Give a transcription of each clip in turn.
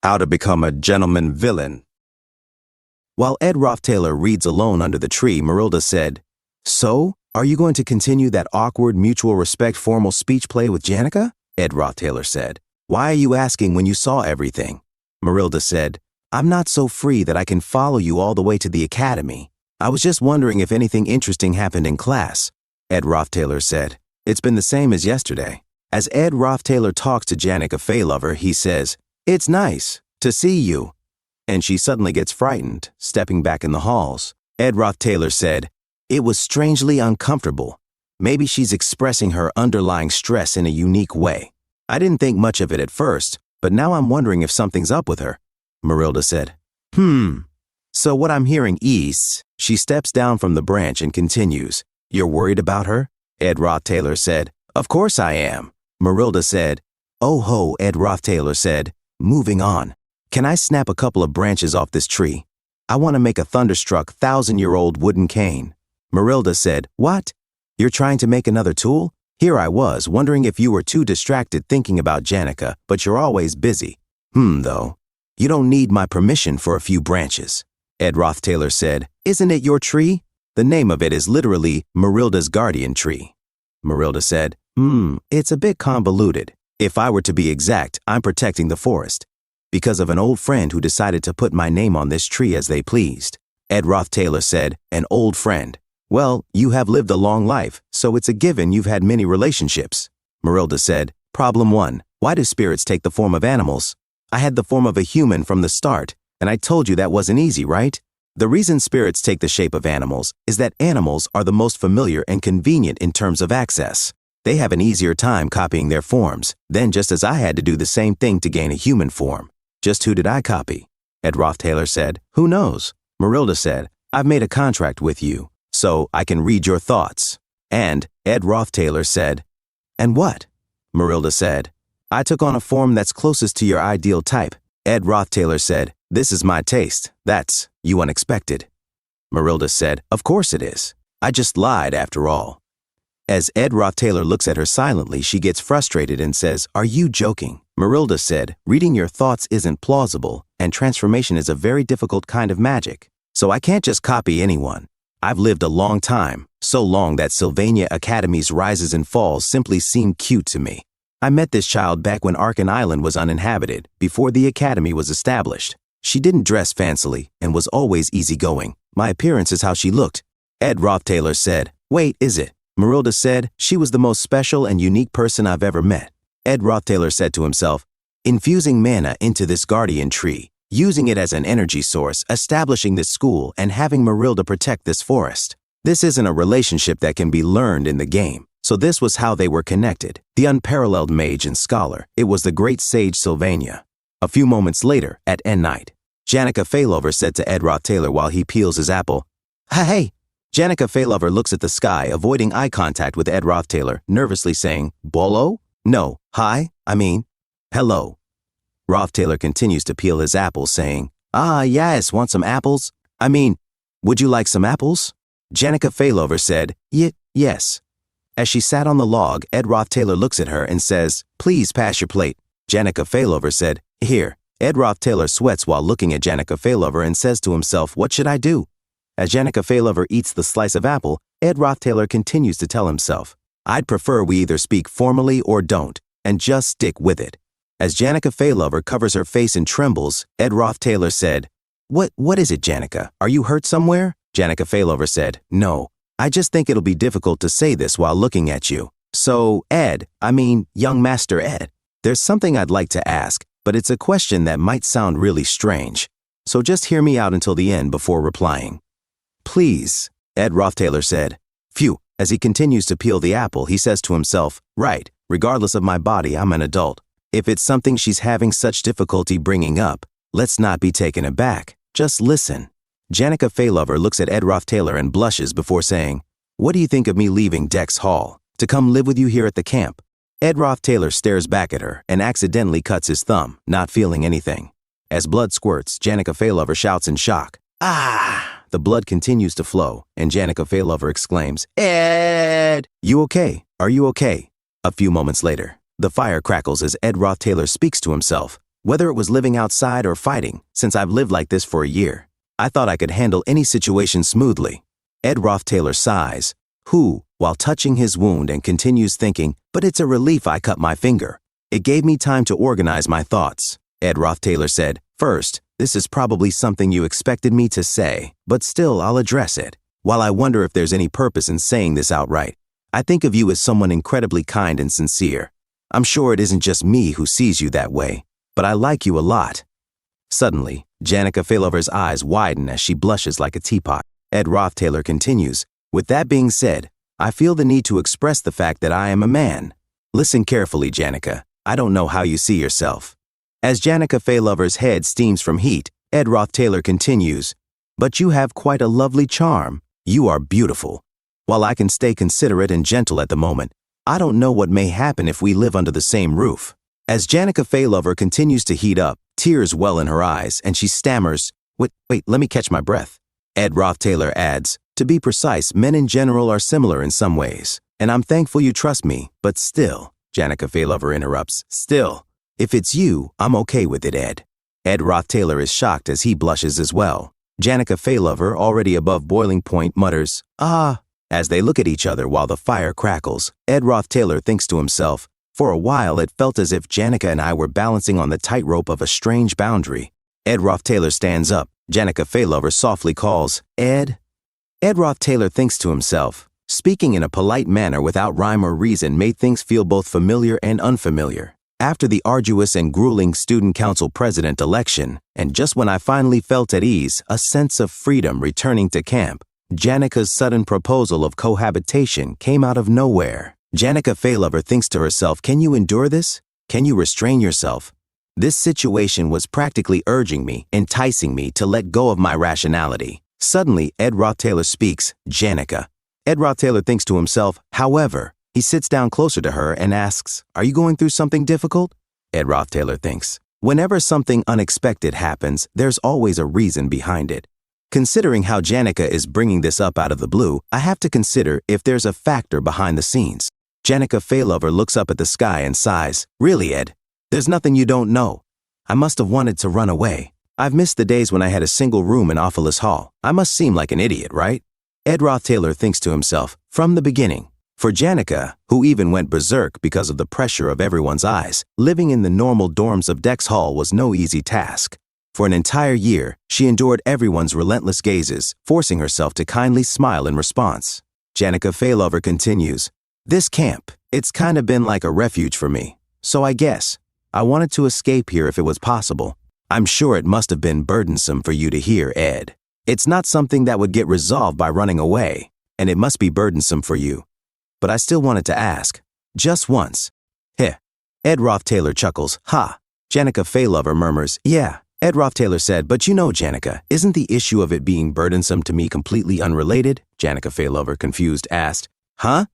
How to Become a Gentleman Villain. While Ed Rothtailor reads alone under the tree, Marilda said, "So, are you going to continue that awkward mutual respect formal speech play with Janica?" Ed Rothtailor said. "Why are you asking when you saw everything?" Marilda said, "I'm not so free that I can follow you all the way to the academy. I was just wondering if anything interesting happened in class." Ed Rothtailor said, "It's been the same as yesterday." As Ed Rothtailor talks to Janica Faylover, he says, "It's nice to see you." And she suddenly gets frightened, stepping back in the halls. Ed Rothtailor said, "It was strangely uncomfortable. Maybe she's expressing her underlying stress in a unique way. I didn't think much of it at first, but now I'm wondering if something's up with her." Marilda said, So what I'm hearing is..." She steps down from the branch and continues, "You're worried about her?" Ed Rothtailor said, "Of course I am." Marilda said, "Oh ho," Ed Rothtailor said, "moving on. Can I snap a couple of branches off this tree? I want to make a thunderstruck 1,000-year-old wooden cane." Marilda said, "What? You're trying to make another tool? Here I was, wondering if you were too distracted thinking about Janica, but you're always busy." Though. "You don't need my permission for a few branches." Ed Rothtailor said, "Isn't it your tree?" The name of it is literally Marilda's guardian tree. Marilda said, It's a bit convoluted. If I were to be exact, I'm protecting the forest. Because of an old friend who decided to put my name on this tree as they pleased." Ed Rothtailor said, "An old friend. Well, you have lived a long life, so it's a given you've had many relationships." Marilda said, "Problem 1. Why do spirits take the form of animals? I had the form of a human from the start, and I told you that wasn't easy, right? The reason spirits take the shape of animals is that animals are the most familiar and convenient in terms of access. They have an easier time copying their forms, then just as I had to do the same thing to gain a human form. Just who did I copy?" Ed Rothtailor said, "Who knows?" Marilda said, "I've made a contract with you, so I can read your thoughts." And Ed Rothtailor said, "And what?" Marilda said, "I took on a form that's closest to your ideal type." Ed Rothtailor said, "This is my taste. That's you unexpected." Marilda said, "Of course it is. I just lied after all." As Ed Rothtailor looks at her silently, she gets frustrated and says, "Are you joking?" Marilda said, "Reading your thoughts isn't plausible, and transformation is a very difficult kind of magic. So I can't just copy anyone. I've lived a long time, so long that Sylvania Academy's rises and falls simply seem cute to me. I met this child back when Arkan Island was uninhabited, before the academy was established. She didn't dress fancily and was always easygoing. My appearance is how she looked." Ed Rothtailor said, "Wait, is it?" Marilda said, "She was the most special and unique person I've ever met." Ed Rothtailor said to himself, "Infusing mana into this guardian tree, using it as an energy source, establishing this school, and having Marilda protect this forest. This isn't a relationship that can be learned in the game. So this was how they were connected. The unparalleled mage and scholar. It was the great sage Sylvania." A few moments later, at end night, Janica Faylover said to Ed Rothtailor while he peels his apple, "Hey!" Janica Faylover looks at the sky, avoiding eye contact with Ed Rothtailor, nervously saying, "Bolo? No, hi, hello." Rothtailor continues to peel his apple, saying, "Ah, yes, want some apples? Would you like some apples?" Janica Faylover said, Yes." As she sat on the log, Ed Rothtailor looks at her and says, "Please pass your plate." Janica Faylover said, "Here." Ed Rothtailor sweats while looking at Janica Faylover and says to himself, "What should I do?" As Janica Faylover eats the slice of apple, Ed Rothtailor continues to tell himself, "I'd prefer we either speak formally or don't, and just stick with it." As Janica Faylover covers her face and trembles, Ed Rothtailor said, What is it, Janica? Are you hurt somewhere?" Janica Faylover said, "No, I just think it'll be difficult to say this while looking at you. So, Ed, young Master Ed, there's something I'd like to ask, but it's a question that might sound really strange. So just hear me out until the end before replying." "Please," Ed Rothtailor said. Phew. As he continues to peel the apple, he says to himself, "Right, regardless of my body, I'm an adult. If it's something she's having such difficulty bringing up, let's not be taken aback. Just listen." Janica Faylover looks at Ed Rothtailor and blushes before saying, "What do you think of me leaving Dex Hall to come live with you here at the camp?" Ed Rothtailor stares back at her and accidentally cuts his thumb, not feeling anything. As blood squirts, Janica Faylover shouts in shock, "Ah!" The blood continues to flow, and Janica Faylover exclaims, "Ed! You okay? Are you okay?" A few moments later, the fire crackles as Ed Rothtailor speaks to himself. Whether it was living outside or fighting, since I've lived like this for a year, I thought I could handle any situation smoothly. Ed Roth-Taylor sighs, who, while touching his wound and continues thinking, but it's a relief I cut my finger. It gave me time to organize my thoughts. Ed Roth-Taylor said, first, this is probably something you expected me to say, but still I'll address it. While I wonder if there's any purpose in saying this outright, I think of you as someone incredibly kind and sincere. I'm sure it isn't just me who sees you that way, but I like you a lot. Suddenly, Janica Failover's eyes widen as she blushes like a teapot. Ed Roth-Taylor continues, with that being said, I feel the need to express the fact that I am a man. Listen carefully, Janica. I don't know how you see yourself. As Janica Failover's head steams from heat, Ed Roth-Taylor continues, but you have quite a lovely charm. You are beautiful. While I can stay considerate and gentle at the moment, I don't know what may happen if we live under the same roof. As Janica Failover continues to heat up, tears well in her eyes, and she stammers, wait, let me catch my breath. Ed Roth-Taylor adds, to be precise, men in general are similar in some ways, and I'm thankful you trust me, but still, Janica Failover interrupts, still, if it's you, I'm okay with it, Ed. Ed Roth-Taylor is shocked as he blushes as well. Janica Failover, already above boiling point, mutters, ah. As they look at each other while the fire crackles, Ed Roth-Taylor thinks to himself, for a while it felt as if Janica and I were balancing on the tightrope of a strange boundary. Ed Roth-Taylor stands up. Janica Failover softly calls, Ed. Ed Roth-Taylor thinks to himself, speaking in a polite manner without rhyme or reason made things feel both familiar and unfamiliar. After the arduous and grueling student council president election, and just when I finally felt at ease, a sense of freedom returning to camp, Janica's sudden proposal of cohabitation came out of nowhere. Janica Failover thinks to herself, can you endure this? Can you restrain yourself? This situation was practically urging me, enticing me to let go of my rationality. Suddenly, Ed Roth-Taylor speaks, Janica. Ed Roth-Taylor thinks to himself, however, he sits down closer to her and asks, are you going through something difficult? Ed Roth-Taylor thinks, whenever something unexpected happens, there's always a reason behind it. Considering how Janica is bringing this up out of the blue, I have to consider if there's a factor behind the scenes. Janica Failover looks up at the sky and sighs, really, Ed? There's nothing you don't know. I must have wanted to run away. I've missed the days when I had a single room in Ophilus Hall. I must seem like an idiot, right? Ed Roth-Taylor thinks to himself, from the beginning. For Janica, who even went berserk because of the pressure of everyone's eyes, living in the normal dorms of Dex Hall was no easy task. For an entire year, she endured everyone's relentless gazes, forcing herself to kindly smile in response. Janica Failover continues, this camp, it's kind of been like a refuge for me. So I guess I wanted to escape here if it was possible. I'm sure it must have been burdensome for you to hear, Ed. It's not something that would get resolved by running away, and it must be burdensome for you. But I still wanted to ask, just once. Heh. Ed Roth-Taylor chuckles, ha. Janica Failover murmurs, yeah. Ed Roth-Taylor said, but you know, Janica, isn't the issue of it being burdensome to me completely unrelated? Janica Failover, confused, asked, huh?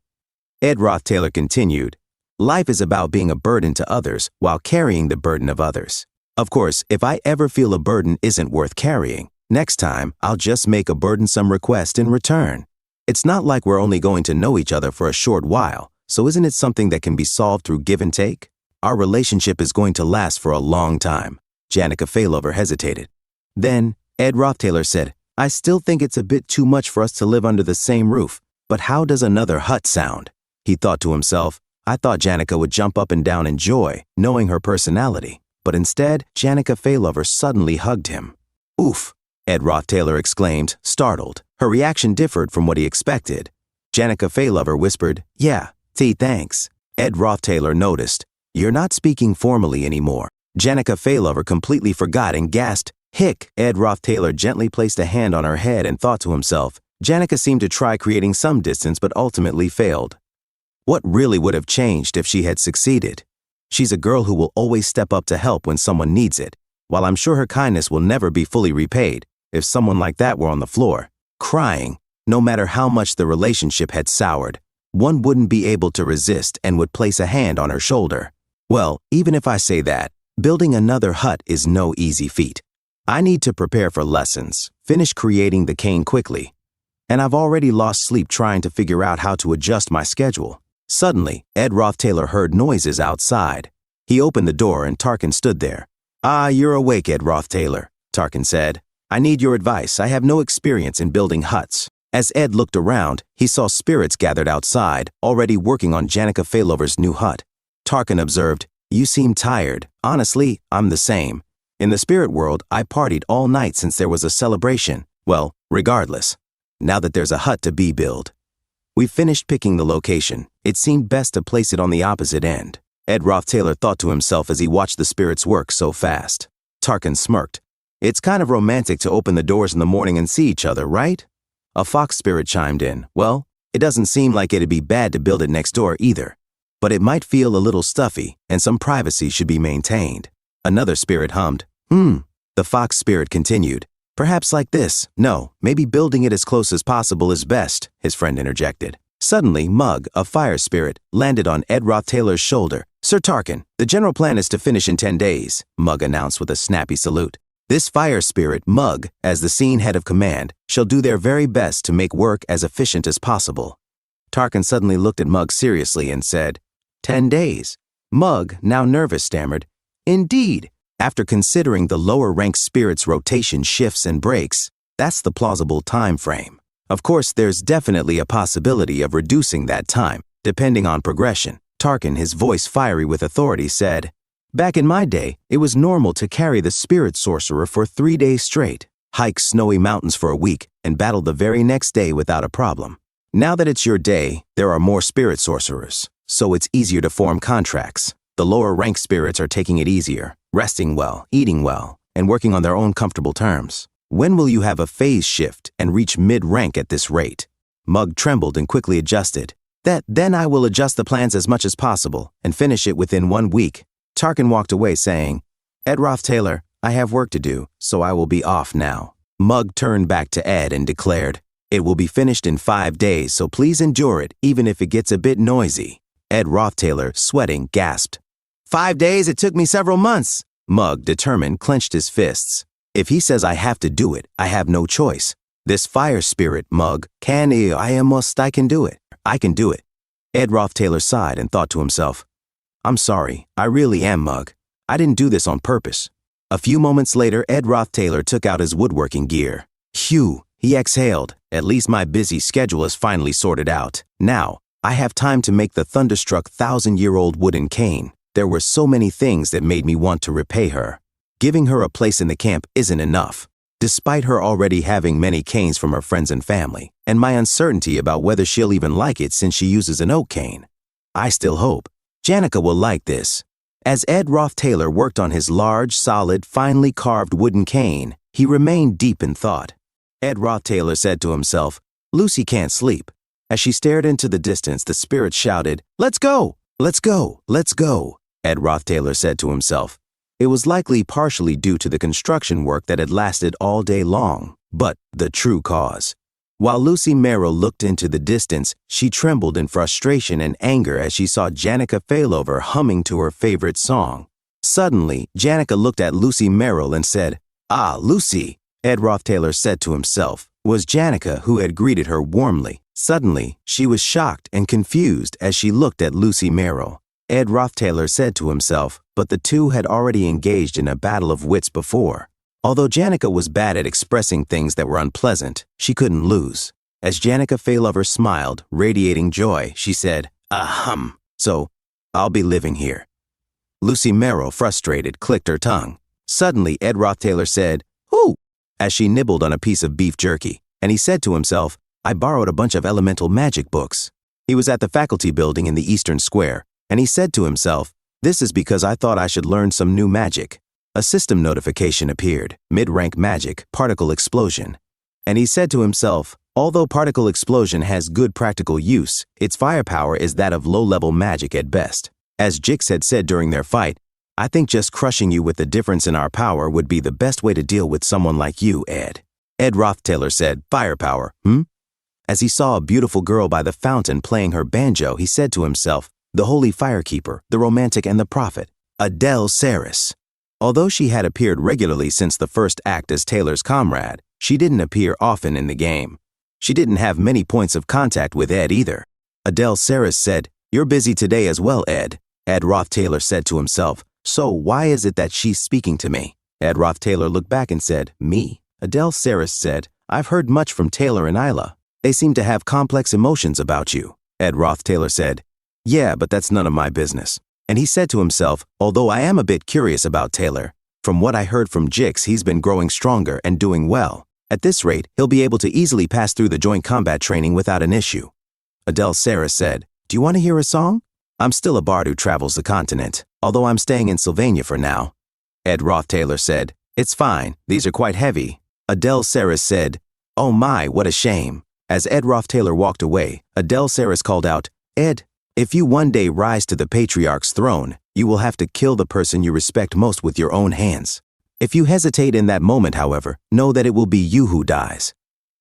Ed Roth-Taylor continued, life is about being a burden to others while carrying the burden of others. Of course, if I ever feel a burden isn't worth carrying, next time I'll just make a burdensome request in return. It's not like we're only going to know each other for a short while, so isn't it something that can be solved through give and take? Our relationship is going to last for a long time. Janica Failover hesitated. Then, Ed Roth-Taylor said, I still think it's a bit too much for us to live under the same roof, but how does another hut sound? He thought to himself, I thought Janica would jump up and down in joy, knowing her personality, but instead, Janica Failover suddenly hugged him. Oof, Ed Roth-Taylor exclaimed, startled. Her reaction differed from what he expected. Janica Failover whispered, yeah, thanks. Ed Roth-Taylor noticed, you're not speaking formally anymore. Janica Failover completely forgot and gasped, hick. Ed Roth-Taylor gently placed a hand on her head and thought to himself, Janica seemed to try creating some distance but ultimately failed. What really would have changed if she had succeeded? She's a girl who will always step up to help when someone needs it. While I'm sure her kindness will never be fully repaid, if someone like that were on the floor, crying, no matter how much the relationship had soured, one wouldn't be able to resist and would place a hand on her shoulder. Well, even if I say that, building another hut is no easy feat. I need to prepare for lessons, finish creating the cane quickly, and I've already lost sleep trying to figure out how to adjust my schedule. Suddenly, Ed Roth-Taylor heard noises outside. He opened the door and Tarkin stood there. Ah, you're awake, Ed Roth-Taylor, Tarkin said. I need your advice. I have no experience in building huts. As Ed looked around, he saw spirits gathered outside, already working on Janica Failover's new hut. Tarkin observed, You seem tired. Honestly, I'm the same. In the spirit world, I partied all night since there was a celebration. Well, regardless. Now that there's a hut to be built. We finished picking the location. It seemed best to place it on the opposite end. Ed Roth-Taylor thought to himself as he watched the spirits work so fast. Tarkin smirked. It's kind of romantic to open the doors in the morning and see each other, right? A fox spirit chimed in. Well, it doesn't seem like it'd be bad to build it next door either. But it might feel a little stuffy, and some privacy should be maintained. Another spirit hummed. The fox spirit continued. Perhaps like this. No, maybe building it as close as possible is best, his friend interjected. Suddenly, Mug, a fire spirit, landed on Ed Roth-Taylor's shoulder. Sir Tarkin, the general plan is to finish in 10 days, Mug announced with a snappy salute. This fire spirit, Mug, as the scene head of command, shall do their very best to make work as efficient as possible. Tarkin suddenly looked at Mug seriously and said, 10 days. Mug, now nervous, stammered, Indeed. After considering the lower-ranked spirit's rotation shifts and breaks, that's the plausible time frame. Of course, there's definitely a possibility of reducing that time, depending on progression. Tarkin, his voice fiery with authority, said, Back in my day, it was normal to carry the spirit sorcerer for 3 days straight, hike snowy mountains for a week, and battle the very next day without a problem. Now that it's your day, there are more spirit sorcerers, so it's easier to form contracts. The lower-ranked spirits are taking it easier, resting well, eating well, and working on their own comfortable terms. When will you have a phase shift and reach mid-rank at this rate? Mug trembled and quickly adjusted. Then I will adjust the plans as much as possible and finish it within 1 week. Tarkin walked away saying, Ed Roth-Taylor, I have work to do, so I will be off now. Mug turned back to Ed and declared, It will be finished in 5 days, so please endure it, even if it gets a bit noisy. Ed Roth-Taylor, sweating, gasped. 5 days? It took me several months. Mug, determined, clenched his fists. If he says I have to do it, I have no choice. This fire spirit, Mug, I can do it. I can do it. Ed Roth-Taylor sighed and thought to himself, I'm sorry, I really am, Mug. I didn't do this on purpose. A few moments later, Ed Roth-Taylor took out his woodworking gear. Phew, he exhaled. At least my busy schedule is finally sorted out. Now, I have time to make the thunderstruck 1,000-year-old wooden cane. There were so many things that made me want to repay her. Giving her a place in the camp isn't enough, despite her already having many canes from her friends and family, and my uncertainty about whether she'll even like it since she uses an oak cane. I still hope Janica will like this. As Ed Roth-Taylor worked on his large, solid, finely carved wooden cane, he remained deep in thought. Ed Roth-Taylor said to himself, Lucy can't sleep. As she stared into the distance, the spirit shouted, Let's go! Let's go! Let's go! Ed Roth-Taylor said to himself. It was likely partially due to the construction work that had lasted all day long, but the true cause. While Lucy Merrill looked into the distance, she trembled in frustration and anger as she saw Janica Failover humming to her favorite song. Suddenly, Janica looked at Lucy Merrill and said, Ah, Lucy, Ed Roth-Taylor said to himself. Was Janica who had greeted her warmly. Suddenly, she was shocked and confused as she looked at Lucy Merrill. Ed Roth-Taylor said to himself, but the two had already engaged in a battle of wits before. Although Janica was bad at expressing things that were unpleasant, she couldn't lose. As Janica Failover smiled, radiating joy, she said, So, I'll be living here. Lucy Merrill, frustrated, clicked her tongue. Suddenly, Ed Roth-Taylor said, Who? As she nibbled on a piece of beef jerky, and he said to himself, I borrowed a bunch of elemental magic books. He was at the faculty building in the Eastern Square, and he said to himself, This is because I thought I should learn some new magic. A system notification appeared, mid-rank magic, particle explosion. And he said to himself, although particle explosion has good practical use, its firepower is that of low-level magic at best. As Jix had said during their fight, I think just crushing you with the difference in our power would be the best way to deal with someone like you, Ed. Ed Roth-Taylor said, Firepower, As he saw a beautiful girl by the fountain playing her banjo, he said to himself, the holy firekeeper, the romantic and the prophet, Adele Saris. Although she had appeared regularly since the first act as Taylor's comrade, she didn't appear often in the game. She didn't have many points of contact with Ed either. Adele Saris said, You're busy today as well, Ed. Ed Roth-Taylor said to himself, So why is it that she's speaking to me? Ed Roth Taylor looked back and said, Me? Adele Saris said, I've heard much from Taylor and Isla. They seem to have complex emotions about you. Ed Roth Taylor said, Yeah, but that's none of my business. And he said to himself, although I am a bit curious about Taylor, from what I heard from Jix, he's been growing stronger and doing well. At this rate, he'll be able to easily pass through the joint combat training without an issue. Adele Saris said, Do you want to hear a song? I'm still a bard who travels the continent, although I'm staying in Sylvania for now. Ed Roth Taylor said, It's fine, these are quite heavy. Adele Saris said, Oh my, what a shame. As Ed Roth Taylor walked away, Adele Saris called out, Ed, if you one day rise to the patriarch's throne, you will have to kill the person you respect most with your own hands. If you hesitate in that moment, however, know that it will be you who dies.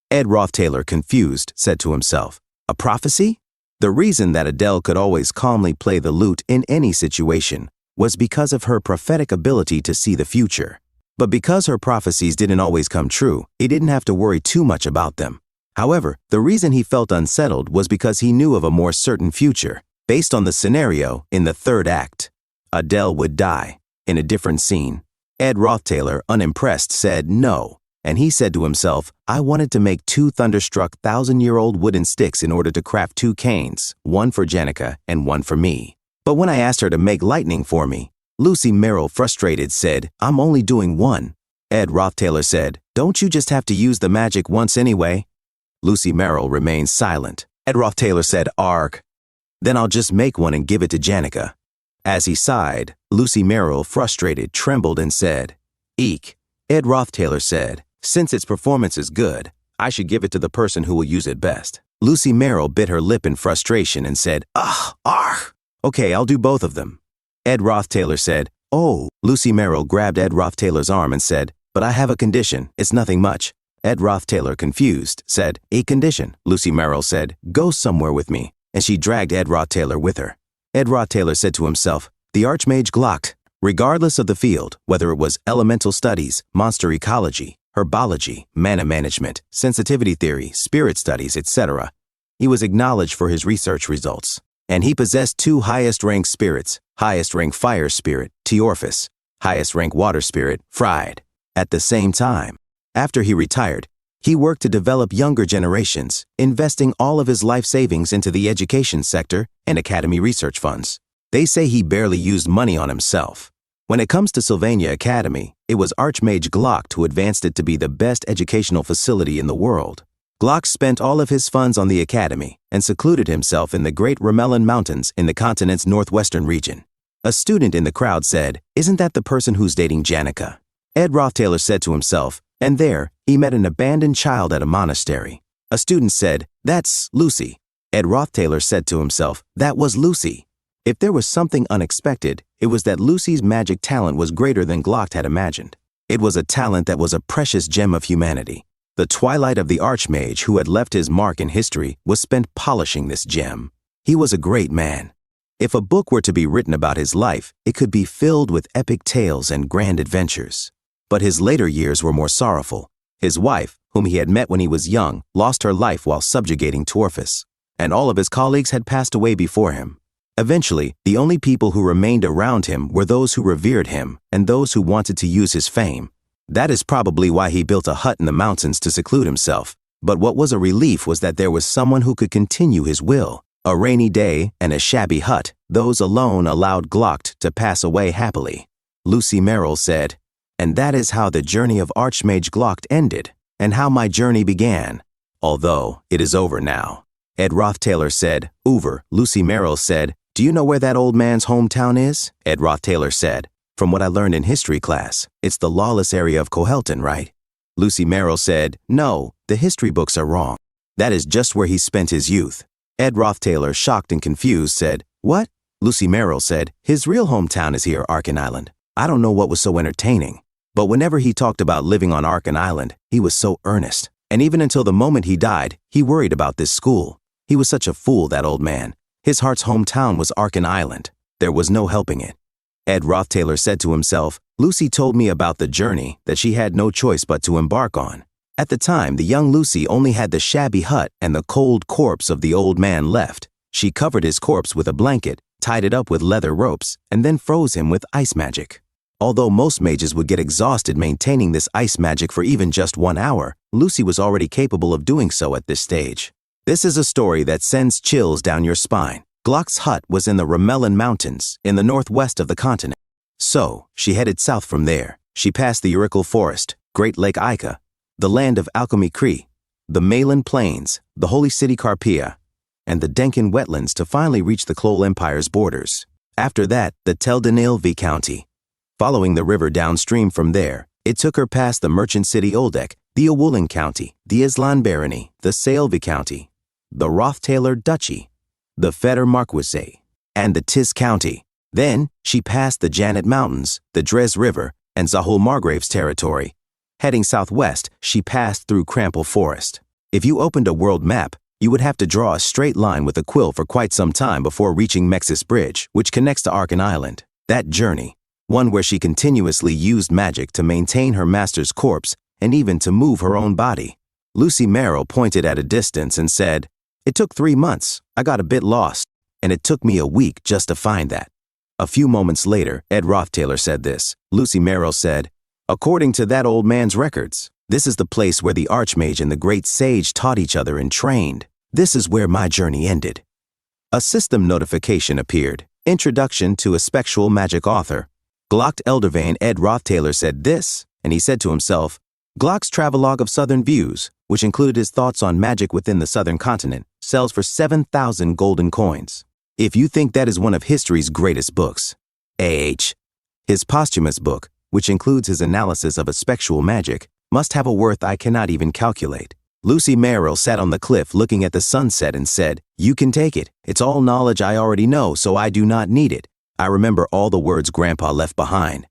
Ed Roth Taylor, confused, said to himself, A prophecy? The reason that Adele could always calmly play the lute in any situation was because of her prophetic ability to see the future. But because her prophecies didn't always come true, he didn't have to worry too much about them. However, the reason he felt unsettled was because he knew of a more certain future, based on the scenario in the third act. Adele would die. In a different scene, Ed Roth Taylor, unimpressed, said no, and he said to himself, I wanted to make 2 thunderstruck 1,000-year-old wooden sticks in order to craft 2 canes, one for Jenica and one for me. But when I asked her to make lightning for me, Lucy Merrill, frustrated, said, I'm only doing 1. Ed Roth Taylor said, Don't you just have to use the magic once anyway? Lucy Merrill remained silent. Ed Roth Taylor said, Arg. Then I'll just make one and give it to Jenica. As he sighed, Lucy Merrill, frustrated, trembled and said, Eek. Ed Roth Taylor said, Since its performance is good, I should give it to the person who will use it best. Lucy Merrill bit her lip in frustration and said, Okay, I'll do both of them. Ed Roth Taylor said, Oh. Lucy Merrill grabbed Ed Roth Taylor's arm and said, But I have a condition. It's nothing much. Ed Roth Taylor, confused, said, A condition. Lucy Merrill said, Go somewhere with me. And she dragged Ed Roth Taylor with her. Ed Roth Taylor said to himself, The Archmage Glocked. Regardless of the field, whether it was elemental studies, monster ecology, herbology, mana management, sensitivity theory, spirit studies, etc., he was acknowledged for his research results. And he possessed 2 highest-ranked spirits, highest-ranked fire spirit, Teorphus, highest-ranked water spirit, Fried. At the same time, after he retired, he worked to develop younger generations, investing all of his life savings into the education sector and academy research funds. They say he barely used money on himself. When it comes to Sylvania Academy, it was Archmage Glock who advanced it to be the best educational facility in the world. Glock spent all of his funds on the academy and secluded himself in the Great Ramellan Mountains in the continent's northwestern region. A student in the crowd said, Isn't that the person who's dating Jenica? Ed Roth Taylor said to himself, and there, he met an abandoned child at a monastery. A student said, That's Lucy. Ed Roth Taylor said to himself, That was Lucy. If there was something unexpected, it was that Lucy's magic talent was greater than Glock had imagined. It was a talent that was a precious gem of humanity. The twilight of the Archmage who had left his mark in history was spent polishing this gem. He was a great man. If a book were to be written about his life, it could be filled with epic tales and grand adventures. But his later years were more sorrowful. His wife, whom he had met when he was young, lost her life while subjugating Teorphus, and all of his colleagues had passed away before him. Eventually, the only people who remained around him were those who revered him and those who wanted to use his fame. That is probably why he built a hut in the mountains to seclude himself. But what was a relief was that there was someone who could continue his will. A rainy day and a shabby hut, those alone allowed Glock to pass away happily. Lucy Merrill said, And that is how the journey of Archmage Glock ended, and how my journey began. Although, it is over now. Ed Roth Taylor said, Over. Lucy Merrill said, Do you know where that old man's hometown is? Ed Roth Taylor said, From what I learned in history class, it's the lawless area of Cohelton, right? Lucy Merrill said, No, the history books are wrong. That is just where he spent his youth. Ed Roth Taylor, shocked and confused, said, What? Lucy Merrill said, His real hometown is here, Arkan Island. I don't know what was so entertaining. But whenever he talked about living on Arkan Island, he was so earnest. And even until the moment he died, he worried about this school. He was such a fool, that old man. His heart's hometown was Arkan Island. There was no helping it. Ed Roth Taylor said to himself, Lucy told me about the journey that she had no choice but to embark on. At the time, the young Lucy only had the shabby hut and the cold corpse of the old man left. She covered his corpse with a blanket, tied it up with leather ropes, and then froze him with ice magic. Although most mages would get exhausted maintaining this ice magic for even just 1 hour, Lucy was already capable of doing so at this stage. This is a story that sends chills down your spine. Glock's hut was in the Ramelin Mountains, in the northwest of the continent. So, she headed south from there. She passed the Urical Forest, Great Lake Ica, the land of Alchemy Cree, the Malin Plains, the holy city Carpia, and the Denkin wetlands to finally reach the Klol Empire's borders. After that, the Teldanilvi County. Following the river downstream from there, it took her past the merchant city Oldek, the Awulin County, the Islan Barony, the Salvi County, the Rothtaler Duchy, the Feder Marquise, and the Tis County. Then, she passed the Janet Mountains, the Dres River, and Zahul Margrave's territory. Heading southwest, she passed through Crampel Forest. If you opened a world map, you would have to draw a straight line with a quill for quite some time before reaching Mexis Bridge, which connects to Arkan Island. That journey, one where she continuously used magic to maintain her master's corpse and even to move her own body. Lucy Merrill pointed at a distance and said, "It took 3 months. I got a bit lost, and it took me a week just to find that." A few moments later, Ed Rothtaler said this. Lucy Merrill said, "According to that old man's records, this is the place where the Archmage and the Great Sage taught each other and trained. This is where my journey ended." A system notification appeared. Introduction to a Spectral Magic Author. Glock Eldervane Ed Rothtaler said this, and he said to himself, Glock's Travelogue of Southern Views, which included his thoughts on magic within the southern continent, sells for 7,000 golden coins. If you think that is one of history's greatest books, his posthumous book, which includes his analysis of a spectral magic, must have a worth I cannot even calculate. Lucy Merrill sat on the cliff looking at the sunset and said, "You can take it. It's all knowledge I already know, so I do not need it. I remember all the words Grandpa left behind.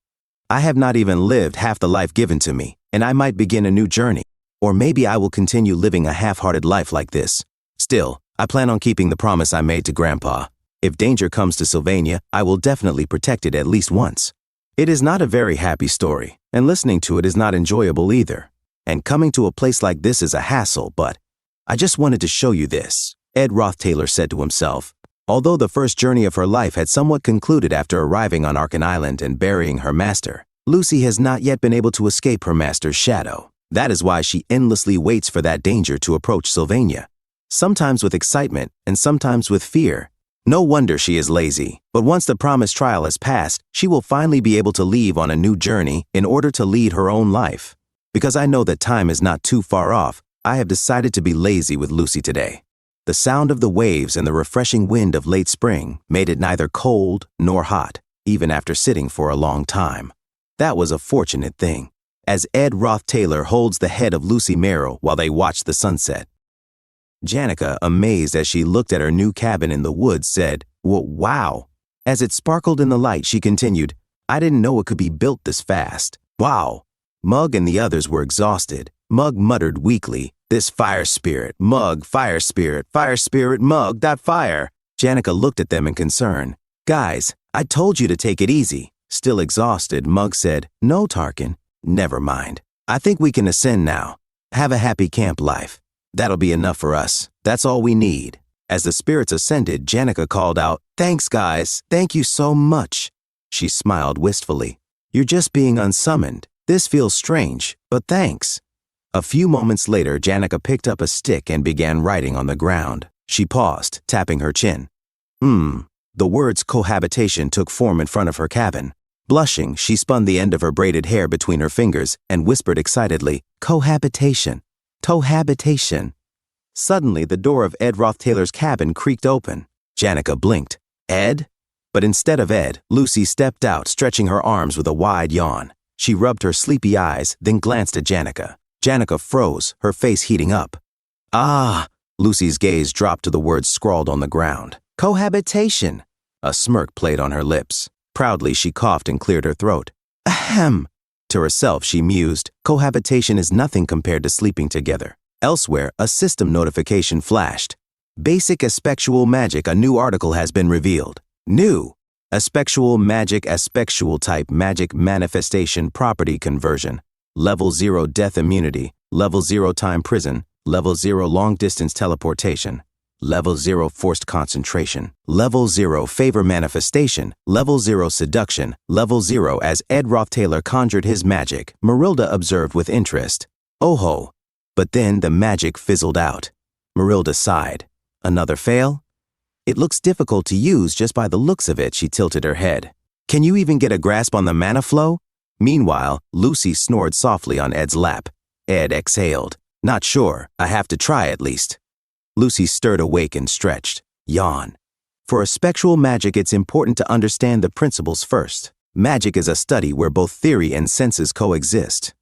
I have not even lived half the life given to me, and I might begin a new journey. Or maybe I will continue living a half-hearted life like this. Still, I plan on keeping the promise I made to Grandpa. If danger comes to Sylvania, I will definitely protect it at least once." It is not a very happy story, and listening to it is not enjoyable either. And coming to a place like this is a hassle, but I just wanted to show you this, Ed Rothtaler said to himself. Although the first journey of her life had somewhat concluded after arriving on Arkan Island and burying her master, Lucy has not yet been able to escape her master's shadow. That is why she endlessly waits for that danger to approach Sylvania, sometimes with excitement and sometimes with fear. No wonder she is lazy, but once the promised trial has passed, she will finally be able to leave on a new journey in order to lead her own life. Because I know that time is not too far off, I have decided to be lazy with Lucy today. The sound of the waves and the refreshing wind of late spring made it neither cold nor hot, even after sitting for a long time. That was a fortunate thing, as Ed Rothtaler holds the head of Lucy Merrill while they watch the sunset. Janica, amazed as she looked at her new cabin in the woods, said, "Wow." As it sparkled in the light, she continued, "I didn't know it could be built this fast. Wow." Mug and the others were exhausted. Mug muttered weakly, "This fire spirit, Mug, fire spirit, Mug, that fire." Janica looked at them in concern. "Guys, I told you to take it easy." Still exhausted, Mug said, "No, Tarkin, never mind. I think we can ascend now. Have a happy camp life. That'll be enough for us. That's all we need." As the spirits ascended, Janica called out, "Thanks, guys. Thank you so much." She smiled wistfully. "You're just being unsummoned. This feels strange, but thanks." A few moments later, Janica picked up a stick and began writing on the ground. She paused, tapping her chin. The words cohabitation took form in front of her cabin. Blushing, she spun the end of her braided hair between her fingers and whispered excitedly, "Cohabitation. Cohabitation." Suddenly, the door of Ed Rothtaler's cabin creaked open. Janica blinked. "Ed?" But instead of Ed, Lucy stepped out, stretching her arms with a wide yawn. She rubbed her sleepy eyes, then glanced at Janica. Janica froze, her face heating up. "Ah!" Lucy's gaze dropped to the words scrawled on the ground. "Cohabitation." A smirk played on her lips. Proudly, she coughed and cleared her throat. "Ahem." To herself, she mused, "Cohabitation is nothing compared to sleeping together." Elsewhere, a system notification flashed. Basic Aspectual Magic, a new article has been revealed. New. Aspectual Magic, Aspectual Type Magic Manifestation Property Conversion. Level 0 Death Immunity. Level 0 Time Prison. Level 0 Long Distance Teleportation. Level 0 forced concentration. Level 0 favor manifestation. Level 0 seduction. Level 0 as Ed Rothtailor conjured his magic, Marilda observed with interest. Oh ho. But then the magic fizzled out. Marilda sighed. Another fail? It looks difficult to use just by the looks of it, she tilted her head. Can you even get a grasp on the mana flow? Meanwhile, Lucy snored softly on Ed's lap. Ed exhaled. Not sure. I have to try at least. Lucy stirred awake and stretched. Yawn. For a spectral magic, it's important to understand the principles first. Magic is a study where both theory and senses coexist.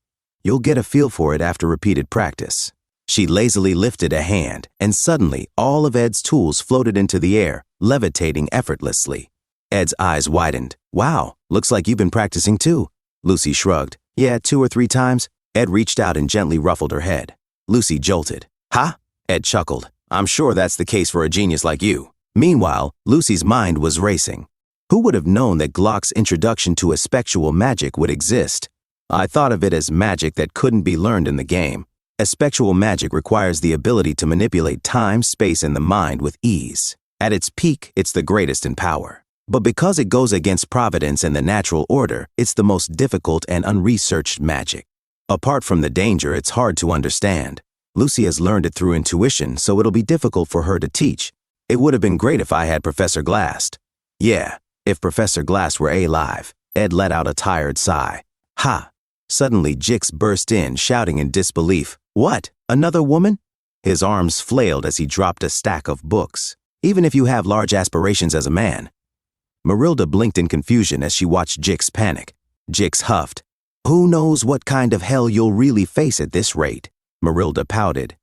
You'll get a feel for it after repeated practice. She lazily lifted a hand, and suddenly all of Ed's tools floated into the air, levitating effortlessly. Ed's eyes widened. Wow, looks like you've been practicing too. Lucy shrugged. Yeah, 2 or 3 times. Ed reached out and gently ruffled her head. Lucy jolted. Ha? Ed chuckled. I'm sure that's the case for a genius like you. Meanwhile, Lucy's mind was racing. Who would have known that Glock's introduction to spectral magic would exist? I thought of it as magic that couldn't be learned in the game. Spectral magic requires the ability to manipulate time, space, and the mind with ease. At its peak, it's the greatest in power. But because it goes against providence and the natural order, it's the most difficult and unresearched magic. Apart from the danger, it's hard to understand. Lucy has learned it through intuition, so it'll be difficult for her to teach. It would have been great if I had Professor Glass. Yeah, if Professor Glass were alive. Ed let out a tired sigh. Ha! Suddenly, Jix burst in, shouting in disbelief. What? Another woman? His arms flailed as he dropped a stack of books. Even if you have large aspirations as a man. Marilda blinked in confusion as she watched Jix panic. Jix huffed. Who knows what kind of hell you'll really face at this rate? Marilda pouted.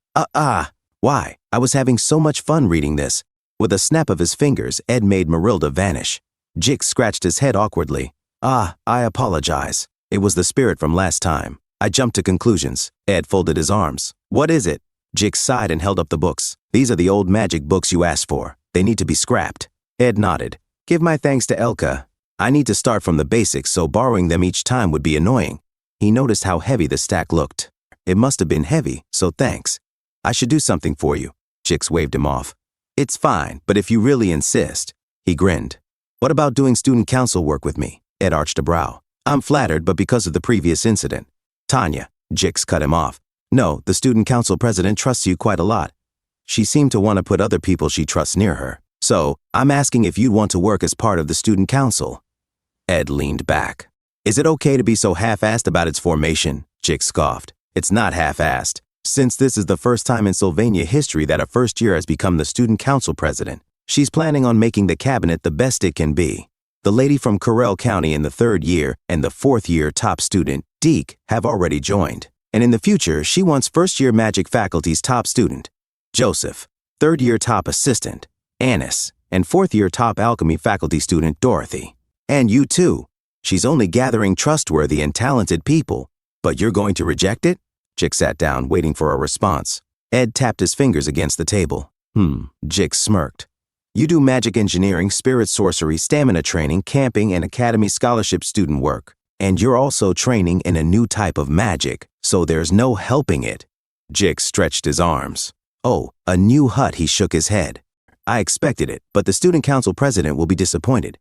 Why? I was having so much fun reading this. With a snap of his fingers, Ed made Marilda vanish. Jix scratched his head awkwardly. I apologize. It was the spirit from last time. I jumped to conclusions. Ed folded his arms. What is it? Jix sighed and held up the books. These are the old magic books you asked for. They need to be scrapped. Ed nodded. Give my thanks to Elka. I need to start from the basics, so borrowing them each time would be annoying. He noticed how heavy the stack looked. It must have been heavy, so thanks. I should do something for you. Jix waved him off. It's fine, but if you really insist. He grinned. What about doing student council work with me? Ed arched a brow. I'm flattered, but because of the previous incident. Tanya. Jix cut him off. No, the student council president trusts you quite a lot. She seemed to want to put other people she trusts near her. So, I'm asking if you'd want to work as part of the student council. Ed leaned back. Is it okay to be so half-assed about its formation? Jix scoffed. It's not half-assed. Since this is the first time in Sylvania history that a first year has become the student council president, she's planning on making the cabinet the best it can be. The lady from Correll County in the 3rd year and the 4th year top student, Deke, have already joined. And in the future, she wants first-year magic faculty's top student, Joseph, 3rd year top assistant, Annis, and 4th year top alchemy faculty student, Dorothy. And you too. She's only gathering trustworthy and talented people. But you're going to reject it? Jix sat down, waiting for a response. Ed tapped his fingers against the table. Jix smirked. You do magic engineering, spirit sorcery, stamina training, camping, and academy scholarship student work. And you're also training in a new type of magic, so there's no helping it. Jix stretched his arms. Oh, a new hut, he shook his head. I expected it, but the student council president will be disappointed.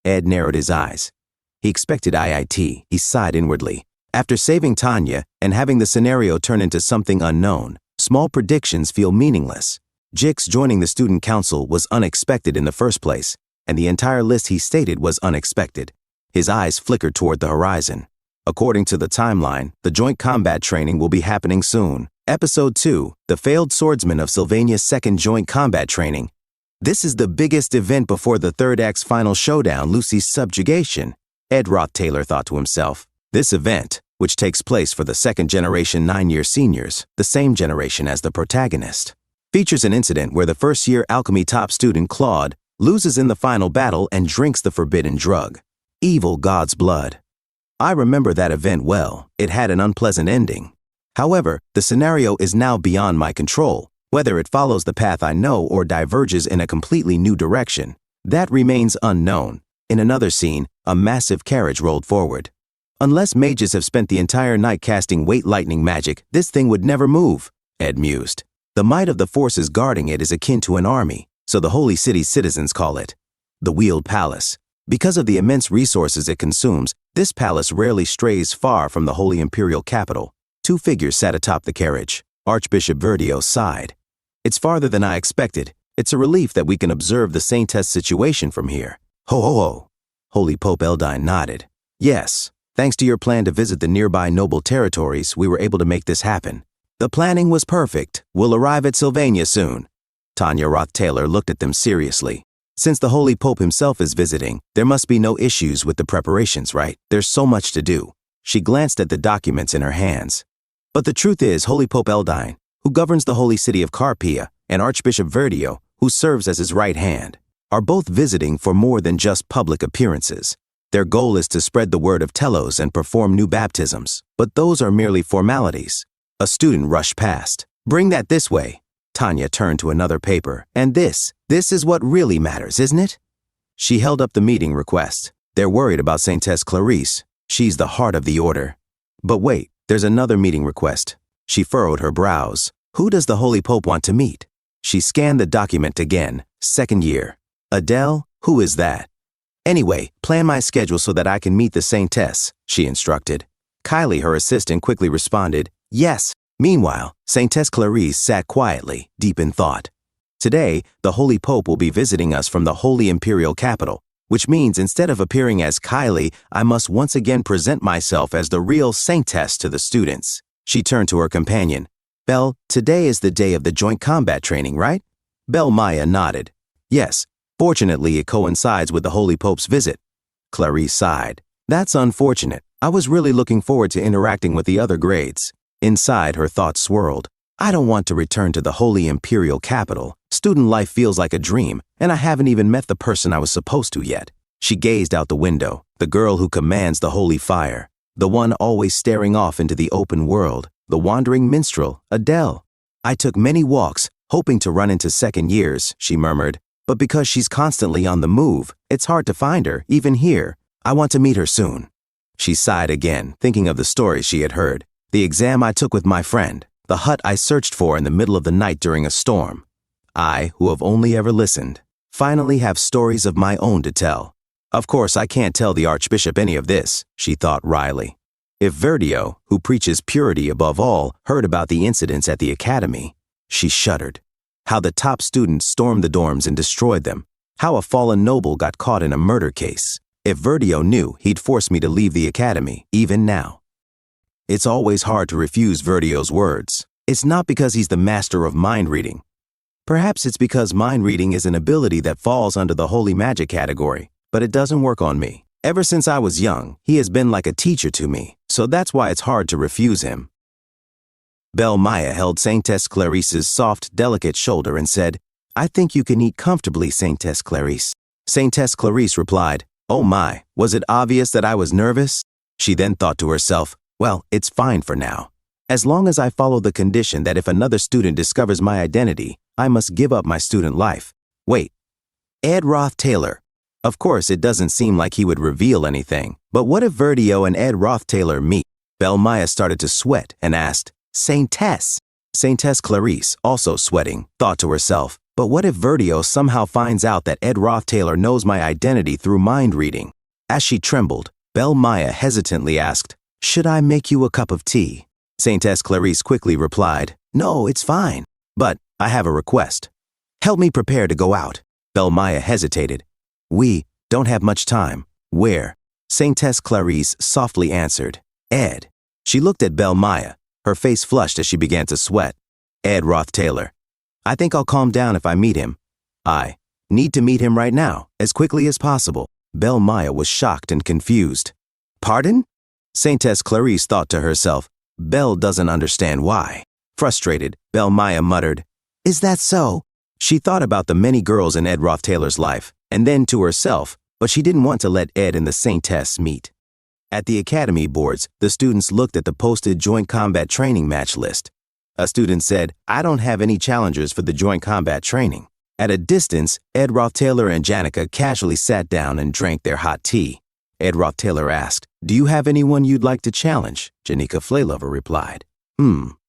Ed narrowed his eyes. He expected IIT, he sighed inwardly. After saving Tanya and having the scenario turn into something unknown, small predictions feel meaningless. Jix joining the student council was unexpected in the first place, and the entire list he stated was unexpected. His eyes flickered toward the horizon. According to the timeline, the joint combat training will be happening soon. Episode 2, The Failed Swordsman of Sylvania's Second Joint Combat Training. This is the biggest event before the 3rd act's final showdown, Lucy's subjugation, Ed Rothtailor thought to himself. This event, which takes place for the 2nd generation 9-year seniors, the same generation as the protagonist, features an incident where the first-year alchemy top student, Claude, loses in the final battle and drinks the forbidden drug, evil god's blood. I remember that event well. It had an unpleasant ending. However, the scenario is now beyond my control. Whether it follows the path I know or diverges in a completely new direction, that remains unknown. In another scene, a massive carriage rolled forward. Unless mages have spent the entire night casting weight lightning magic, this thing would never move, Ed mused. The might of the forces guarding it is akin to an army, so the Holy City's citizens call it the Wheeled Palace. Because of the immense resources it consumes, this palace rarely strays far from the Holy Imperial capital. Two figures sat atop the carriage. Archbishop Verdio sighed. It's farther than I expected. It's a relief that we can observe the Saintess situation from here. Ho ho ho. Holy Pope Eldine nodded. Yes, thanks to your plan to visit the nearby noble territories, we were able to make this happen. The planning was perfect. We'll arrive at Sylvania soon. Tanya Roth-Taylor looked at them seriously. Since the Holy Pope himself is visiting, there must be no issues with the preparations, right? There's so much to do. She glanced at the documents in her hands. But the truth is, Holy Pope Eldine, who governs the holy city of Carpia, and Archbishop Verdio, who serves as his right hand, are both visiting for more than just public appearances. Their goal is to spread the word of Telos and perform new baptisms, but those are merely formalities. A student rushed past. Bring that this way. Tanya turned to another paper. And this is what really matters, isn't it? She held up the meeting request. They're worried about Saintess Clarice. She's the heart of the order. But wait, there's another meeting request. She furrowed her brows. Who does the Holy Pope want to meet? She scanned the document again. Second year. Adele? Who is that? Anyway, plan my schedule so that I can meet the Saintess, she instructed. Kylie, her assistant, quickly responded, yes. Meanwhile, Saintess Clarice sat quietly, deep in thought. Today, the Holy Pope will be visiting us from the Holy Imperial capital, which means instead of appearing as Kylie, I must once again present myself as the real Saintess to the students. She turned to her companion. Belle, today is the day of the joint combat training, right? Belle Maya nodded. Yes, fortunately it coincides with the Holy Pope's visit. Clarice sighed. That's unfortunate. I was really looking forward to interacting with the other grades. Inside, her thoughts swirled. I don't want to return to the Holy Imperial capital. Student life feels like a dream, and I haven't even met the person I was supposed to yet. She gazed out the window, the girl who commands the holy fire, the one always staring off into the open world, the wandering minstrel, Adele. I took many walks, hoping to run into second years, she murmured, but because she's constantly on the move, it's hard to find her, even here. I want to meet her soon. She sighed again, thinking of the stories she had heard. The exam I took with my friend, the hut I searched for in the middle of the night during a storm. I, who have only ever listened, finally have stories of my own to tell. Of course, I can't tell the Archbishop any of this, she thought wryly. If Verdio, who preaches purity above all, heard about the incidents at the academy, she shuddered. How the top students stormed the dorms and destroyed them. How a fallen noble got caught in a murder case. If Verdio knew, he'd force me to leave the academy, even now. It's always hard to refuse Verdio's words. It's not because he's the master of mind reading. Perhaps it's because mind reading is an ability that falls under the holy magic category, but it doesn't work on me. Ever since I was young, he has been like a teacher to me, so that's why it's hard to refuse him. Belle Maya held Saintess Clarice's soft, delicate shoulder and said, I think you can eat comfortably, Saintess Clarice. Saintess Clarice replied, Oh my, was it obvious that I was nervous? She then thought to herself, well, it's fine for now. As long as I follow the condition that if another student discovers my identity, I must give up my student life. Wait, Ed Roth-Taylor. Of course, it doesn't seem like he would reveal anything, but what if Verdio and Ed Roth-Taylor meet? Belle Maya started to sweat and asked, Saintess. Saintess Clarice, also sweating, thought to herself, but what if Verdio somehow finds out that Ed Roth-Taylor knows my identity through mind reading? As she trembled, Belle Maya hesitantly asked, Should I make you a cup of tea? Saintess Clarice quickly replied, No, it's fine. But I have a request. Help me prepare to go out. Belle Maya hesitated. We don't have much time. Where? Saintess Clarice softly answered, Ed. She looked at Belle Maya. Her face flushed as she began to sweat. Ed Roth-Taylor. I think I'll calm down if I meet him. I need to meet him right now, as quickly as possible. Belle Maya was shocked and confused. Pardon? Saintess Clarice thought to herself, Belle doesn't understand why. Frustrated, Belle Maya muttered, Is that so? She thought about the many girls in Ed Roth-Taylor's life, and then to herself, but she didn't want to let Ed and the Saintess meet. At the academy boards, the students looked at the posted joint combat training match list. A student said, I don't have any challengers for the joint combat training. At a distance, Ed Roth-Taylor and Janica casually sat down and drank their hot tea. Ed Roth-Taylor asked, Do you have anyone you'd like to challenge? Janica Flaylover replied,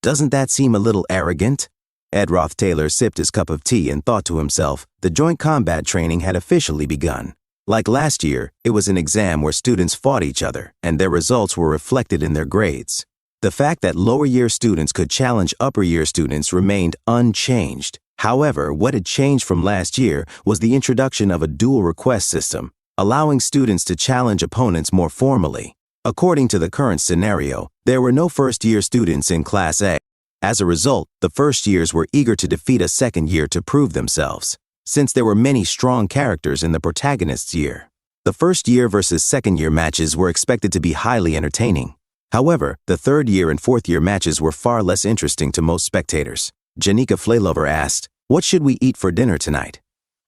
Doesn't that seem a little arrogant? Ed Roth Taylor sipped his cup of tea and thought to himself, the joint combat training had officially begun. Like last year, it was an exam where students fought each other, and their results were reflected in their grades. The fact that lower-year students could challenge upper-year students remained unchanged. However, what had changed from last year was the introduction of a dual request system, allowing students to challenge opponents more formally. According to the current scenario, there were no first-year students in Class A. As a result, the first years were eager to defeat a second year to prove themselves, since there were many strong characters in the protagonist's year. The first year versus second year matches were expected to be highly entertaining. However, the third year and fourth year matches were far less interesting to most spectators. Janika Flaylover asked, "What should we eat for dinner tonight?"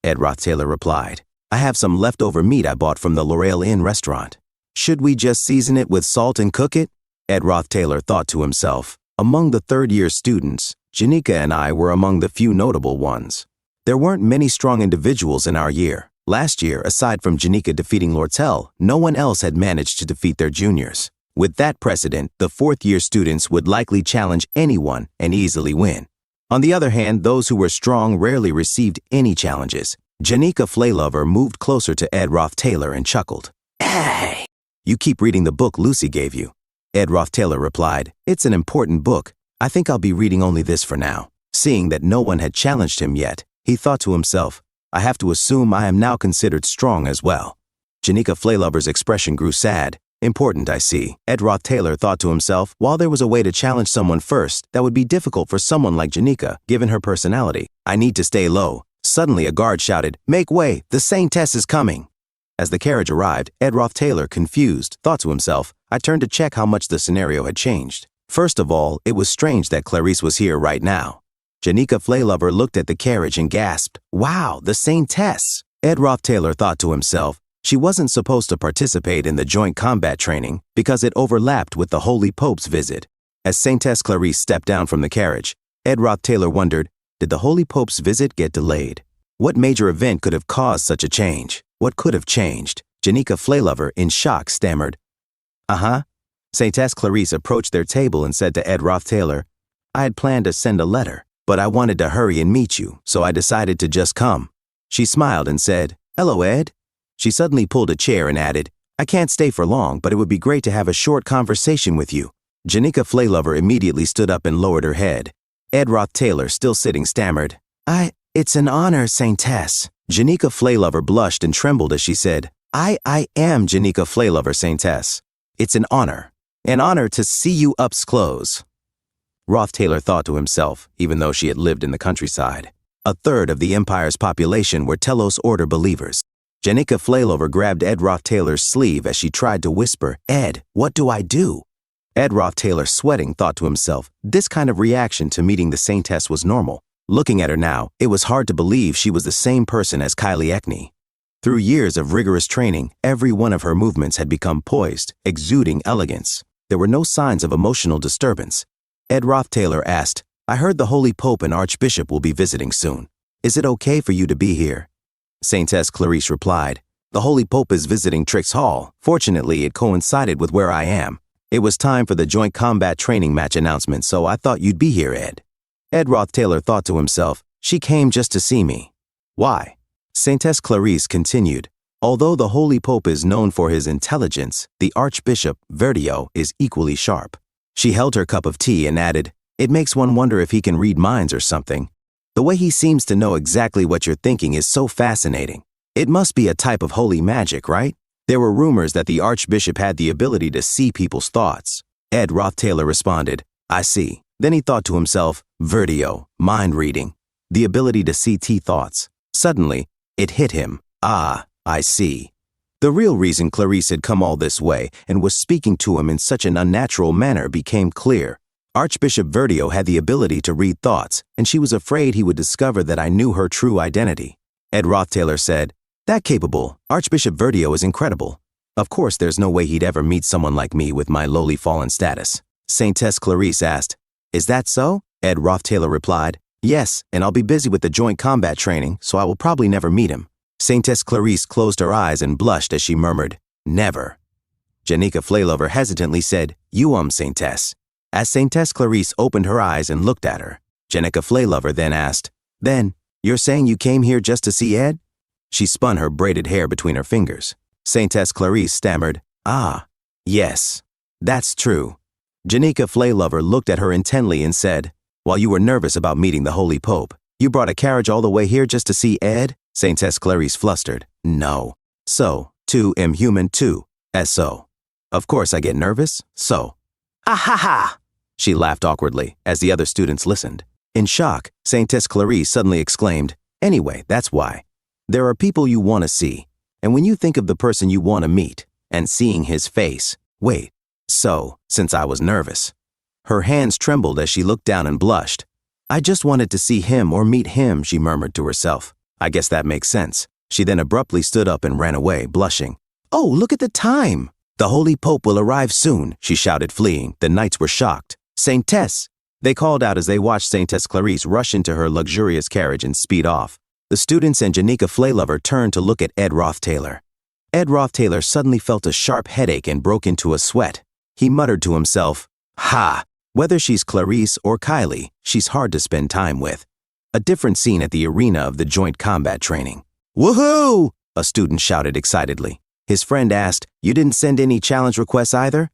Ed Roth Taylor replied, "I have some leftover meat I bought from the L'Oreal Inn restaurant. Should we just season it with salt and cook it?" Ed Roth Taylor thought to himself, among the third-year students, Janika and I were among the few notable ones. There weren't many strong individuals in our year. Last year, aside from Janika defeating Lortel, no one else had managed to defeat their juniors. With that precedent, the fourth-year students would likely challenge anyone and easily win. On the other hand, those who were strong rarely received any challenges. Janika Flaylover moved closer to Ed Roth Taylor and chuckled. "Hey, you keep reading the book Lucy gave you." Ed Roth Taylor replied, "It's an important book. I think I'll be reading only this for now." Seeing that no one had challenged him yet, he thought to himself, "I have to assume I am now considered strong as well." Janika Flaylover's expression grew sad. "Important, I see." Ed Roth Taylor thought to himself, while there was a way to challenge someone first, that would be difficult for someone like Janika, given her personality. "I need to stay low." Suddenly a guard shouted, "Make way, the Saintess is coming." As the carriage arrived, Ed Roth Taylor, confused, thought to himself, I turned to check how much the scenario had changed. First of all, it was strange that Clarice was here right now. Janika Flaylover looked at the carriage and gasped, "Wow, the Saintess!" Ed Roth Taylor thought to himself, she wasn't supposed to participate in the joint combat training because it overlapped with the Holy Pope's visit. As Saintess Clarice stepped down from the carriage, Ed Roth Taylor wondered, did the Holy Pope's visit get delayed? What major event could have caused such a change? What could have changed? Janika Flaylover, in shock, stammered, "Uh-huh." Saintess Clarice approached their table and said to Ed Roth Taylor, "I had planned to send a letter, but I wanted to hurry and meet you, so I decided to just come." She smiled and said, "Hello, Ed." She suddenly pulled a chair and added, "I can't stay for long, but it would be great to have a short conversation with you." Janika Flaylover immediately stood up and lowered her head. Ed Roth Taylor, still sitting, stammered, It's an honor, Saintess." Janika Flaylover blushed and trembled as she said, I am Janika Flaylover, Saintess. It's an honor to see you up close." Roth Taylor thought to himself, even though she had lived in the countryside. A third of the Empire's population were Telos Order believers. Janika Flaylover grabbed Ed Roth Taylor's sleeve as she tried to whisper, "Ed, what do I do?" Ed Roth Taylor, sweating, thought to himself, this kind of reaction to meeting the Saintess was normal. Looking at her now, it was hard to believe she was the same person as Kylie Ekney. Through years of rigorous training, every one of her movements had become poised, exuding elegance. There were no signs of emotional disturbance. Ed Roth Taylor asked, "I heard the Holy Pope and Archbishop will be visiting soon. Is it okay for you to be here?" Saintess Clarice replied, "The Holy Pope is visiting Trix Hall. Fortunately, it coincided with where I am. It was time for the joint combat training match announcement, so I thought you'd be here, Ed." Ed Roth Taylor thought to himself, she came just to see me. Why? Saintess Clarice continued, "Although the Holy Pope is known for his intelligence, the Archbishop, Verdio, is equally sharp." She held her cup of tea and added, "It makes one wonder if he can read minds or something. The way he seems to know exactly what you're thinking is so fascinating. It must be a type of holy magic, right?" There were rumors that the Archbishop had the ability to see people's thoughts. Ed Roth Taylor responded, "I see." Then he thought to himself, Verdio, mind reading, the ability to see thoughts. Suddenly, it hit him. Ah, I see. The real reason Clarice had come all this way and was speaking to him in such an unnatural manner became clear. Archbishop Verdio had the ability to read thoughts, and she was afraid he would discover that I knew her true identity. Ed Roth Taylor said, "That capable, Archbishop Verdio is incredible. Of course, there's no way he'd ever meet someone like me with my lowly fallen status." Saintess Clarice asked, "Is that so?" Ed Roth Taylor replied, "Yes, and I'll be busy with the joint combat training, so I will probably never meet him." Saintess Clarice closed her eyes and blushed as she murmured, "Never." Janika Flaylover hesitantly said, "You Saintess." As Saintess Clarice opened her eyes and looked at her, Jenica Flaylover then asked, "Then, you're saying you came here just to see Ed?" She spun her braided hair between her fingers. Saintess Clarice stammered, "Ah, yes, that's true." Jenica Flaylover looked at her intently and said, "While you were nervous about meeting the Holy Pope, you brought a carriage all the way here just to see Ed?" Saintess Clarice flustered. "No. So, too am human too, as so. Of course I get nervous, so." "Ah ha ha!" She laughed awkwardly as the other students listened. In shock, Saintess Clarice suddenly exclaimed, "Anyway, that's why. There are people you want to see, and when you think of the person you want to meet, and seeing his face, wait, so, since I was nervous." Her hands trembled as she looked down and blushed. "I just wanted to see him or meet him," she murmured to herself. "I guess that makes sense." She then abruptly stood up and ran away, blushing. "Oh, look at the time! The Holy Pope will arrive soon," she shouted, fleeing. The knights were shocked. "Saintess!" they called out as they watched Saintess Clarice rush into her luxurious carriage and speed off. The students and Jenica Flaylover turned to look at Ed Rothtaylor. Ed Rothtaylor suddenly felt a sharp headache and broke into a sweat. He muttered to himself, "Ha! Whether she's Clarice or Kylie, she's hard to spend time with." A different scene at the arena of the joint combat training. "Woohoo!" a student shouted excitedly. His friend asked, "You didn't send any challenge requests either?"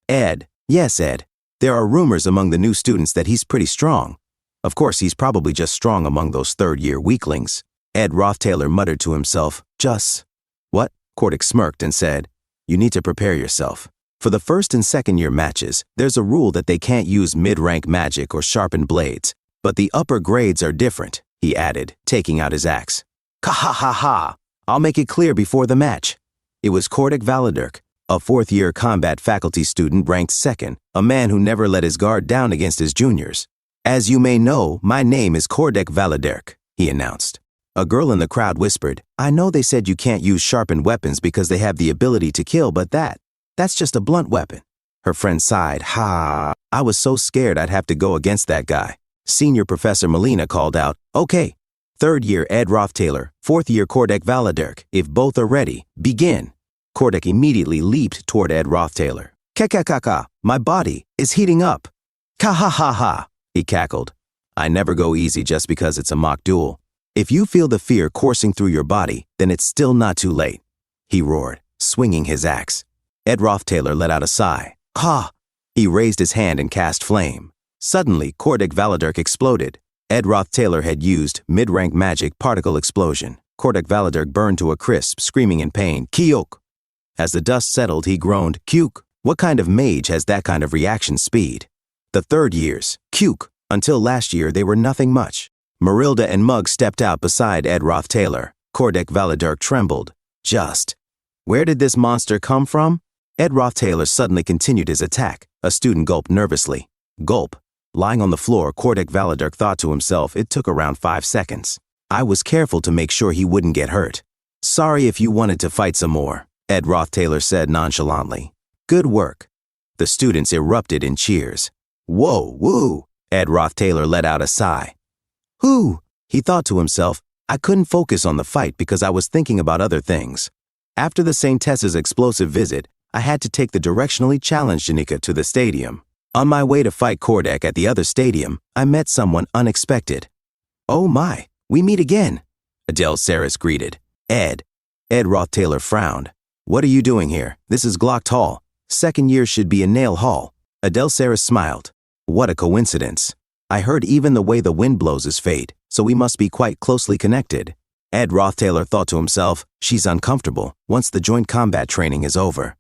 "Ed, yes, Ed. There are rumors among the new students that he's pretty strong. Of course, he's probably just strong among those third-year weaklings." Ed Rothtaylor muttered to himself, "Just." "What?" Cordic smirked and said, "You need to prepare yourself. For the first and second-year matches, there's a rule that they can't use mid-rank magic or sharpened blades. But the upper grades are different," he added, taking out his axe. "Ka-ha-ha-ha! I'll make it clear before the match." It was Cordic Valadirk, a fourth-year combat faculty student ranked second, a man who never let his guard down against his juniors. "As you may know, my name is Cordic Valadirk," he announced. A girl in the crowd whispered, "I know they said you can't use sharpened weapons because they have the ability to kill, but that's just a blunt weapon." Her friend sighed, "Ha, I was so scared I'd have to go against that guy." Senior Professor Molina called out, "Okay, third-year Ed Rothtaylor, fourth-year Cordic Valadirk, if both are ready, begin." Cordic immediately leaped toward Ed Rothtaylor. "Ka-ka-ka-ka, my body is heating up." "Ka-ha-ha-ha," he cackled. "I never go easy just because it's a mock duel. If you feel the fear coursing through your body, then it's still not too late," he roared, swinging his axe. Ed Rothtaylor let out a sigh. "Ha!" He raised his hand and cast flame. Suddenly, Cordic Valadirk exploded. Ed Rothtaylor had used mid-rank magic particle explosion. Cordic Valadirk burned to a crisp, screaming in pain, "Kyok!" As the dust settled, he groaned, "Kyuk! What kind of mage has that kind of reaction speed?" The third years, Kyuk. Until last year, they were nothing much. Marilda and Mug stepped out beside Ed Rothtaylor. Cordic Valadirk trembled. "Just. Where did this monster come from?" Ed Rothtaylor suddenly continued his attack. A student gulped nervously. Gulp. Lying on the floor, Cordic Valadirk thought to himself it took around 5 seconds. "I was careful to make sure he wouldn't get hurt." "Sorry if you wanted to fight some more," Ed Rothtaylor said nonchalantly. "Good work." The students erupted in cheers. "Whoa, woo!" Ed Rothtaylor let out a sigh. "Whew," he thought to himself, "I couldn't focus on the fight because I was thinking about other things." After the Saintess's explosive visit, I had to take the directionally challenged Jenica to the stadium. On my way to fight Cordic at the other stadium, I met someone unexpected. "Oh my, we meet again," Adele Saris greeted. Ed Rothtaylor frowned. "What are you doing here? This is Glock Hall. Second year should be in Nail Hall." Adele Saris smiled. "What a coincidence. I heard even the way the wind blows is fate, so we must be quite closely connected." Ed Rothtaylor thought to himself, "She's uncomfortable once the joint combat training is over."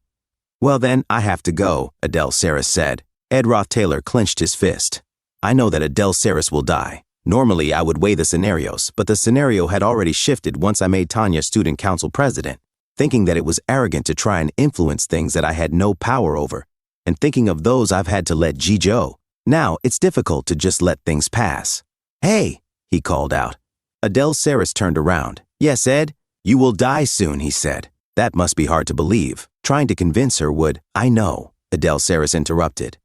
"Well then, I have to go," Adele Saris said. Ed Rothtaylor clenched his fist. "I know that Adele Saris will die. Normally, I would weigh the scenarios, but the scenario had already shifted once I made Tanya student council president, thinking that it was arrogant to try and influence things that I had no power over, and thinking of those I've had to let Jijo. Now, it's difficult to just let things pass." "Hey," he called out. Adele Saris turned around. "Yes, Ed, you will die soon," he said. That must be hard to believe. Trying to convince her would, "I know," Adele Saris interrupted.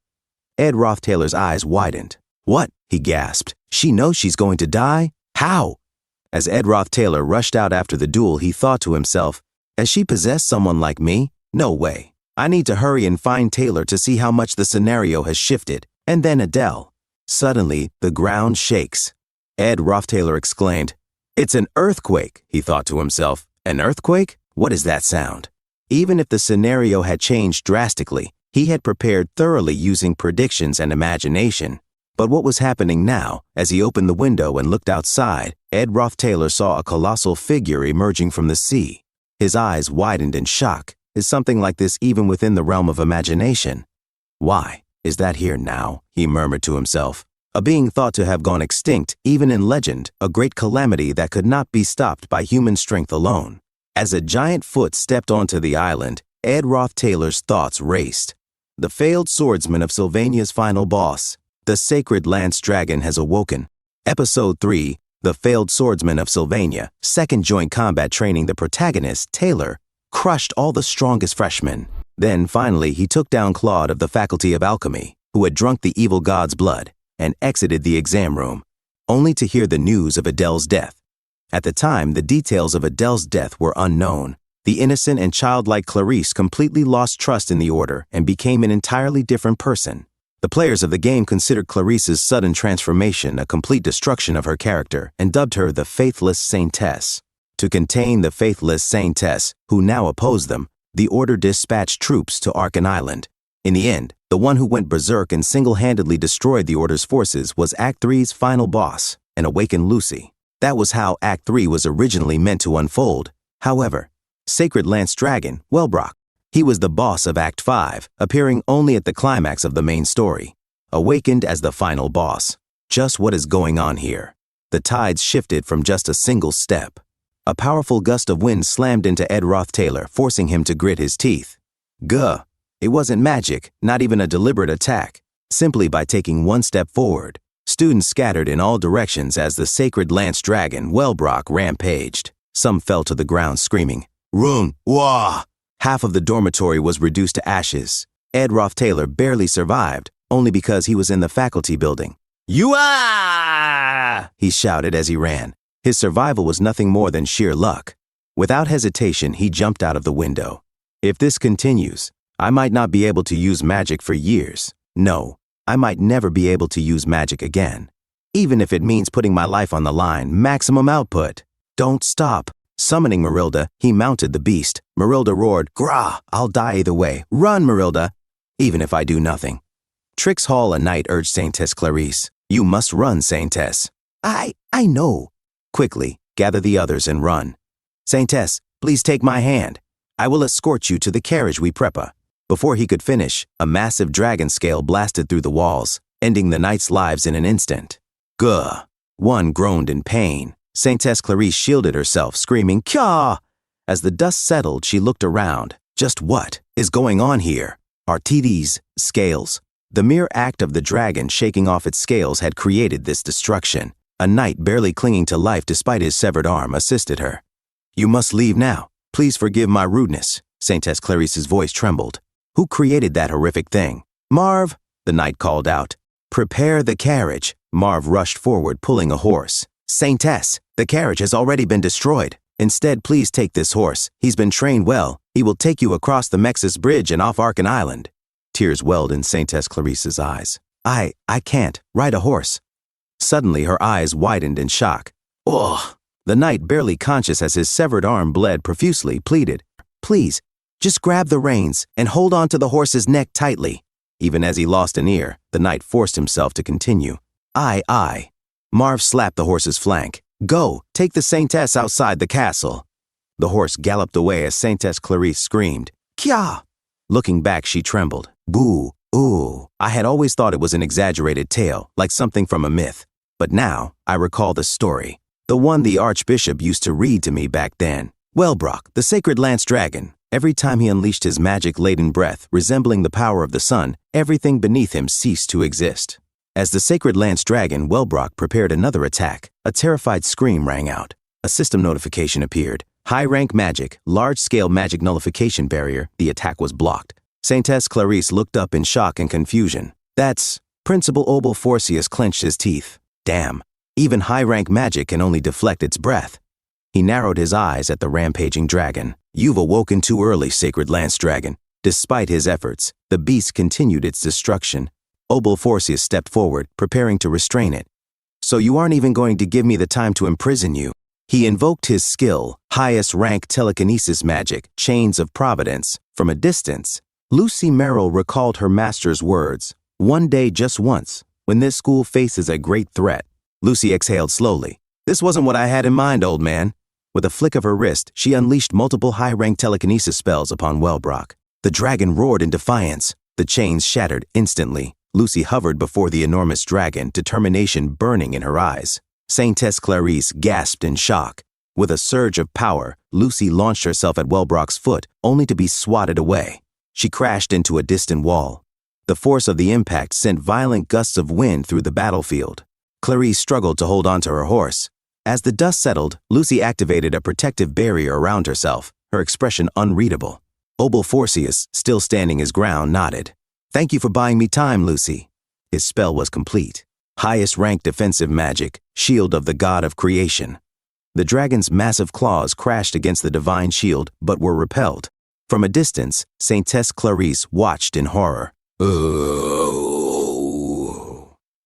Ed Rothtaylor's eyes widened. "What?" he gasped. "She knows she's going to die? How?" As Ed Rothtaylor rushed out after the duel, he thought to himself, "Has she possessed someone like me? No way. I need to hurry and find Taylor to see how much the scenario has shifted, and then Adele." Suddenly, the ground shakes. Ed Rothtailor exclaimed, "It's an earthquake," he thought to himself. An earthquake? What is that sound? Even if the scenario had changed drastically, he had prepared thoroughly using predictions and imagination. But what was happening now, as he opened the window and looked outside, Ed Rothtailor saw a colossal figure emerging from the sea. His eyes widened in shock. Is something like this even within the realm of imagination? Why, is that here now? He murmured to himself. A being thought to have gone extinct, even in legend, a great calamity that could not be stopped by human strength alone. As a giant foot stepped onto the island, Ed Rothtailor's thoughts raced. The failed swordsman of Sylvania's final boss, the sacred lance dragon, has awoken. Episode 3, The Failed Swordsman of Sylvania, second joint combat training. The protagonist, Taylor, crushed all the strongest freshmen. Then, finally, he took down Claude of the Faculty of Alchemy, who had drunk the evil god's blood, and exited the exam room, only to hear the news of Adele's death. At the time, the details of Adele's death were unknown. The innocent and childlike Clarice completely lost trust in the Order and became an entirely different person. The players of the game considered Clarice's sudden transformation a complete destruction of her character and dubbed her the Faithless Saintess. To contain the faithless Saintess, who now opposed them, the Order dispatched troops to Arkan Island. In the end, the one who went berserk and single-handedly destroyed the Order's forces was Act 3's final boss, an awakened Lucy. That was how Act 3 was originally meant to unfold. However, Sacred Lance Dragon, Wellbrock, he was the boss of Act 5, appearing only at the climax of the main story. Awakened as the final boss. Just what is going on here? The tides shifted from just a single step. A powerful gust of wind slammed into Ed Rothtailor, forcing him to grit his teeth. Gah! It wasn't magic, not even a deliberate attack. Simply by taking one step forward, students scattered in all directions as the Sacred Lance Dragon, Wellbrock, rampaged. Some fell to the ground screaming, "Run! Wah!" Half of the dormitory was reduced to ashes. Ed Rothtailor barely survived, only because he was in the faculty building. "You-ah!" he shouted as he ran. His survival was nothing more than sheer luck. Without hesitation, he jumped out of the window. If this continues, I might not be able to use magic for years. No, I might never be able to use magic again. Even if it means putting my life on the line, maximum output. Don't stop. Summoning Marilda, he mounted the beast. Marilda roared, "Grah! I'll die either way. Run, Marilda!" Even if I do nothing. Trix Hall a Knight urged Saintess Clarice. "You must run, Saintess." I know." "Quickly, gather the others and run." "Saintess, please take my hand. I will escort you to the carriage we prepare." Before he could finish, a massive dragon scale blasted through the walls, ending the knights' lives in an instant. Gah! One groaned in pain. Saintess Clarice shielded herself, screaming, "Kya!" As the dust settled, she looked around. Just what is going on here? Artides, scales. The mere act of the dragon shaking off its scales had created this destruction. A knight barely clinging to life despite his severed arm assisted her. "You must leave now. Please forgive my rudeness." Saintess Clarice's voice trembled. "Who created that horrific thing?" "Marv," the knight called out. "Prepare the carriage." Marv rushed forward, pulling a horse. "Saintess, the carriage has already been destroyed. Instead, please take this horse. He's been trained well. He will take you across the Mexis Bridge and off Arkan Island." Tears welled in Saintess Clarice's eyes. I can't ride a horse." Suddenly, her eyes widened in shock. "Ugh!" The knight, barely conscious as his severed arm bled profusely, pleaded, "Please, just grab the reins and hold on to the horse's neck tightly." Even as he lost an ear, the knight forced himself to continue. I. Marv slapped the horse's flank. "Go, take the Saintess outside the castle." The horse galloped away as Saintess Clarice screamed, "Kya!" Looking back, she trembled. "Boo, ooh." I had always thought it was an exaggerated tale, like something from a myth. But now, I recall the story. The one the Archbishop used to read to me back then. Wellbrock, the Sacred Lance Dragon. Every time he unleashed his magic-laden breath, resembling the power of the sun, everything beneath him ceased to exist. As the Sacred Lance Dragon, Wellbrock, prepared another attack, a terrified scream rang out. A system notification appeared. High-rank magic, large-scale magic nullification barrier. The attack was blocked. Saintess Clarice looked up in shock and confusion. "That's..." Principal Obel Forcius clenched his teeth. "Damn, even high-rank magic can only deflect its breath." He narrowed his eyes at the rampaging dragon. "You've awoken too early, Sacred Lance Dragon." Despite his efforts, the beast continued its destruction. Forcius stepped forward, preparing to restrain it. So you aren't even going to give me the time to imprison you? He invoked his skill, highest rank telekinesis magic, Chains of Providence. From a distance, Lucy Merrill recalled her master's words, "One day just once, when this school faces a great threat." Lucy exhaled slowly. "This wasn't what I had in mind, old man." With a flick of her wrist, she unleashed multiple high-rank telekinesis spells upon Wellbrock. The dragon roared in defiance. The chains shattered instantly. Lucy hovered before the enormous dragon, determination burning in her eyes. Saintess Clarice gasped in shock. With a surge of power, Lucy launched herself at Wellbrock's foot, only to be swatted away. She crashed into a distant wall. The force of the impact sent violent gusts of wind through the battlefield. Clarice struggled to hold onto her horse. As the dust settled, Lucy activated a protective barrier around herself, her expression unreadable. Forcius, still standing his ground, nodded. "Thank you for buying me time, Lucy." His spell was complete. Highest rank defensive magic, Shield of the God of Creation. The dragon's massive claws crashed against the divine shield, but were repelled. From a distance, Saintess Clarice watched in horror.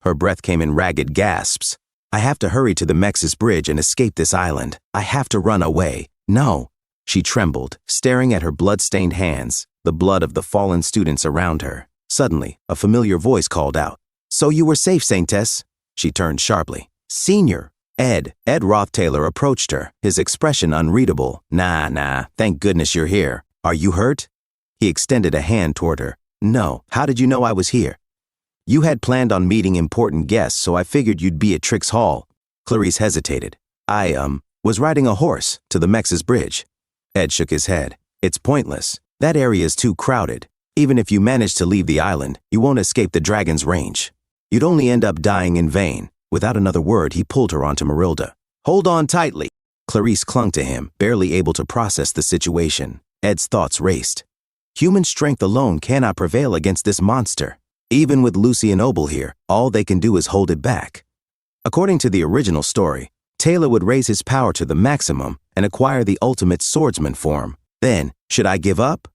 Her breath came in ragged gasps. "I have to hurry to the Mexis Bridge and escape this island. I have to run away. No." She trembled, staring at her blood-stained hands, the blood of the fallen students around her. Suddenly, a familiar voice called out. "So you were safe, Saintess?" She turned sharply. "Senior." Ed Rothtailor approached her, his expression unreadable. Nah, thank goodness you're here. Are you hurt?" He extended a hand toward her. "No, how did you know I was here?" "You had planned on meeting important guests, so I figured you'd be at Trix Hall." Clarice hesitated. I was riding a horse to the Mexis Bridge." Ed shook his head. "It's pointless. That area is too crowded. Even if you manage to leave the island, you won't escape the dragon's range. You'd only end up dying in vain." Without another word, he pulled her onto Marilda. "Hold on tightly." Clarice clung to him, barely able to process the situation. Ed's thoughts raced. Human strength alone cannot prevail against this monster. Even with Lucy and Obel here, all they can do is hold it back. According to the original story, Taylor would raise his power to the maximum and acquire the ultimate swordsman form. Then, should I give up?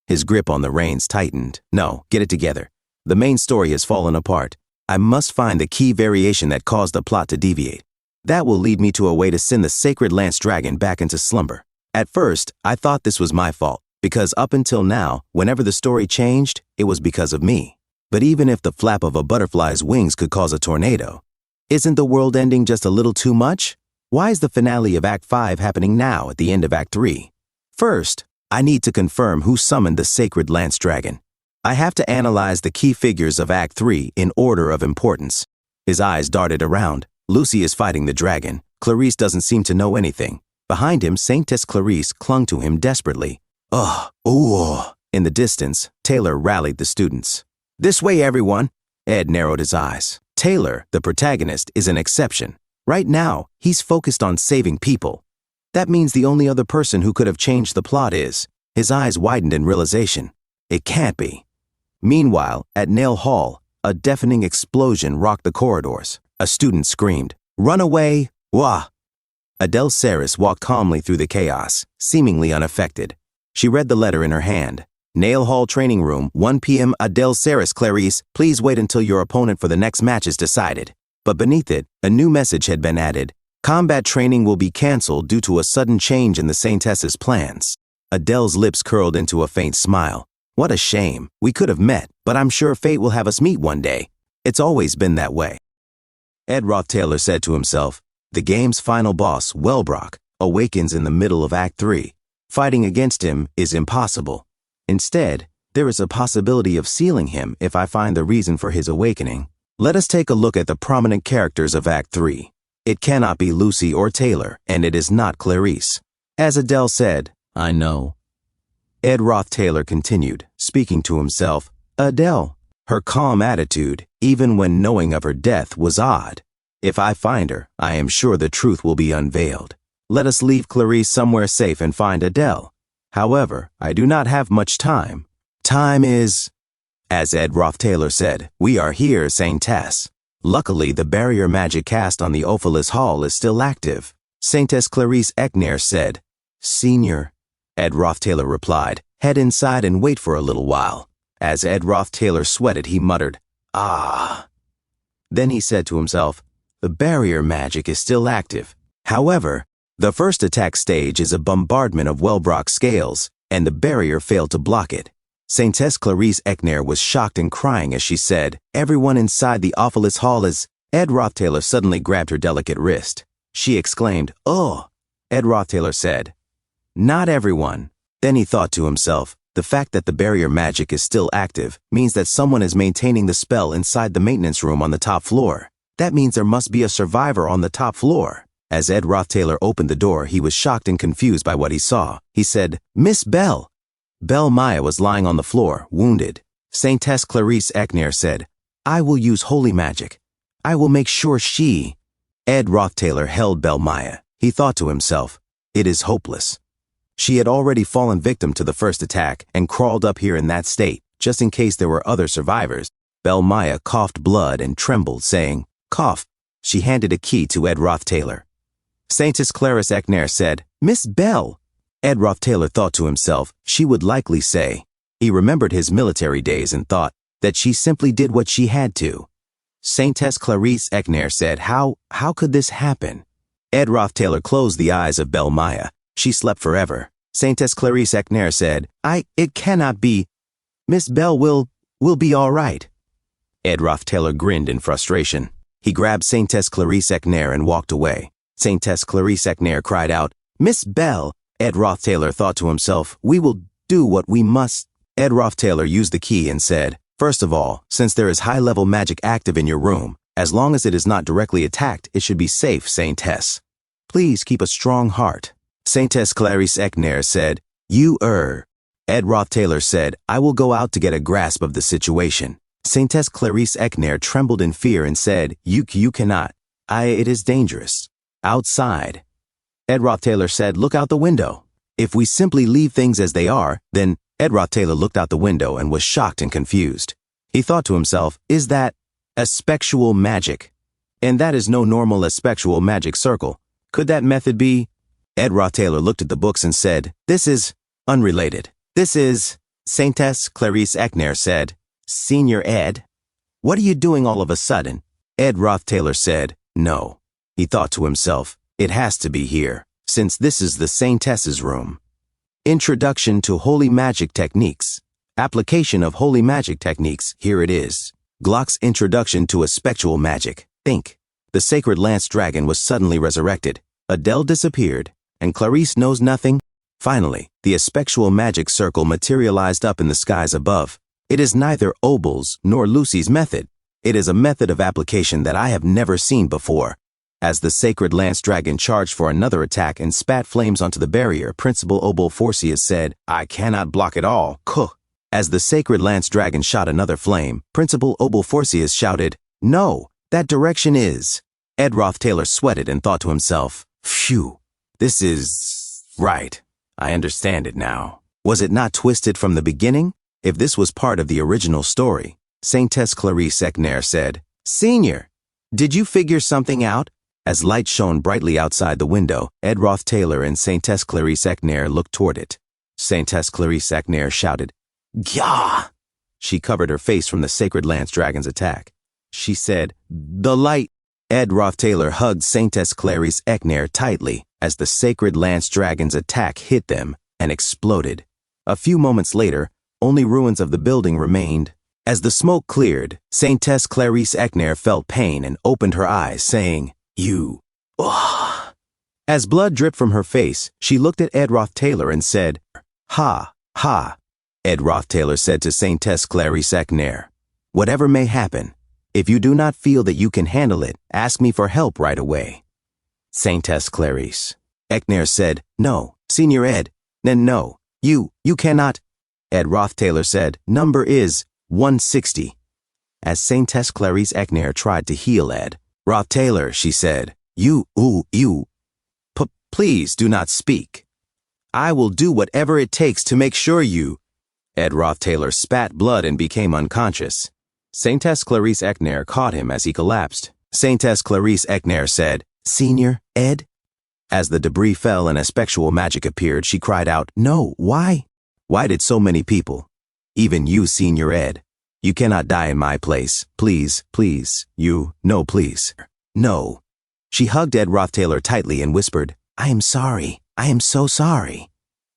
His grip on the reins tightened. No, get it together. The main story has fallen apart. I must find the key variation that caused the plot to deviate. That will lead me to a way to send the sacred lance dragon back into slumber. At first, I thought this was my fault, because up until now, whenever the story changed, it was because of me. But even if the flap of a butterfly's wings could cause a tornado, isn't the world ending just a little too much? Why is the finale of Act 5 happening now at the end of Act 3? First, I need to confirm who summoned the sacred lance dragon. I have to analyze the key figures of Act 3 in order of importance. His eyes darted around. Lucy is fighting the dragon. Clarice doesn't seem to know anything. Behind him, Saintess Clarice clung to him desperately. In the distance, Taylor rallied the students. "This way, everyone." Ed narrowed his eyes. Taylor, the protagonist, is an exception. Right now, he's focused on saving people. That means the only other person who could have changed the plot is. His eyes widened in realization. It can't be. Meanwhile, at Nail Hall, a deafening explosion rocked the corridors. A student screamed, "Run away! Wah!" Adele Saris walked calmly through the chaos, seemingly unaffected. She read the letter in her hand. "Nail Hall Training Room, 1 p.m. Adele Saris, Clarice. Please wait until your opponent for the next match is decided." But beneath it, a new message had been added. "Combat training will be canceled due to a sudden change in the Saintess's plans." Adele's lips curled into a faint smile. "What a shame. We could have met, but I'm sure fate will have us meet one day. It's always been that way." Ed Rothtailor said to himself, the game's final boss, Wellbrock, awakens in the middle of Act 3. Fighting against him is impossible. Instead, there is a possibility of sealing him if I find the reason for his awakening. Let us take a look at the prominent characters of Act 3. It cannot be Lucy or Taylor, and it is not Clarice. As Adele said, "I know." Ed Rothtailor continued, speaking to himself. Adele. Her calm attitude, even when knowing of her death, was odd. If I find her, I am sure the truth will be unveiled. Let us leave Clarice somewhere safe and find Adele. However, I do not have much time. Time is... As Ed Rothtailor said, we are here, Saintess. Luckily, the barrier magic cast on the Ophelis Hall is still active. Saintess Clarice Ekner said, "Senior." Ed Rothtailor replied, "Head inside and wait for a little while." As Ed Rothtailor sweated, he muttered, Ah. Then he said to himself, the barrier magic is still active. However, the first attack stage is a bombardment of Wellbrock scales, and the barrier failed to block it. Saintess Clarice Ekner was shocked and crying as she said, everyone inside the Awfulest Hall is... Ed Rothtailor suddenly grabbed her delicate wrist. She exclaimed, oh. Ed Rothtailor said, not everyone. Then he thought to himself, the fact that the barrier magic is still active means that someone is maintaining the spell inside the maintenance room on the top floor. That means there must be a survivor on the top floor. As Ed Rothtailor opened the door, he was shocked and confused by what he saw. He said, Miss Bell. Belle Maya was lying on the floor, wounded. Saintess Clarice Ekner said, I will use holy magic. I will make sure she... Ed Rothtailor held Belle Maya. He thought to himself, it is hopeless. She had already fallen victim to the first attack and crawled up here in that state, just in case there were other survivors. Belle Maya coughed blood and trembled, saying, cough. She handed a key to Ed Rothtailor. Saintess Clarice Ekner said, Miss Bell. Ed Rothtailor thought to himself, she would likely say. He remembered his military days and thought that she simply did what she had to. Saintess Clarice Ekner said, how could this happen? Ed Rothtailor closed the eyes of Belle Maya. She slept forever. Saintess Clarice Ekner said, it cannot be. Miss Bell will be all right. Ed Rothtailor grinned in frustration. He grabbed Saintess Clarice Ekner and walked away. Saintess Clarice Ekner cried out, Miss Bell. Ed Rothtailor thought to himself, we will do what we must. Ed Rothtailor used the key and said, first of all, since there is high-level magic active in your room, as long as it is not directly attacked, it should be safe, Saintess. Please keep a strong heart. Saintess Clarice Ekner said, Ed Rothtailor said, I will go out to get a grasp of the situation. Saintess Clarice Ekner trembled in fear and said, You cannot. It is dangerous. Outside. Ed Rothtailor said, look out the window. If we simply leave things as they are, then Ed Rothtailor looked out the window and was shocked and confused. He thought to himself, is that aspectual magic? And that is no normal aspectual magic circle. Could that method be? Ed Rothtailor looked at the books and said, this is unrelated. This is... Saintess Clarice Ekner said, Senior Ed, what are you doing all of a sudden? Ed Rothtailor said, no. He thought to himself, it has to be here, since this is the Saintess's room. Introduction to Holy Magic Techniques. Application of Holy Magic Techniques, here it is. Glock's Introduction to Aspectual Magic. Think. The sacred lance dragon was suddenly resurrected. Adele disappeared, and Clarice knows nothing. Finally, the aspectual magic circle materialized up in the skies above. It is neither Obel's nor Lucy's method. It is a method of application that I have never seen before. As the sacred lance dragon charged for another attack and spat flames onto the barrier, Principal Obel Forcius said, I cannot block it all. Kuh. As the sacred lance dragon shot another flame, Principal Obel Forcius shouted, no, that direction is... Ed Rothtailor sweated and thought to himself, phew, this is... right. I understand it now. Was it not twisted from the beginning? If this was part of the original story, Saintess Clarice Ekner said, Senior, did you figure something out? As light shone brightly outside the window, Ed Rothtailor and Saintess Clarice Ekner looked toward it. Saintess Clarice Ekner shouted, Gah! She covered her face from the sacred lance dragon's attack. She said, the light. Ed Rothtailor hugged Saintess Clarice Ekner tightly as the sacred lance dragon's attack hit them and exploded. A few moments later, only ruins of the building remained. As the smoke cleared, Saintess Clarice Ekner felt pain and opened her eyes, saying, you. Ugh. As blood dripped from her face, she looked at Ed Rothtailor and said, ha, ha. Ed Rothtailor said to Saintess Clarice Ekner, whatever may happen, if you do not feel that you can handle it, ask me for help right away. Saintess Clarice Ekner said, no, Senior Ed, no, you cannot. Ed Rothtailor said, number is 160. As Saintess Clarice Ekner tried to heal Ed Rothtailor, she said, please do not speak. I will do whatever it takes to make sure you... Ed Rothtailor spat blood and became unconscious. Saintess Clarice Ekner caught him as he collapsed. Saintess Clarice Ekner said, Senior Ed? As the debris fell and aspectual magic appeared, she cried out, no, why? Why did so many people, even you, Senior Ed, You cannot die in my place. Please, please, no, please. No. She hugged Ed Rothtailor tightly and whispered, I am sorry. I am so sorry.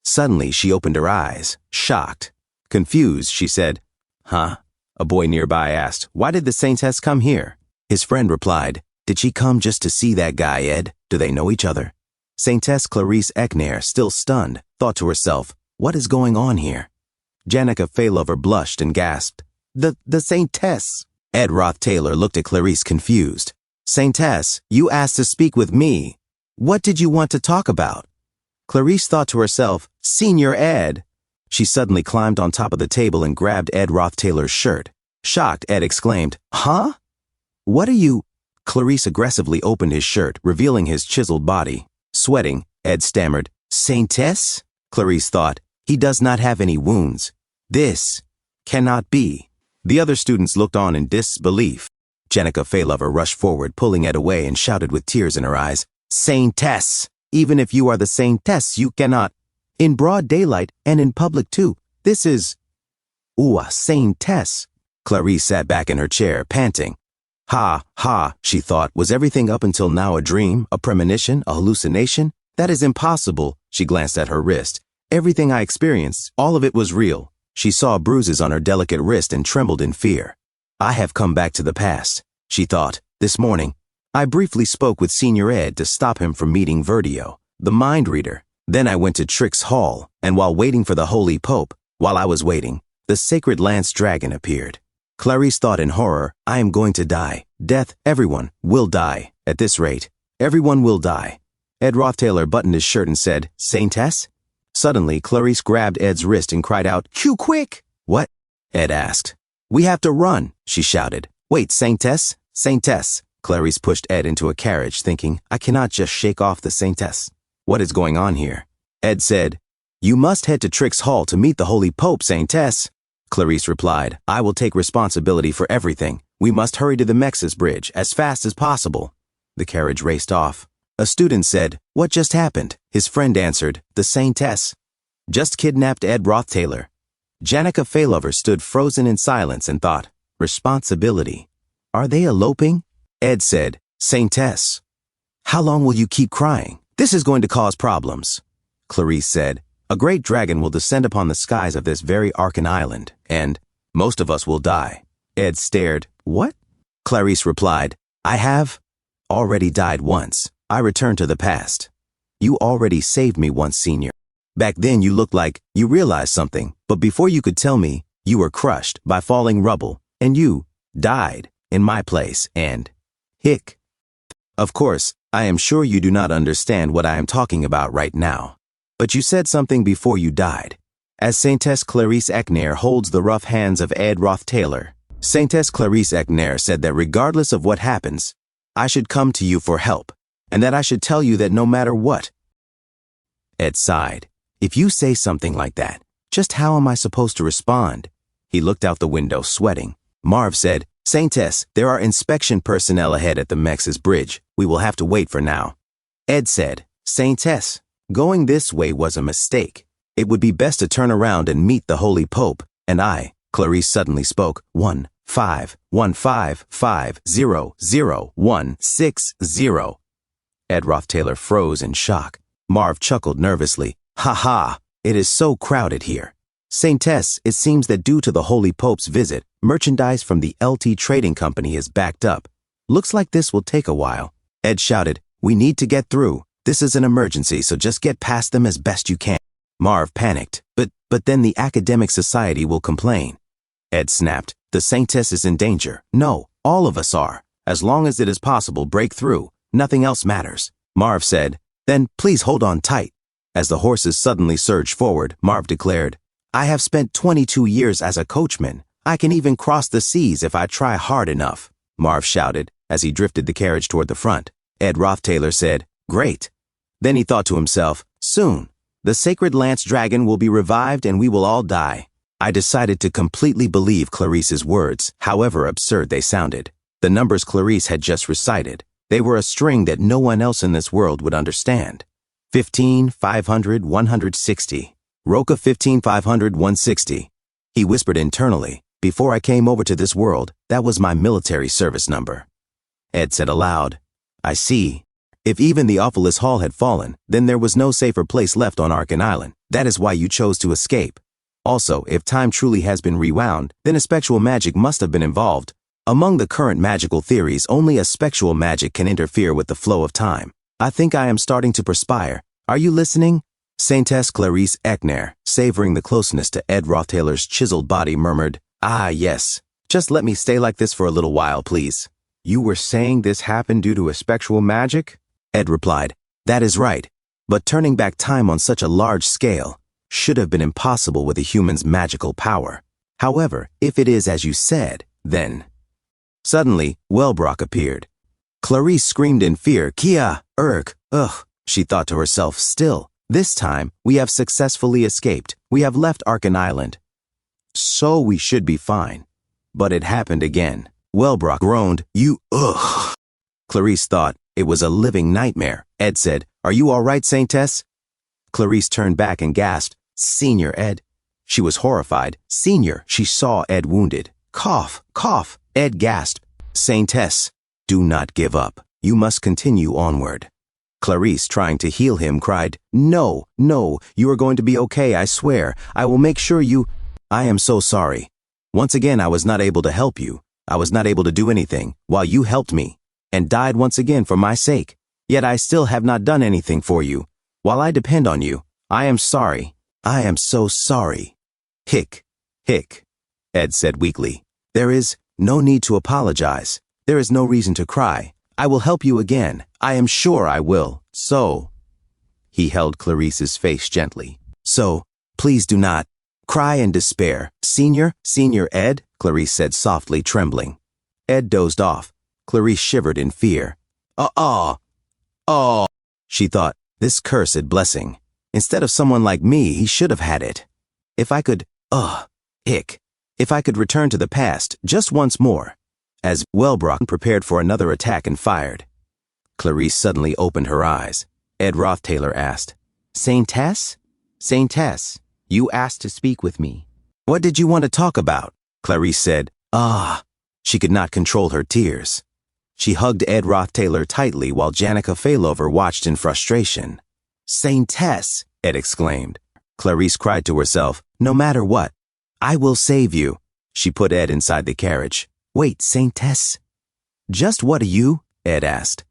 Suddenly, she opened her eyes, shocked. Confused, she said, Huh? A boy nearby asked, Why did the Saintess come here? His friend replied, Did she come just to see that guy, Ed? Do they know each other? Saintess Clarice Ekner, still stunned, thought to herself, What is going on here? Janica Failover blushed and gasped, The Saintess. Ed Rothtailor looked at Clarice confused. Saintess, you asked to speak with me. What did you want to talk about? Clarice thought to herself, Senior Ed. She suddenly climbed on top of the table and grabbed Ed Rothtailor's shirt. Shocked, Ed exclaimed, Huh? What are you? Clarice aggressively opened his shirt, revealing his chiseled body. Sweating, Ed stammered, Saintess? Clarice thought, he does not have any wounds. This cannot be. The other students looked on in disbelief. Janica Failover rushed forward, pulling Ed away, and shouted with tears in her eyes, Saintess! Even if you are the Saintess, you cannot. In broad daylight, and in public too. This is... Ooh, a Saintess. Clarice sat back in her chair, panting. Ha, ha, she thought, was everything up until now a dream, a premonition, a hallucination? That is impossible. She glanced at her wrist. Everything I experienced, all of it was real. She saw bruises on her delicate wrist and trembled in fear. I have come back to the past, she thought. This morning, I briefly spoke with Senior Ed to stop him from meeting Verdio, the mind reader. Then I went to Trix Hall, and while waiting for the Holy Pope, while I was waiting, the Sacred Lance Dragon appeared. Clarice thought in horror, I am going to die. Death, everyone will die. At this rate, everyone will die. Ed Rothtailor buttoned his shirt and said, Saintess? Suddenly, Clarice grabbed Ed's wrist and cried out, Q quick! What? Ed asked. We have to run, she shouted. Wait, Saintess? Saintess. Clarice pushed Ed into a carriage, thinking, I cannot just shake off the Saintess. What is going on here? Ed said, You must head to Trix Hall to meet the Holy Pope, Saintess. Clarice replied, I will take responsibility for everything. We must hurry to the Mexis Bridge as fast as possible. The carriage raced off. A student said, What just happened? His friend answered, The Saintess. Just kidnapped Ed Rothtailor. Janica Failover stood frozen in silence and thought, Responsibility. Are they eloping? Ed said, Saintess. How long will you keep crying? This is going to cause problems. Clarice said, A great dragon will descend upon the skies of this very Arkan island, and most of us will die. Ed stared, What? Clarice replied, I have already died once. I returned to the past. You already saved me once, Senior. Back then you looked like you realized something, but before you could tell me, you were crushed by falling rubble, and you died in my place, and hic. Of course, I am sure you do not understand what I am talking about right now. But you said something before you died. As Saintess Clarice Ekner holds the rough hands of Ed Rothtailor, Saintess Clarice Ekner said that regardless of what happens, I should come to you for help, and that I should tell you that no matter what. Ed sighed. If you say something like that, just how am I supposed to respond? He looked out the window, sweating. Marv said, Saintess, there are inspection personnel ahead at the Mexis Bridge. We will have to wait for now. Ed said, Saintess, going this way was a mistake. It would be best to turn around and meet the Holy Pope. And I, Clarice suddenly spoke, 1-5-1-5-5-0-0-1-6-0. Ed Rothtailor froze in shock. Marv chuckled nervously. Ha ha, it is so crowded here. Saintess, it seems that due to the Holy Pope's visit, merchandise from the LT Trading Company is backed up. Looks like this will take a while. Ed shouted, We need to get through. This is an emergency, so just get past them as best you can. Marv panicked, but then the academic society will complain. Ed snapped, The Saintess is in danger. No, all of us are. As long as it is possible, break through. Nothing else matters. Marv said, Then please hold on tight. As the horses suddenly surged forward, Marv declared, I have spent 22 years as a coachman. I can even cross the seas if I try hard enough. Marv shouted as he drifted the carriage toward the front. Ed Rothtailor said, Great. Then he thought to himself, Soon, the Sacred Lance Dragon will be revived and we will all die. I decided to completely believe Clarice's words, however absurd they sounded. The numbers Clarice had just recited, they were a string that no one else in this world would understand. 15, 500, 160. Roca 15, 500, 160. He whispered internally, Before I came over to this world, that was my military service number. Ed said aloud. I see. If even the Awfulest Hall had fallen, then there was no safer place left on Arkan Island. That is why you chose to escape. Also, if time truly has been rewound, then a spectral magic must have been involved. Among the current magical theories, only a spectral magic can interfere with the flow of time. I think I am starting to perspire. Are you listening? Saintess Clarice Ekner, savoring the closeness to Ed Rothtailor's chiseled body, murmured, Ah, yes. Just let me stay like this for a little while, please. You were saying this happened due to a spectral magic? Ed replied, That is right. But turning back time on such a large scale should have been impossible with a human's magical power. However, if it is as you said, then... Suddenly, Wellbrock appeared. Clarice screamed in fear, Kia, ugh, she thought to herself, still. This time, we have successfully escaped. We have left Arkan Island. So we should be fine. But it happened again. Wellbrock groaned, ugh. Clarice thought it was a living nightmare. Ed said, Are you all right, Saintess? Clarice turned back and gasped, Senior Ed. She was horrified. Senior, she saw Ed wounded. Cough, cough. Ed gasped, Saintess, do not give up. You must continue onward. Clarice, trying to heal him, cried, No, you are going to be okay, I swear. I will make sure you... I am so sorry. Once again, I was not able to help you. I was not able to do anything, while you helped me, and died once again for my sake. Yet I still have not done anything for you. While I depend on you, I am sorry. I am so sorry. Hick, Ed said weakly. There is no need to apologize. There is no reason to cry. I will help you again. I am sure I will. So, he held Clarice's face gently. So, please do not cry in despair. Senior Ed, Clarice said softly, trembling. Ed dozed off. Clarice shivered in fear. Oh, she thought, this cursed blessing. Instead of someone like me, he should have had it. If I could, if I could return to the past just once more. As Wellbrock prepared for another attack and fired. Clarice suddenly opened her eyes. Ed Rothtailor asked, Saintess, you asked to speak with me. What did you want to talk about? Clarice said, She could not control her tears. She hugged Ed Rothtailor tightly while Janica Failover watched in frustration. Saintess, Ed exclaimed. Clarice cried to herself, No matter what, I will save you. She put Ed inside the carriage. Wait, Saintess. Just what are you? Ed asked.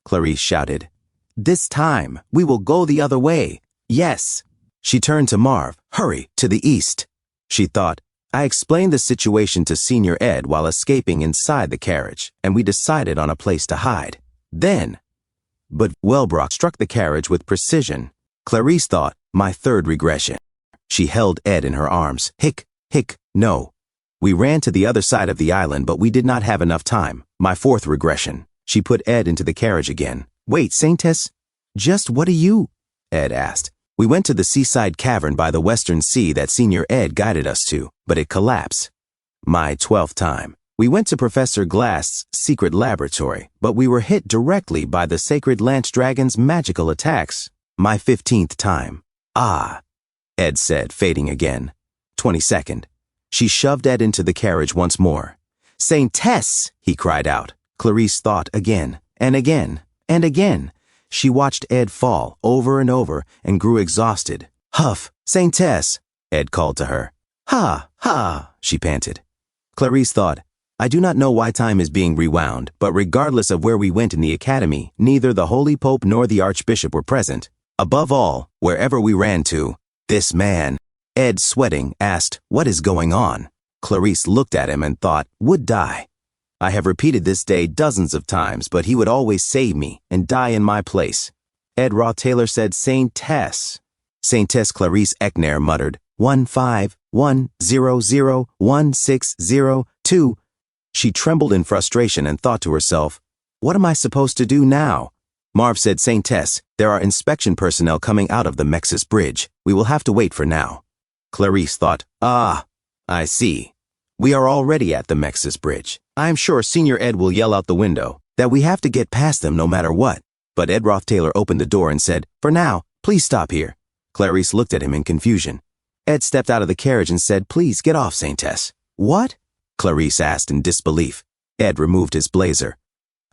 Clarice shouted. This time, we will go the other way. Yes. She turned to Marv. Hurry, to the east. She thought, I explained the situation to Senior Ed while escaping inside the carriage, and we decided on a place to hide. But Wellbrock struck the carriage with precision. Clarice thought, my third regression. She held Ed in her arms. Hick, no. We ran to the other side of the island, but we did not have enough time. My fourth regression. She put Ed into the carriage again. Wait, Saintess, just what are you? Ed asked. We went to the seaside cavern by the western sea that Senior Ed guided us to, but it collapsed. My 12th time. We went to Professor Glass's secret laboratory, but we were hit directly by the Sacred Lance Dragon's magical attacks. My 15th time. Ed said, fading again. 22nd. She shoved Ed into the carriage once more. Saintess, he cried out. Clarice thought again, and again, and again. She watched Ed fall over and over and grew exhausted. Huff, Saintess, Ed called to her. Ha, she panted. Clarice thought, I do not know why time is being rewound, but regardless of where we went in the academy, neither the Holy Pope nor the Archbishop were present. Above all, wherever we ran to, this man, Ed, sweating, asked, What is going on? Clarice looked at him and thought, would die. I have repeated this day dozens of times, but he would always save me and die in my place. Ed Rothtailor said, Saintess. Saintess Clarice Ekner muttered, 151001602. She trembled in frustration and thought to herself, What am I supposed to do now? Marv said, Saintess, there are inspection personnel coming out of the Mexis Bridge. We will have to wait for now. Clarice thought, I see. We are already at the Mexis Bridge. I am sure Senior Ed will yell out the window that we have to get past them no matter what. But Ed Rothtailor opened the door and said, For now, please stop here. Clarice looked at him in confusion. Ed stepped out of the carriage and said, Please get off, Saintess. What? Clarice asked in disbelief. Ed removed his blazer.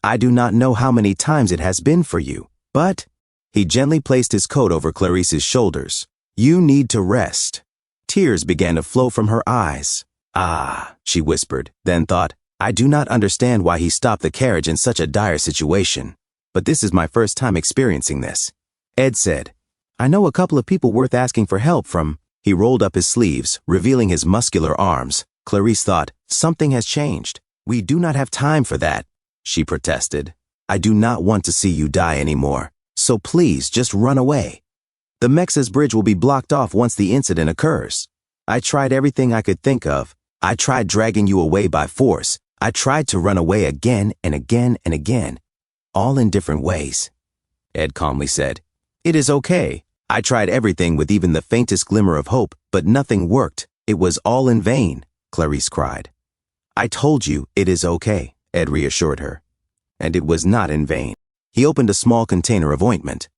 I do not know how many times it has been for you, but... He gently placed his coat over Clarice's shoulders. You need to rest. Tears began to flow from her eyes. Ah, she whispered, then thought, I do not understand why he stopped the carriage in such a dire situation. But this is my first time experiencing this. Ed said, I know a couple of people worth asking for help from. He rolled up his sleeves, revealing his muscular arms. Clarice thought, something has changed. We do not have time for that, she protested. I do not want to see you die anymore, so please just run away. The Mexas bridge will be blocked off once the incident occurs. I tried everything I could think of. I tried dragging you away by force. I tried to run away again and again and again, all in different ways. Ed calmly said, It is okay. I tried everything with even the faintest glimmer of hope, but nothing worked. It was all in vain, Clarice cried. I told you it is okay, Ed reassured her. And it was not in vain. He opened a small container of ointment.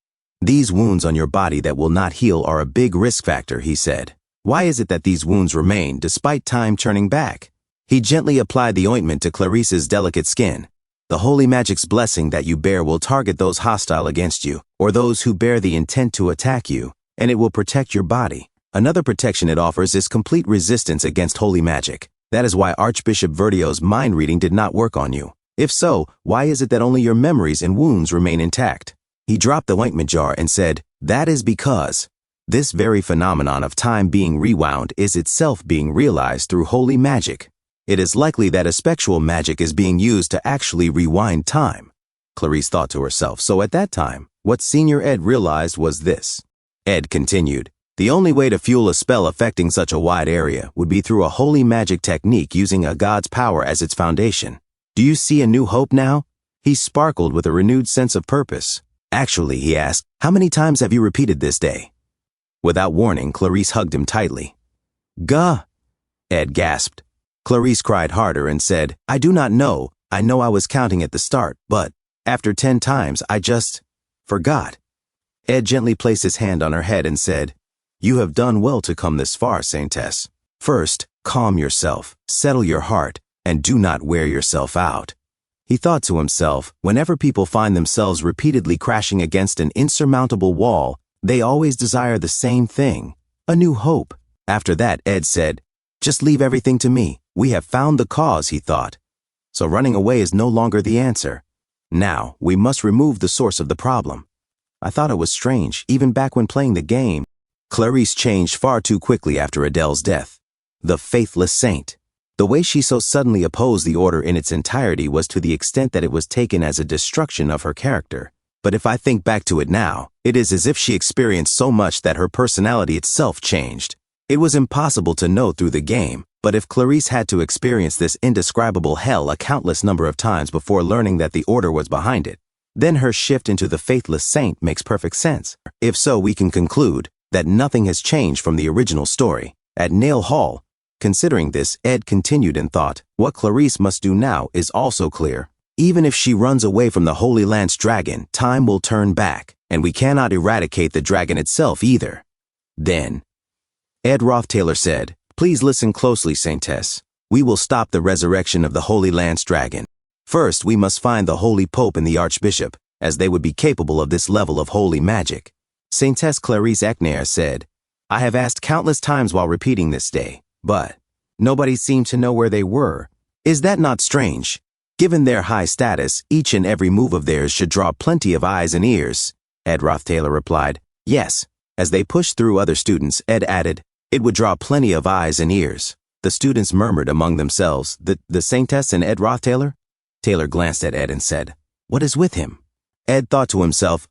These wounds on your body that will not heal are a big risk factor, he said. Why is it that these wounds remain despite time turning back? He gently applied the ointment to Clarice's delicate skin. The holy magic's blessing that you bear will target those hostile against you, or those who bear the intent to attack you, and it will protect your body. Another protection it offers is complete resistance against holy magic. That is why Archbishop Verdio's mind reading did not work on you. If so, why is it that only your memories and wounds remain intact? He dropped the ointment jar and said, That is because this very phenomenon of time being rewound is itself being realized through holy magic. It is likely that effectual magic is being used to actually rewind time. Clarice thought to herself, so at that time, what Senior Ed realized was this. Ed continued, the only way to fuel a spell affecting such a wide area would be through a holy magic technique using a god's power as its foundation. Do you see a new hope now? He sparkled with a renewed sense of purpose. Actually, he asked, how many times have you repeated this day? Without warning, Clarice hugged him tightly. Gah! Ed gasped. Clarice cried harder and said, I do not know. I know I was counting at the start, but after 10 times, I just forgot. Ed gently placed his hand on her head and said, You have done well to come this far, Saintess. First, calm yourself, settle your heart, and do not wear yourself out. He thought to himself, whenever people find themselves repeatedly crashing against an insurmountable wall, they always desire the same thing, a new hope. After that, Ed said, Just leave everything to me. We have found the cause, he thought. So running away is no longer the answer. Now, we must remove the source of the problem. I thought it was strange, even back when playing the game. Clarice changed far too quickly after Adele's death. The faithless saint. The way she so suddenly opposed the order in its entirety was to the extent that it was taken as a destruction of her character. But if I think back to it now, it is as if she experienced so much that her personality itself changed. It was impossible to know through the game, but if Clarice had to experience this indescribable hell a countless number of times before learning that the order was behind it, then her shift into the faithless saint makes perfect sense. If so, we can conclude that nothing has changed from the original story. At Nail Hall, considering this, Ed continued and thought, what Clarice must do now is also clear. Even if she runs away from the Holy Lance Dragon, time will turn back, and we cannot eradicate the dragon itself either. Then, Ed Rothtailor said, Please listen closely, Saintess. We will stop the resurrection of the Holy Lance Dragon. First, we must find the Holy Pope and the Archbishop, as they would be capable of this level of holy magic. Saintess Clarice Eknair said, I have asked countless times while repeating this day, but nobody seemed to know where they were. Is that not strange? Given their high status, each and every move of theirs should draw plenty of eyes and ears. Ed Rothtailor replied, Yes. As they pushed through other students, Ed added, It would draw plenty of eyes and ears. The students murmured among themselves, The Saintess and Ed Rothtailor? Taylor glanced at Ed and said, What is with him? Ed thought to himself,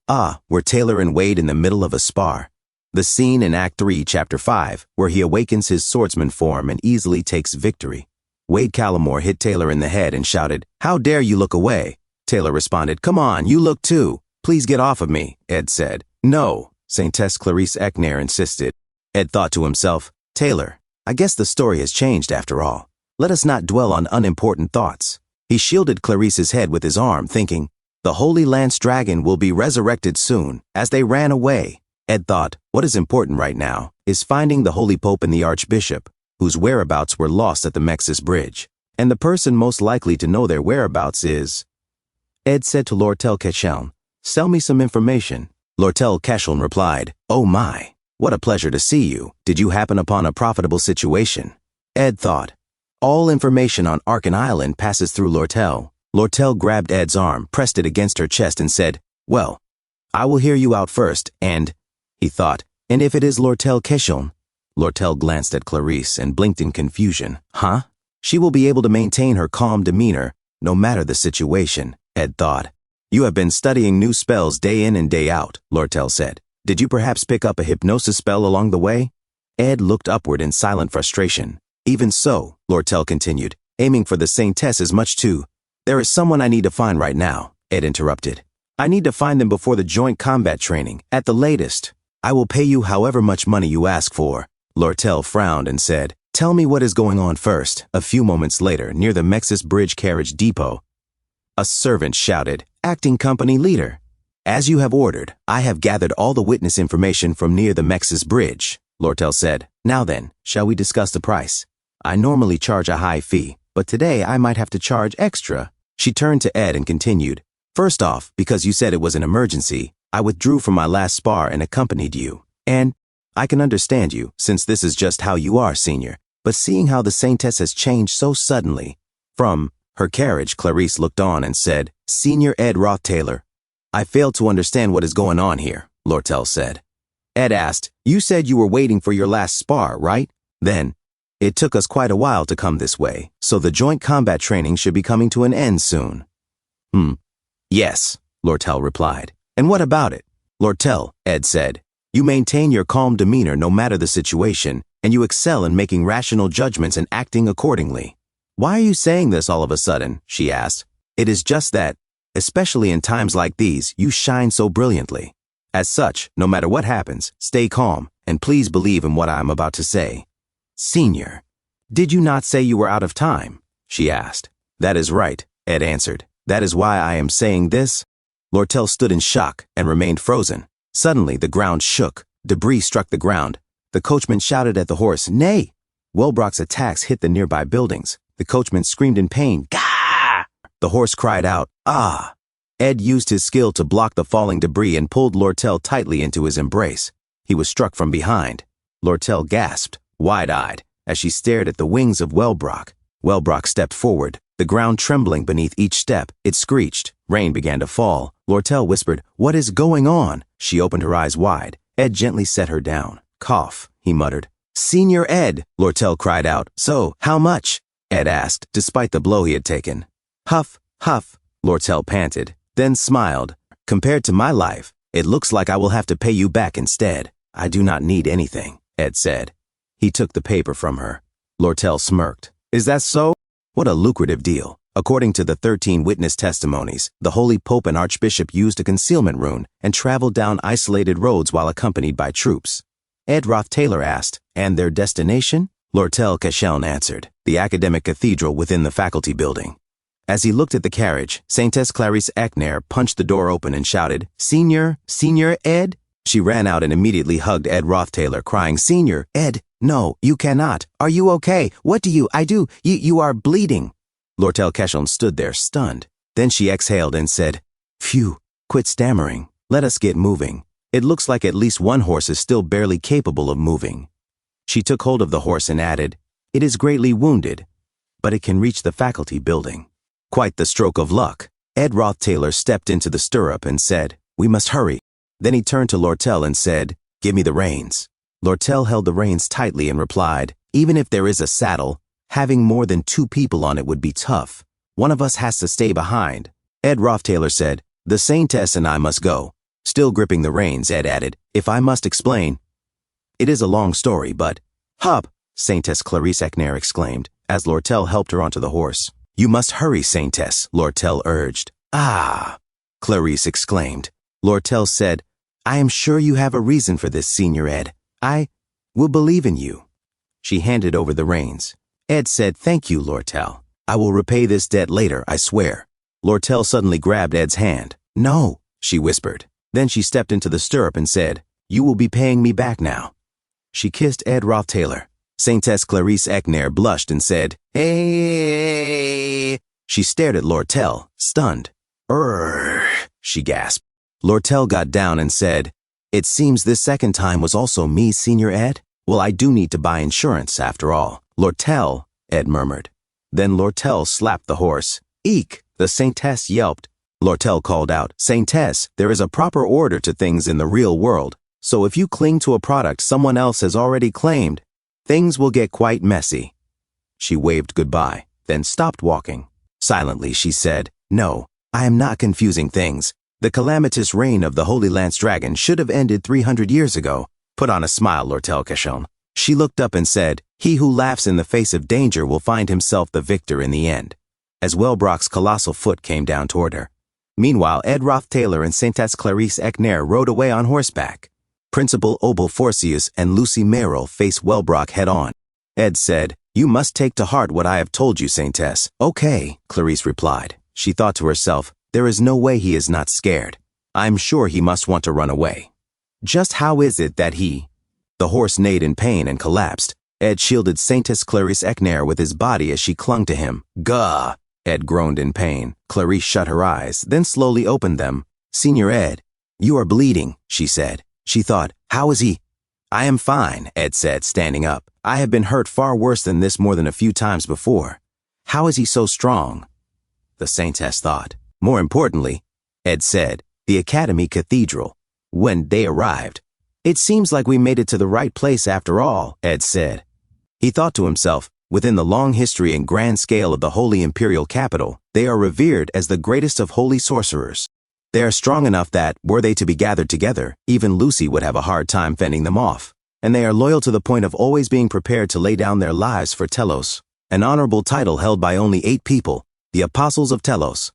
were Taylor and Wade in the middle of a spar. The scene in Act 3, Chapter 5, where he awakens his swordsman form and easily takes victory. Wade Callamore hit Taylor in the head and shouted, How dare you look away? Taylor responded, Come on, you look too. Please get off of me, Ed said. No, Saintess Clarice Eknair insisted. Ed thought to himself, Taylor, I guess the story has changed after all. Let us not dwell on unimportant thoughts. He shielded Clarice's head with his arm, thinking, The Holy Lance Dragon will be resurrected soon. As they ran away, Ed thought, what is important right now is finding the Holy Pope and the Archbishop, whose whereabouts were lost at the Mexas Bridge. And the person most likely to know their whereabouts is... Ed said to Lortel Kecheln, "Sell me some information." Lortel Kecheln replied, "Oh my, what a pleasure to see you. Did you happen upon a profitable situation?" Ed thought, all information on Arkan Island passes through Lortel. Lortel grabbed Ed's arm, pressed it against her chest and said, "Well, I will hear you out first, and..." He thought, "And if it is Lortel Kecheln?" Lortel glanced at Clarice and blinked in confusion. Huh? She will be able to maintain her calm demeanor, no matter the situation, Ed thought. "You have been studying new spells day in and day out," Lortel said. "Did you perhaps pick up a hypnosis spell along the way?" Ed looked upward in silent frustration. "Even so," Lortel continued, aiming for the Saintess as much too. "There is someone I need to find right now," Ed interrupted. "I need to find them before the joint combat training, at the latest. I will pay you however much money you ask for." Lortel frowned and said, "Tell me what is going on first." A few moments later, near the Mexis Bridge carriage depot, a servant shouted, "Acting company leader, as you have ordered, I have gathered all the witness information from near the Mexis Bridge." Lortel said, "Now then, shall we discuss the price? I normally charge a high fee, but today I might have to charge extra." She turned to Ed and continued, "First off, because you said it was an emergency, I withdrew from my last spar and accompanied you. And I can understand you, since this is just how you are, Senior. But seeing how the Saintess has changed so suddenly..." From her carriage, Clarice looked on and said, "Senior Ed Rothtailor, I fail to understand what is going on here," Lortel said. Ed asked, "You said you were waiting for your last spar, right? Then, it took us quite a while to come this way, so the joint combat training should be coming to an end soon." "Yes," Lortel replied. "And what about it?" "Lortel," Ed said, "you maintain your calm demeanor no matter the situation, and you excel in making rational judgments and acting accordingly." "Why are you saying this all of a sudden?" she asked. "It is just that, especially in times like these, you shine so brilliantly. As such, no matter what happens, stay calm, and please believe in what I am about to say." "Senior, did you not say you were out of time?" she asked. "That is right," Ed answered. "That is why I am saying this." Lortel stood in shock and remained frozen. Suddenly, the ground shook. Debris struck the ground. The coachman shouted at the horse, "Nay!" Wellbrock's attacks hit the nearby buildings. The coachman screamed in pain, "Gah!" The horse cried out, "Ah!" Ed used his skill to block the falling debris and pulled Lortel tightly into his embrace. He was struck from behind. Lortel gasped, wide-eyed, as she stared at the wings of Wellbrock. Wellbrock stepped forward, the ground trembling beneath each step. It screeched. Rain began to fall. Lortel whispered, "What is going on?" She opened her eyes wide. Ed gently set her down. "Cough," he muttered. "Senior Ed," Lortel cried out. "So, how much?" Ed asked, despite the blow he had taken. "Huff, huff," Lortel panted, then smiled. "Compared to my life, it looks like I will have to pay you back instead." "I do not need anything," Ed said. He took the paper from her. Lortel smirked. "Is that so? What a lucrative deal." According to the 13 witness testimonies, the Holy Pope and Archbishop used a concealment rune and traveled down isolated roads while accompanied by troops. Ed Rothtailor asked, "And their destination?" Lortel Kecheln answered, "The academic cathedral within the faculty building." As he looked at the carriage, Saintess Clarice Ekner punched the door open and shouted, Senior Ed?" She ran out and immediately hugged Ed Rothtailor, crying, "Senior Ed, no, you cannot. Are you okay? What do? You are bleeding." Lortel Kecheln stood there, stunned. Then she exhaled and said, "Phew, quit stammering. Let us get moving. It looks like at least one horse is still barely capable of moving." She took hold of the horse and added, "It is greatly wounded, but it can reach the faculty building." Quite the stroke of luck. Ed Rothtailor stepped into the stirrup and said, "We must hurry." Then he turned to Lortel and said, "Give me the reins." Lortel held the reins tightly and replied, "Even if there is a saddle, having more than 2 people on it would be tough. One of us has to stay behind." Ed Rothtailor said, "The Saintess and I must go." Still gripping the reins, Ed added, "If I must explain, it is a long story, but..." "Hop!" Saintess Clarice Ekner exclaimed, as Lortel helped her onto the horse. "You must hurry, Saintess," Lortel urged. "Ah!" Clarice exclaimed. Lortel said, "I am sure you have a reason for this, Senior Ed. I will believe in you." She handed over the reins. Ed said, "Thank you, Lortel. I will repay this debt later, I swear." Lortel suddenly grabbed Ed's hand. "No," she whispered. Then she stepped into the stirrup and said, "You will be paying me back now." She kissed Ed Rothtailor. Saintess Clarice Ekner blushed and said, "Hey!" She stared at Lortel, stunned. She gasped. Lortel got down and said, "It seems this second time was also me, Senior Ed? Well, I do need to buy insurance, after all." "Lortel," Ed murmured. Then Lortel slapped the horse. "Eek!" the Saintess yelped. Lortel called out, "Saintess, there is a proper order to things in the real world, so if you cling to a product someone else has already claimed, things will get quite messy." She waved goodbye, then stopped walking. Silently, she said, "No, I am not confusing things. The calamitous reign of the Holy Lance Dragon should have ended 300 years ago." Put on a smile, Lortel Cachon. She looked up and said, "He who laughs in the face of danger will find himself the victor in the end," as Wellbrock's colossal foot came down toward her. Meanwhile, Ed Roth-Taylor and Saintess Clarice Ekner rode away on horseback. Principal Obel Forcius and Lucy Merrill faced Wellbrock head-on. Ed said, "You must take to heart what I have told you, Saintess." "Okay," Clarice replied. She thought to herself, there is no way he is not scared. I'm sure he must want to run away. Just how is it that he... The horse neighed in pain and collapsed. Ed shielded Saintess Clarice Ekner with his body as she clung to him. "Gah!" Ed groaned in pain. Clarice shut her eyes, then slowly opened them. "Senior Ed, you are bleeding," she said. She thought, how is he? "I am fine," Ed said, standing up. "I have been hurt far worse than this more than a few times before. How is he so strong?" The Saintess thought. "More importantly," Ed said, "the Academy Cathedral." When they arrived, "It seems like we made it to the right place after all," Ed said. He thought to himself, within the long history and grand scale of the Holy Imperial Capital, they are revered as the greatest of holy sorcerers. They are strong enough that, were they to be gathered together, even Lucy would have a hard time fending them off. And they are loyal to the point of always being prepared to lay down their lives for Telos, an honorable title held by only 8 people, the Apostles of Telos.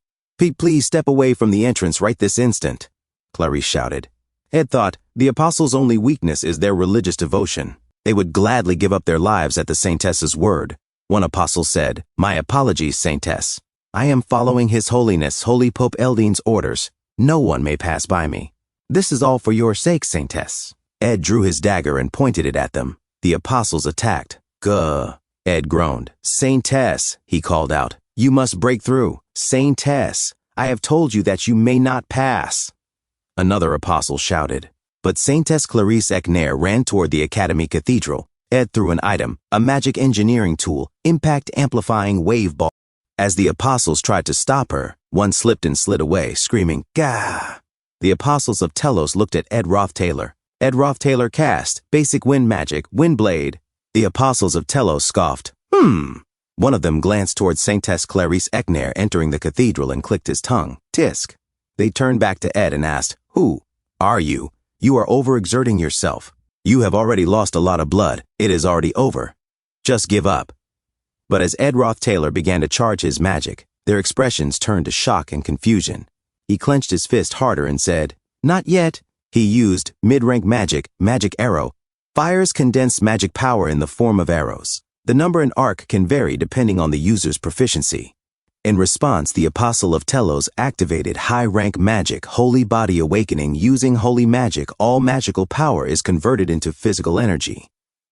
Please step away from the entrance right this instant," Clarice shouted. Ed thought, the Apostles' only weakness is their religious devotion. They would gladly give up their lives at the Saintess's word. One apostle said, "My apologies, Saintess. I am following His Holiness, Holy Pope Eldine's orders. No one may pass by me. This is all for your sake, Saintess." Ed drew his dagger and pointed it at them. The apostles attacked. "Gah!" Ed groaned. "Saintess," he called out. "You must break through. Saintess, I have told you that you may not pass." Another apostle shouted. But Saintess Clarice Ekner ran toward the Academy Cathedral. Ed threw an item, a magic engineering tool, impact-amplifying wave ball. As the apostles tried to stop her, one slipped and slid away, screaming, "Gah!" The apostles of Telos looked at Ed Roth-Taylor. Ed Roth-Taylor cast, basic wind magic, Windblade. The apostles of Telos scoffed, One of them glanced toward Saintess Clarice Ekner entering the cathedral and clicked his tongue. Tisk. They turned back to Ed and asked, "Who are you? You are overexerting yourself. You have already lost a lot of blood. It is already over. Just give up." But as Ed Roth-Taylor began to charge his magic, their expressions turned to shock and confusion. He clenched his fist harder and said, "Not yet." He used mid-rank magic, magic arrow, fires condensed magic power in the form of arrows. The number and arc can vary depending on the user's proficiency. In response, the Apostle of Telos activated high-rank magic, Holy Body Awakening. Using holy magic, all magical power is converted into physical energy.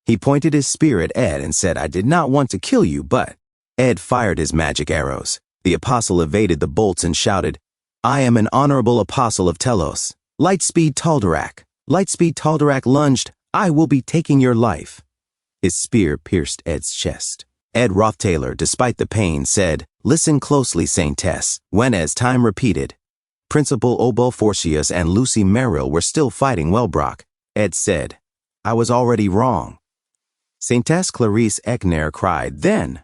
He pointed his spear at Ed and said, "I did not want to kill you, but..." Ed fired his magic arrows. The Apostle evaded the bolts and shouted, "I am an honorable Apostle of Telos. Lightspeed Taldarak." Lightspeed Taldarak lunged, "I will be taking your life." His spear pierced Ed's chest. Ed Roth-Taylor, despite the pain, said, "Listen closely, Saintess." When, as time repeated, Principal Obel Forcius and Lucy Merrill were still fighting Wellbrock, Ed said, "I was already wrong." Saintess Clarice Ekner cried, "Then."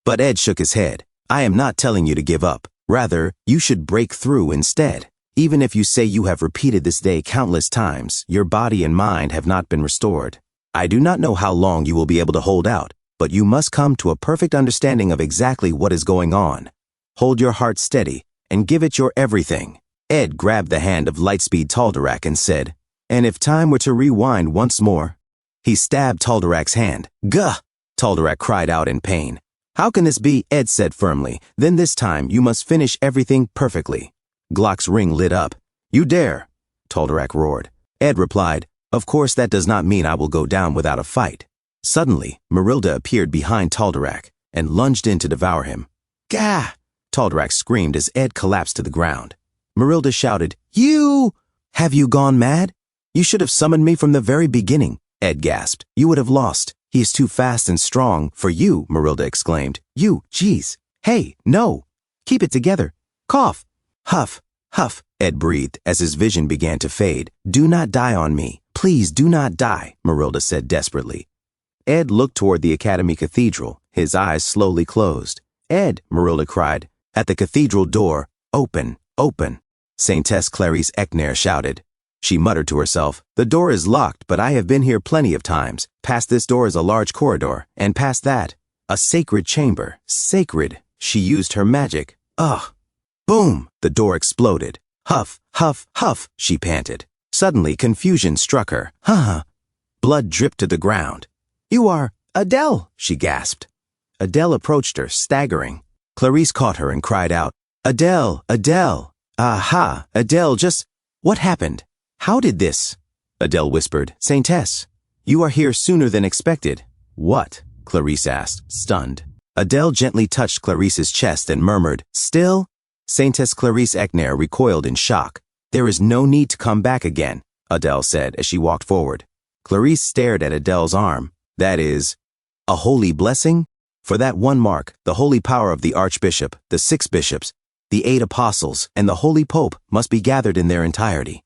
But Ed shook his head. "I am not telling you to give up. Rather, you should break through instead. Even if you say you have repeated this day countless times, your body and mind have not been restored. I do not know how long you will be able to hold out, but you must come to a perfect understanding of exactly what is going on. Hold your heart steady and give it your everything." Ed grabbed the hand of Lightspeed Taldarak and said, "And if time were to rewind once more?" He stabbed Taldarak's hand. "Gah!" Taldarak cried out in pain. "How can this be?" Ed said firmly. "Then this time you must finish everything perfectly." Glock's ring lit up. "You dare!" Taldarak roared. Ed replied, "Of course that does not mean I will go down without a fight." Suddenly, Marilda appeared behind Taldarak and lunged in to devour him. Gah! Taldarak screamed as Ed collapsed to the ground. Marilda shouted, "You! Have you gone mad? You should have summoned me from the very beginning," Ed gasped. "You would have lost. He is too fast and strong for you," Marilda exclaimed. "You, geez. Hey, no. Keep it together. Cough." "Huff, huff," Ed breathed as his vision began to fade. "Do not die on me. Please do not die," Marilda said desperately. Ed looked toward the Academy Cathedral. His eyes slowly closed. "Ed," Marilda cried. At the cathedral door, "Open, open," Saintess Clarice Ekner shouted. She muttered to herself, "The door is locked, but I have been here plenty of times. Past this door is a large corridor, and past that, a sacred chamber. Sacred." She used her magic. Ugh. Boom! The door exploded. "Huff, huff, huff," she panted. Suddenly, confusion struck her. Huh. Blood dripped to the ground. "You are Adele," she gasped. Adele approached her, staggering. Clarice caught her and cried out, "Adele, Adele! Aha, Adele, just what happened? How did this?" Adele whispered, "Saintess, you are here sooner than expected." "What?" Clarice asked, stunned. Adele gently touched Clarice's chest and murmured, "Still?" Saintess Clarice Ekner recoiled in shock. "There is no need to come back again," Adele said as she walked forward. Clarice stared at Adele's arm. "That is, a holy blessing?" For that one mark, the holy power of the Archbishop, the 6 bishops, the 8 apostles, and the Holy Pope must be gathered in their entirety.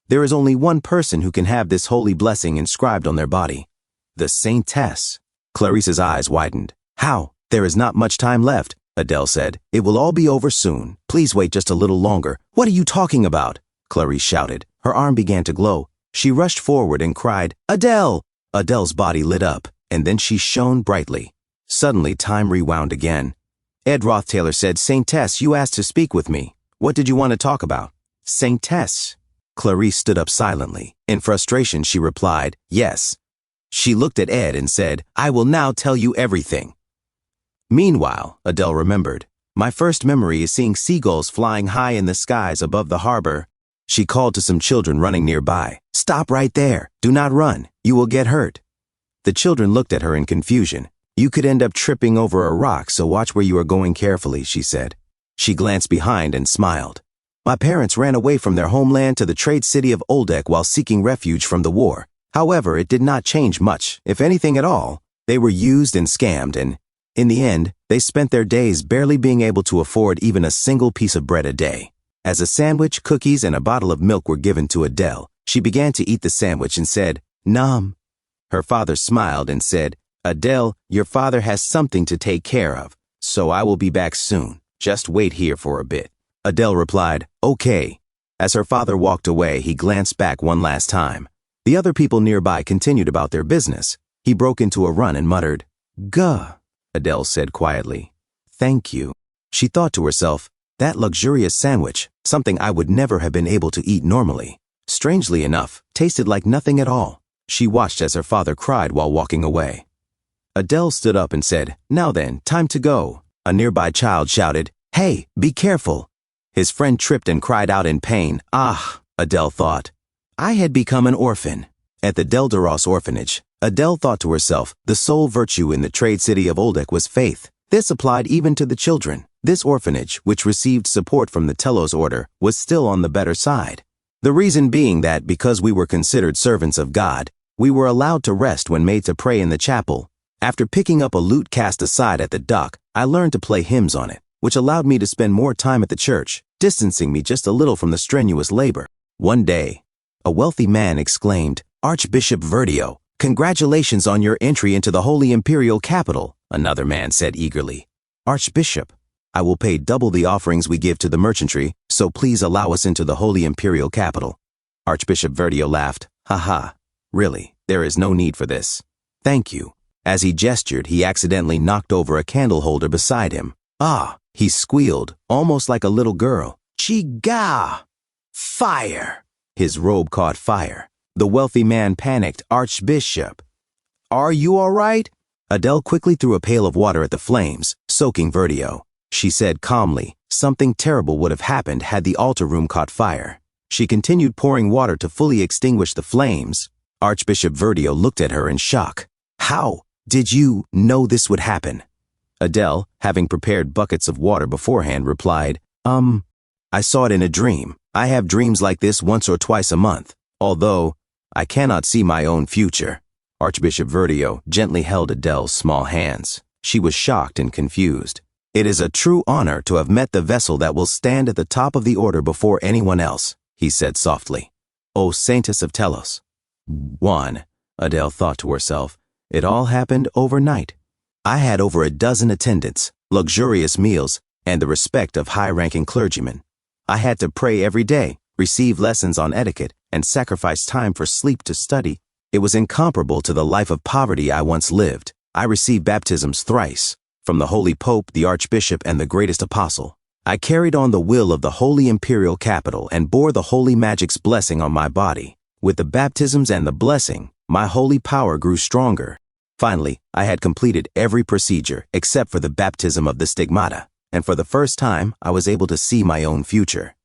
There is only one person who can have this holy blessing inscribed on their body. The Saintess. Clarice's eyes widened. "How? There is not much time left," Adele said. "It will all be over soon. Please wait just a little longer." "What are you talking about?" Clarice shouted. Her arm began to glow. She rushed forward and cried, "Adele!" Adele's body lit up, and then she shone brightly. Suddenly, time rewound again. Ed Rothtaylor said, "Saintess, you asked to speak with me. What did you want to talk about?" "Saintess." Clarice stood up silently. In frustration, she replied, "Yes." She looked at Ed and said, "I will now tell you everything." Meanwhile, Adele remembered, "My first memory is seeing seagulls flying high in the skies above the harbor." She called to some children running nearby. "Stop right there. Do not run. You will get hurt." The children looked at her in confusion. "You could end up tripping over a rock, so watch where you are going carefully," she said. She glanced behind and smiled. "My parents ran away from their homeland to the trade city of Oldek while seeking refuge from the war. However, it did not change much, if anything at all. They were used and scammed, and in the end, they spent their days barely being able to afford even a single piece of bread a day." As a sandwich, cookies, and a bottle of milk were given to Adele, she began to eat the sandwich and said, "Nom." Her father smiled and said, "Adele, your father has something to take care of, so I will be back soon. Just wait here for a bit." Adele replied, "Okay." As her father walked away, he glanced back one last time. The other people nearby continued about their business. He broke into a run and muttered, "Guh," Adele said quietly. "Thank you." She thought to herself, that luxurious sandwich, something I would never have been able to eat normally, strangely enough, tasted like nothing at all. She watched as her father cried while walking away. Adele stood up and said, "Now then, time to go." A nearby child shouted, "Hey, be careful." His friend tripped and cried out in pain. Ah, Adele thought. I had become an orphan. At the Deldaros orphanage, Adele thought to herself, the sole virtue in the trade city of Oldek was faith. This applied even to the children. This orphanage, which received support from the Telos order, was still on the better side. The reason being that because we were considered servants of God, we were allowed to rest when made to pray in the chapel. After picking up a lute cast aside at the dock, I learned to play hymns on it, which allowed me to spend more time at the church, distancing me just a little from the strenuous labor. One day, a wealthy man exclaimed, "Archbishop Verdio, congratulations on your entry into the Holy Imperial Capital," another man said eagerly. "Archbishop, I will pay double the offerings we give to the merchantry, so please allow us into the Holy Imperial Capital." Archbishop Verdio laughed. "Ha ha, really, there is no need for this. Thank you." As he gestured, he accidentally knocked over a candle holder beside him. "Ah," he squealed, almost like a little girl. "Chiga! Fire!" His robe caught fire. The wealthy man panicked. "Archbishop, are you all right?" Adele quickly threw a pail of water at the flames, soaking Verdio. She said calmly, something terrible would have happened had the altar room caught fire. She continued pouring water to fully extinguish the flames. Archbishop Verdio looked at her in shock. "How? Did you know this would happen? Adele, having prepared buckets of water beforehand, replied, I saw it in a dream. I have dreams like this once or twice a month, although I cannot see my own future. Archbishop Verdio gently held Adele's small hands. She was shocked and confused. It is a true honor to have met the vessel that will stand at the top of the order before anyone else, he said softly. O Saintess of Telos. 1. Adele thought to herself. It all happened overnight. I had over a dozen attendants, luxurious meals, and the respect of high-ranking clergymen. I had to pray every day, receive lessons on etiquette, and sacrifice time for sleep to study. It was incomparable to the life of poverty I once lived. I received baptisms thrice, from the Holy Pope, the Archbishop, and the greatest apostle. I carried on the will of the Holy Imperial Capital and bore the Holy Magic's blessing on my body. With the baptisms and the blessing, my holy power grew stronger. Finally, I had completed every procedure except for the baptism of the stigmata, and for the first time, I was able to see my own future.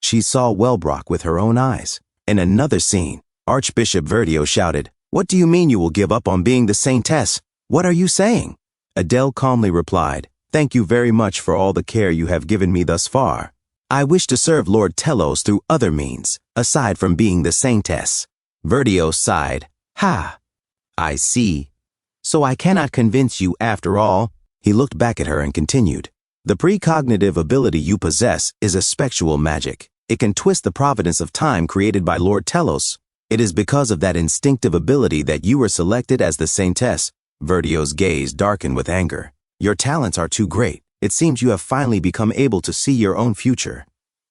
She saw Wellbrock with her own eyes. In another scene, Archbishop Verdio shouted, What do you mean you will give up on being the saintess? What are you saying? Adele calmly replied, Thank you very much for all the care you have given me thus far. I wish to serve Lord Telos through other means, aside from being the saintess. Verdio sighed. Ha! I see. So I cannot convince you after all. He looked back at her and continued. The precognitive ability you possess is a spectral magic. It can twist the providence of time created by Lord Telos. It is because of that instinctive ability that you were selected as the saintess. Verdio's gaze darkened with anger. Your talents are too great. It seems you have finally become able to see your own future.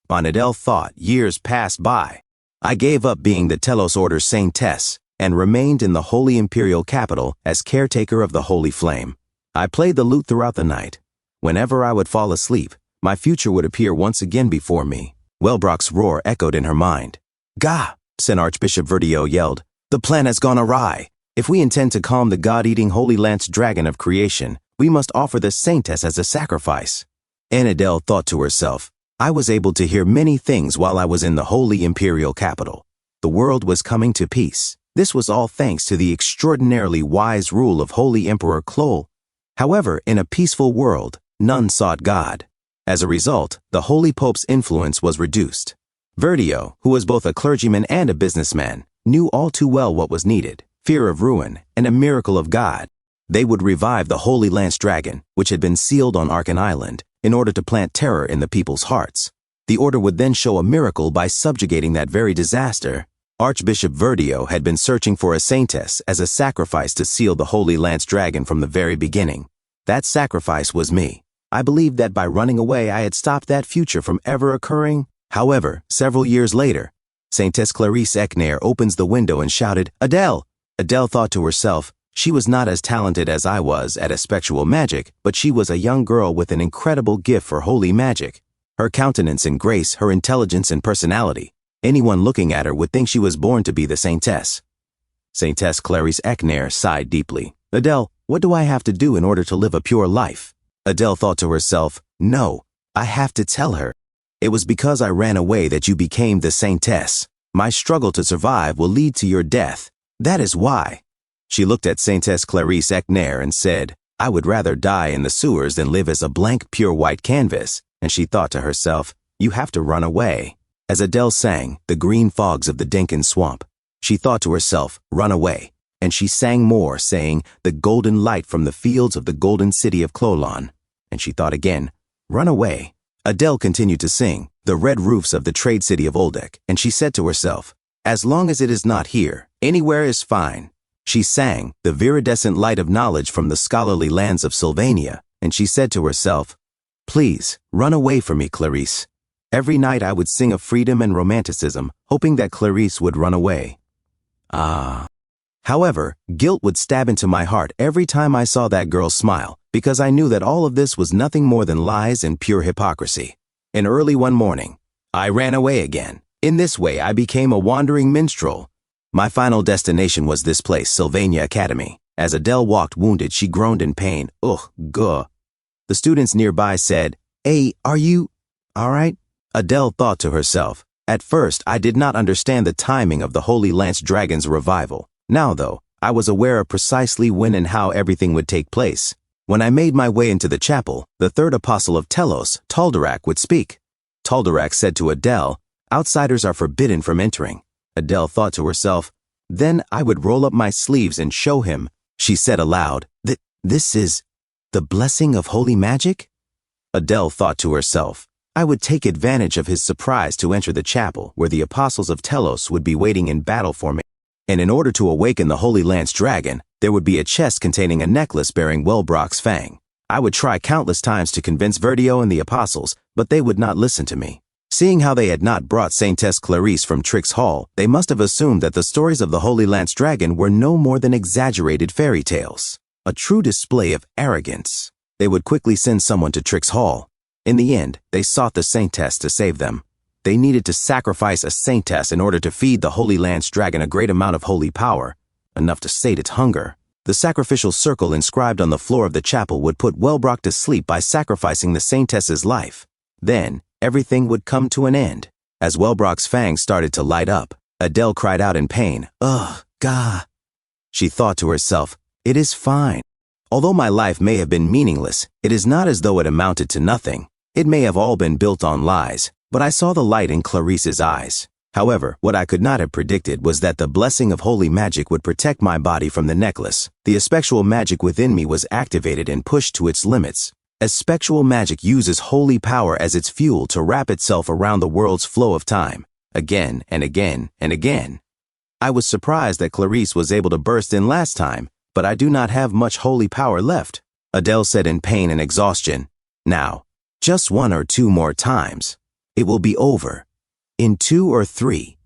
Adele thought. Years passed by. I gave up being the Telos Order's saintess and remained in the Holy Imperial Capital as caretaker of the Holy Flame. I played the lute throughout the night. Whenever I would fall asleep, my future would appear once again before me. Wellbrock's roar echoed in her mind. Gah! Said Archbishop Verdio yelled. The plan has gone awry. If we intend to calm the god-eating Holy Lance Dragon of creation, we must offer the saintess as a sacrifice. Adele thought to herself, I was able to hear many things while I was in the Holy Imperial Capital. The world was coming to peace. This was all thanks to the extraordinarily wise rule of Holy Emperor Clol. However, in a peaceful world, none sought God. As a result, the Holy Pope's influence was reduced. Verdio, who was both a clergyman and a businessman, knew all too well what was needed: fear of ruin and a miracle of God. They would revive the Holy Lance Dragon, which had been sealed on Arkan Island, in order to plant terror in the people's hearts. The order would then show a miracle by subjugating that very disaster. Archbishop Verdio had been searching for a saintess as a sacrifice to seal the Holy Lance Dragon from the very beginning. That sacrifice was me. I believed that by running away I had stopped that future from ever occurring. However, several years later, Saintess Clarice Ekner opens the window and shouted, Adele! Adele thought to herself, she was not as talented as I was at a spectral magic, but she was a young girl with an incredible gift for holy magic. Her countenance and grace, her intelligence and personality. Anyone looking at her would think she was born to be the saintess. Saintess Clarice Ekner sighed deeply. Adele, what do I have to do in order to live a pure life? Adele thought to herself, no, I have to tell her. It was because I ran away that you became the saintess. My struggle to survive will lead to your death. That is why. She looked at Saintess Clarice Ekner and said, I would rather die in the sewers than live as a blank pure white canvas. And she thought to herself, you have to run away. As Adele sang The Green Fogs of the Denkin Swamp, she thought to herself, run away. And she sang more, saying, the golden light from the fields of the golden city of Clolon. And she thought again, run away. Adele continued to sing, the red roofs of the trade city of Oldek, and she said to herself, as long as it is not here, anywhere is fine. She sang, the viridescent light of knowledge from the scholarly lands of Sylvania, and she said to herself, please, run away from me, Clarice. Every night I would sing of freedom and romanticism, hoping that Clarice would run away. However, guilt would stab into my heart every time I saw that girl smile, because I knew that all of this was nothing more than lies and pure hypocrisy. And early one morning, I ran away again. In this way, I became a wandering minstrel. My final destination was this place, Sylvania Academy. As Adele walked wounded, she groaned in pain. Ugh, guh. The students nearby said, hey, are you all right? Adele thought to herself, at first I did not understand the timing of the Holy Lance Dragon's revival. Now, though, I was aware of precisely when and how everything would take place. When I made my way into the chapel, the third apostle of Telos, Taldarak, would speak. Taldarak said to Adele, "Outsiders are forbidden from entering." Adele thought to herself, "Then I would roll up my sleeves and show him." She said aloud, "This is the blessing of holy magic?" Adele thought to herself, "I would take advantage of his surprise to enter the chapel where the apostles of Telos would be waiting in battle formation. And in order to awaken the Holy Lance Dragon, there would be a chest containing a necklace bearing Wellbrock's fang. I would try countless times to convince Verdio and the apostles, but they would not listen to me." Seeing how they had not brought Saintess Clarice from Trix Hall, they must have assumed that the stories of the Holy Lance Dragon were no more than exaggerated fairy tales. A true display of arrogance. They would quickly send someone to Trix Hall. In the end, they sought the Saintess to save them. They needed to sacrifice a Saintess in order to feed the Holy Lance Dragon a great amount of holy power, enough to sate its hunger. The sacrificial circle inscribed on the floor of the chapel would put Wellbrock to sleep by sacrificing the Saintess's life. Then, everything would come to an end. As Wellbrock's fangs started to light up, Adele cried out in pain, "Ugh, gah." She thought to herself, "It is fine. Although my life may have been meaningless, it is not as though it amounted to nothing. It may have all been built on lies, but I saw the light in Clarice's eyes." However, what I could not have predicted was that the blessing of holy magic would protect my body from the necklace. The spectral magic within me was activated and pushed to its limits. As spectral magic uses holy power as its fuel to wrap itself around the world's flow of time, again and again and again. I was surprised that Clarice was able to burst in last time, but I do not have much holy power left, Adele said in pain and exhaustion. "Now, just 1 or 2 more times. It will be over. In 2 or 3.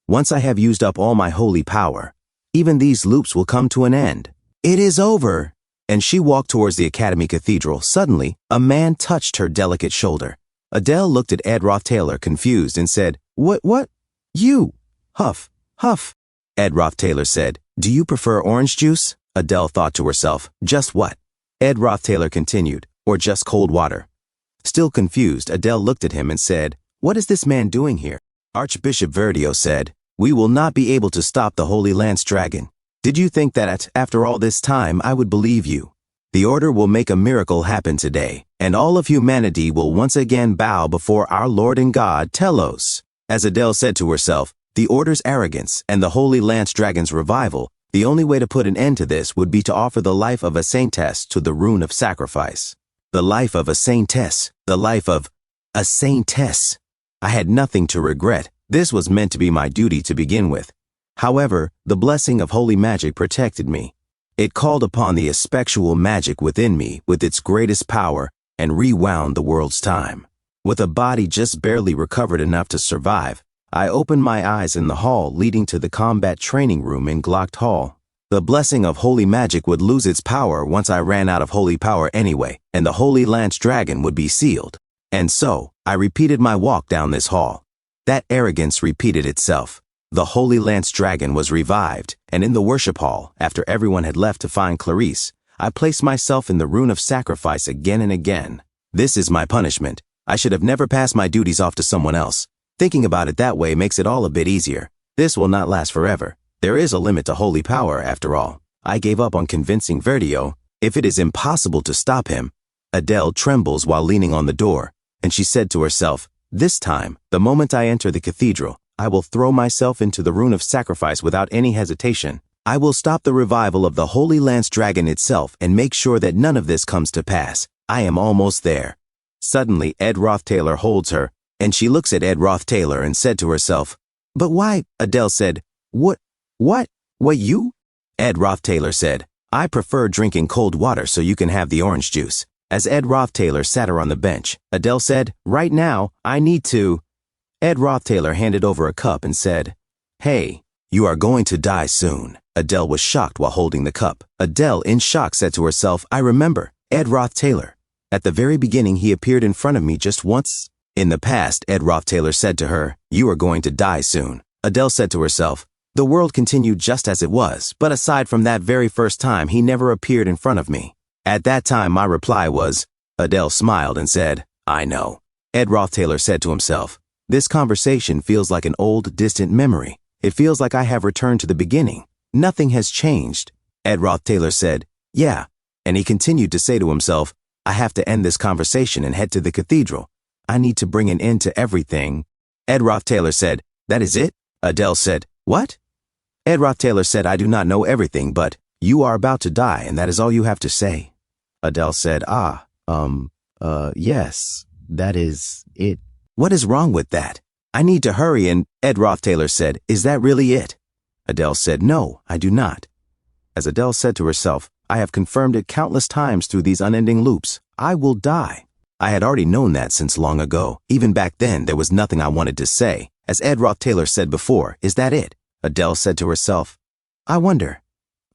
Once I have used up all my holy power, even these loops will come to an end. It is over." And she walked towards the Academy Cathedral. Suddenly, a man touched her delicate shoulder. Adele looked at Ed Roth-Taylor confused and said, What? You? Huff, huff. Ed Roth-Taylor said, "Do you prefer orange juice?" Adele thought to herself, "Just what?" Ed Roth-Taylor continued, "Or just cold water?" Still confused, Adele looked at him and said, "What is this man doing here?" Archbishop Verdio said, "We will not be able to stop the Holy Lance Dragon. Did you think that, after all this time, I would believe you? The Order will make a miracle happen today, and all of humanity will once again bow before our Lord and God, Telos." As Adele said to herself, the Order's arrogance and the Holy Lance Dragon's revival, the only way to put an end to this would be to offer the life of a Saintess to the rune of sacrifice. The life of a Saintess. The life of a Saintess. I had nothing to regret. This was meant to be my duty to begin with. However, the blessing of holy magic protected me. It called upon the spectral magic within me with its greatest power and rewound the world's time. With a body just barely recovered enough to survive, I opened my eyes in the hall leading to the combat training room in Glocked Hall. The blessing of holy magic would lose its power once I ran out of holy power anyway, and the Holy Lance Dragon would be sealed. And so, I repeated my walk down this hall. That arrogance repeated itself. The Holy Lance Dragon was revived, and in the worship hall, after everyone had left to find Clarice, I placed myself in the rune of sacrifice again and again. This is my punishment. I should have never passed my duties off to someone else. Thinking about it that way makes it all a bit easier. This will not last forever. There is a limit to holy power, after all. I gave up on convincing Verdio. If it is impossible to stop him. Adele trembles while leaning on the door, and she said to herself, "This time, the moment I enter the cathedral, I will throw myself into the rune of sacrifice without any hesitation. I will stop the revival of the Holy Lance Dragon itself and make sure that none of this comes to pass. I am almost there." Suddenly, Ed Roth-Taylor holds her, and she looks at Ed Roth-Taylor and said to herself, "But why?" Adele said, What, you?" Ed Roth-Taylor said, "I prefer drinking cold water so you can have the orange juice." As Ed Roth-Taylor sat her on the bench, Adele said, "Right now, I need to." Ed Roth-Taylor handed over a cup and said, "Hey, you are going to die soon." Adele was shocked while holding the cup. Adele, in shock, said to herself, "I remember, Ed Roth-Taylor. At the very beginning, he appeared in front of me just once." In the past, Ed Roth-Taylor said to her, "You are going to die soon." Adele said to herself, "The world continued just as it was, but aside from that very first time, he never appeared in front of me." At that time, my reply was, Adele smiled and said, "I know." Ed Roth-Taylor said to himself, "This conversation feels like an old, distant memory. It feels like I have returned to the beginning. Nothing has changed. Ed Roth Taylor said, yeah. And he continued to say to himself, I have to end this conversation and head to the cathedral. I need to bring an end to everything. Ed Roth Taylor said, that is it? Adele said, what? Ed Roth Taylor said, I do not know everything, but you are about to die, and that is all you have to say. Adele said, yes, that is it. What is wrong with that? I need to hurry, and Ed Roth Taylor said, is that really it? Adele said, no, I do not. As Adele said to herself, I have confirmed it countless times through these unending loops. I will die. I had already known that since long ago. Even back then, there was nothing I wanted to say. As Ed Roth Taylor said before, is that it? Adele said to herself, I wonder.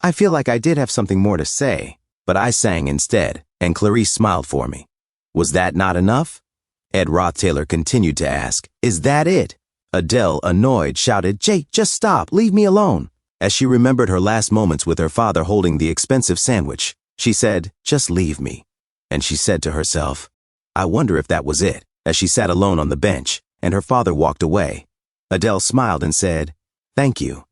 I feel like I did have something more to say, but I sang instead, and Clarice smiled for me. Was that not enough? Ed Roth Taylor continued to ask, is that it? Adele, annoyed, shouted, Jake, just stop, leave me alone. As she remembered her last moments with her father holding the expensive sandwich, she said, just leave me. And she said to herself, I wonder if that was it, as she sat alone on the bench, and her father walked away. Adele smiled and said, thank you.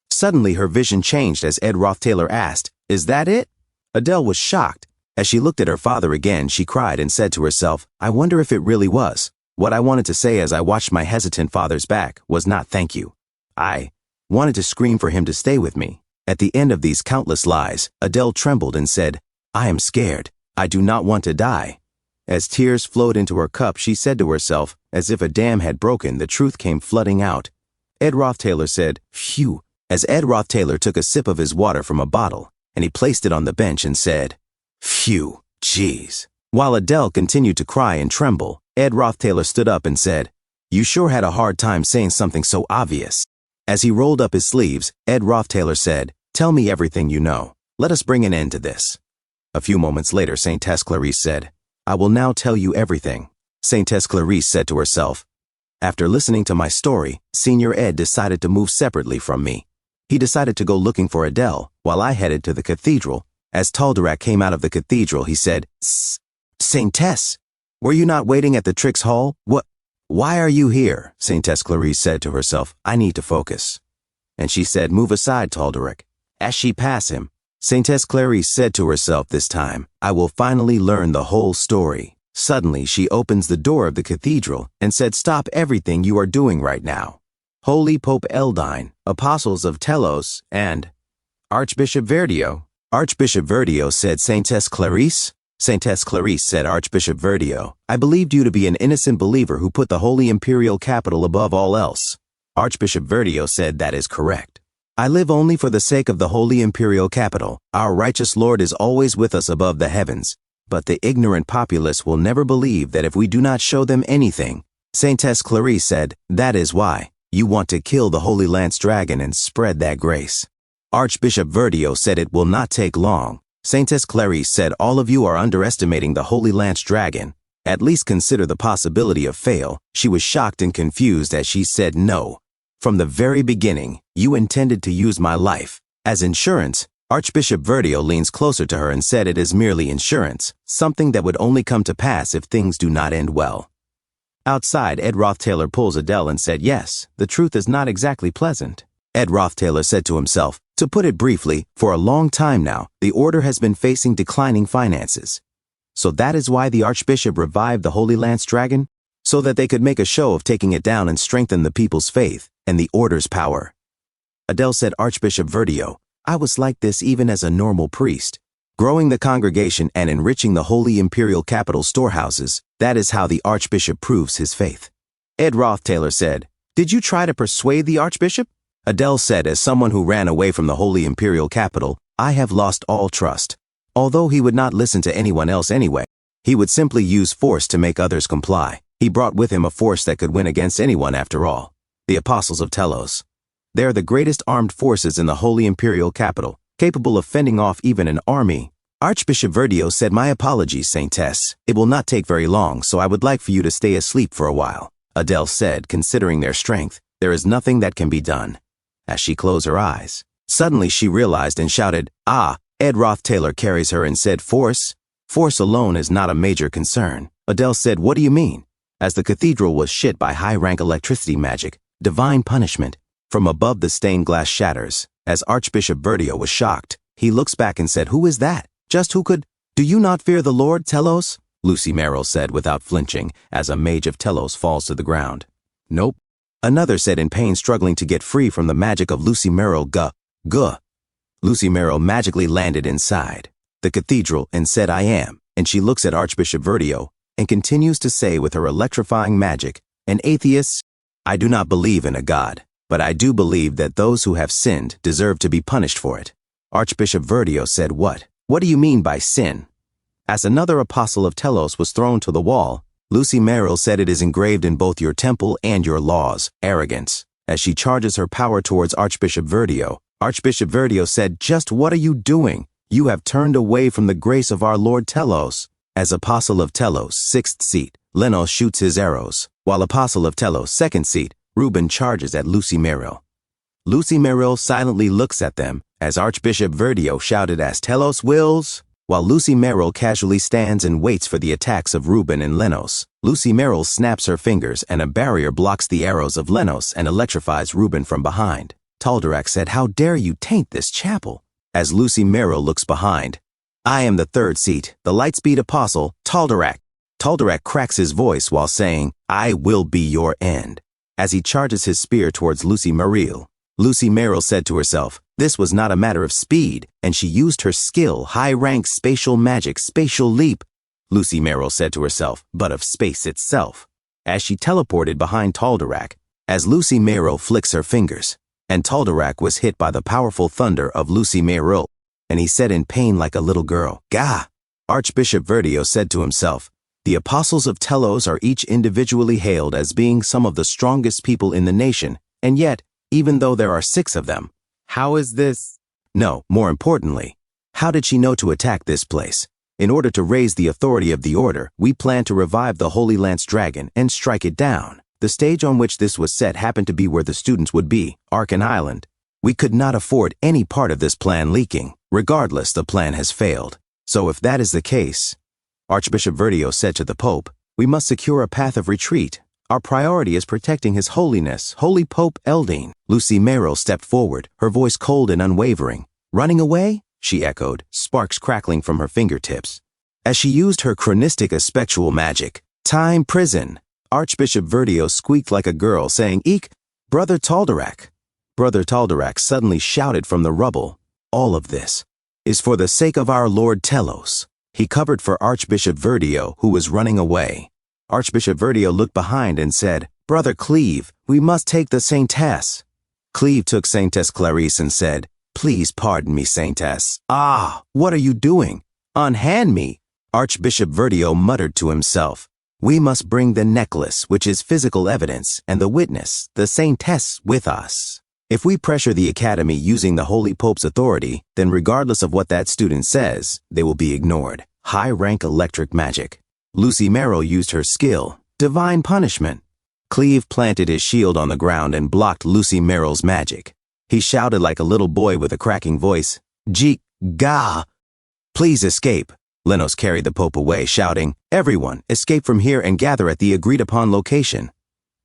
Suddenly her vision changed as Ed Roth Taylor asked, is that it? Adele was shocked. As she looked at her father again, she cried and said to herself, I wonder if it really was. What I wanted to say as I watched my hesitant father's back was not thank you. I wanted to scream for him to stay with me. At the end of these countless lies, Adele trembled and said, I am scared. I do not want to die. As tears flowed into her cup, she said to herself, as if a dam had broken, the truth came flooding out. Ed Roth Taylor said, phew, as Ed Roth Taylor took a sip of his water from a bottle, and he placed it on the bench and said, phew, jeez. While Adele continued to cry and tremble, Ed Roth Taylor stood up and said, you sure had a hard time saying something so obvious. As he rolled up his sleeves, Ed Roth Taylor said, tell me everything you know. Let us bring an end to this. A few moments later, Saintess Clarice said, I will now tell you everything. Saintess Clarice said to herself, after listening to my story, Senior Ed decided to move separately from me. He decided to go looking for Adele, while I headed to the cathedral. As Tal'Darak came out of the cathedral, he said, Saintess, were you not waiting at the Trix Hall? What? Why are you here? Saintess Clarice said to herself, I need to focus. And she said, move aside, Tal'Darak. As she passed him, Saintess Clarice said to herself this time, I will finally learn the whole story. Suddenly, she opens the door of the cathedral and said, stop everything you are doing right now. Holy Pope Eldine, Apostles of Telos, and Archbishop Verdio. Archbishop Verdio said, Saintess Clarice? Saintess Clarice said, Archbishop Verdio, I believed you to be an innocent believer who put the Holy Imperial Capital above all else. Archbishop Verdio said, that is correct. I live only for the sake of the Holy Imperial Capital. Our righteous Lord is always with us above the heavens. But the ignorant populace will never believe that if we do not show them anything. Saintess Clarice said, that is why you want to kill the Holy Lance Dragon and spread that grace. Archbishop Verdio said it will not take long. Saintess Clarice said all of you are underestimating the Holy Lance Dragon. At least consider the possibility of fail. She was shocked and confused as she said no. From the very beginning, you intended to use my life as insurance. Archbishop Verdio leans closer to her and said it is merely insurance, something that would only come to pass if things do not end well. Outside, Ed Roth Taylor pulls Adele and said, yes, the truth is not exactly pleasant. Ed Roth Taylor said to himself, to put it briefly, for a long time now, the order has been facing declining finances. So that is why the Archbishop revived the Holy Lance Dragon? So that they could make a show of taking it down and strengthen the people's faith and the order's power. Adele said, Archbishop Verdio, I was like this even as a normal priest. Growing the congregation and enriching the Holy Imperial Capital storehouses, that is how the Archbishop proves his faith. Ed Roth Taylor said, did you try to persuade the Archbishop? Adele said, as someone who ran away from the Holy Imperial Capital, I have lost all trust. Although he would not listen to anyone else anyway, he would simply use force to make others comply. He brought with him a force that could win against anyone after all, the Apostles of Telos. They are the greatest armed forces in the Holy Imperial Capital, capable of fending off even an army. Archbishop Verdio said, my apologies, Saintess. It will not take very long, so I would like for you to stay asleep for a while. Adele said, considering their strength, there is nothing that can be done. As she closed her eyes, suddenly she realized and shouted, Ed Roth Taylor carries her and said, force? Force alone is not a major concern. Adele said, what do you mean? As the cathedral was shit by high-rank electricity magic, divine punishment. From above the stained glass shatters, as Archbishop Verdio was shocked, he looks back and said, "Who is that? Just who could? Do you not fear the Lord, Telos?" Lucy Merrill said without flinching, as a mage of Telos falls to the ground. "Nope." Another said in pain, struggling to get free from the magic of Lucy Merrill. Guh. Lucy Merrill magically landed inside the cathedral and said, "I am," and she looks at Archbishop Verdio and continues to say with her electrifying magic, "An atheist? I do not believe in a god, but I do believe that those who have sinned deserve to be punished for it." Archbishop Verdio said, "What? What do you mean by sin?" As another apostle of Telos was thrown to the wall, Lucy Merrill said, "It is engraved in both your temple and your laws, arrogance." As she charges her power towards Archbishop Verdio, Archbishop Verdio said, "Just what are you doing? You have turned away from the grace of our Lord Telos." As apostle of Telos, 6th seat, Lenos shoots his arrows, while apostle of Telos, 2nd seat, Reuben charges at Lucy Merrill. Lucy Merrill silently looks at them as Archbishop Verdio shouted, "As Telos wills," while Lucy Merrill casually stands and waits for the attacks of Reuben and Lenos. Lucy Merrill snaps her fingers and a barrier blocks the arrows of Lenos and electrifies Reuben from behind. Taldarak said, "How dare you taint this chapel?" As Lucy Merrill looks behind, "I am the 3rd seat, the Lightspeed Apostle, Taldarak." Taldarak cracks his voice while saying, "I will be your end," as he charges his spear towards Lucy Merrill. Lucy Merrill said to herself, this was not a matter of speed, and she used her skill, high-rank spatial magic, spatial leap. Lucy Merrill said to herself, but of space itself, as she teleported behind Taldarak, as Lucy Merrill flicks her fingers, and Taldarak was hit by the powerful thunder of Lucy Merrill, and he said in pain like a little girl, "Gah!" Archbishop Verdio said to himself, "The apostles of Telos are each individually hailed as being some of the strongest people in the nation, and yet, even though there are 6 of them, how is this?" No, more importantly, how did she know to attack this place? In order to raise the authority of the order, we plan to revive the Holy Lance Dragon and strike it down. The stage on which this was set happened to be where the students would be, Arkan Island. We could not afford any part of this plan leaking. Regardless, the plan has failed. So if that is the case, Archbishop Verdio said to the Pope, "We must secure a path of retreat. Our priority is protecting His Holiness, Holy Pope Eldine." Lucy Merrill stepped forward, her voice cold and unwavering. "Running away?" she echoed, sparks crackling from her fingertips. As she used her chronistic aspectual magic, "Time prison," Archbishop Verdio squeaked like a girl, saying, "Eek, Brother Taldarak." Brother Taldarak suddenly shouted from the rubble, "All of this is for the sake of our Lord Telos." He covered for Archbishop Verdio, who was running away. Archbishop Verdio looked behind and said, "Brother Cleve, we must take the Saintess." Cleve took Saintess Clarice and said, "Please pardon me, Saintess." "Ah, what are you doing? Unhand me." Archbishop Verdio muttered to himself, "We must bring the necklace, which is physical evidence, and the witness, the Saintess, with us. If we pressure the Academy using the Holy Pope's authority, then regardless of what that student says, they will be ignored." High-rank electric magic. Lucy Merrill used her skill, divine punishment. Cleve planted his shield on the ground and blocked Lucy Merrill's magic. He shouted like a little boy with a cracking voice, "Gah! Please escape." Lenos carried the Pope away, shouting, "Everyone, escape from here and gather at the agreed-upon location."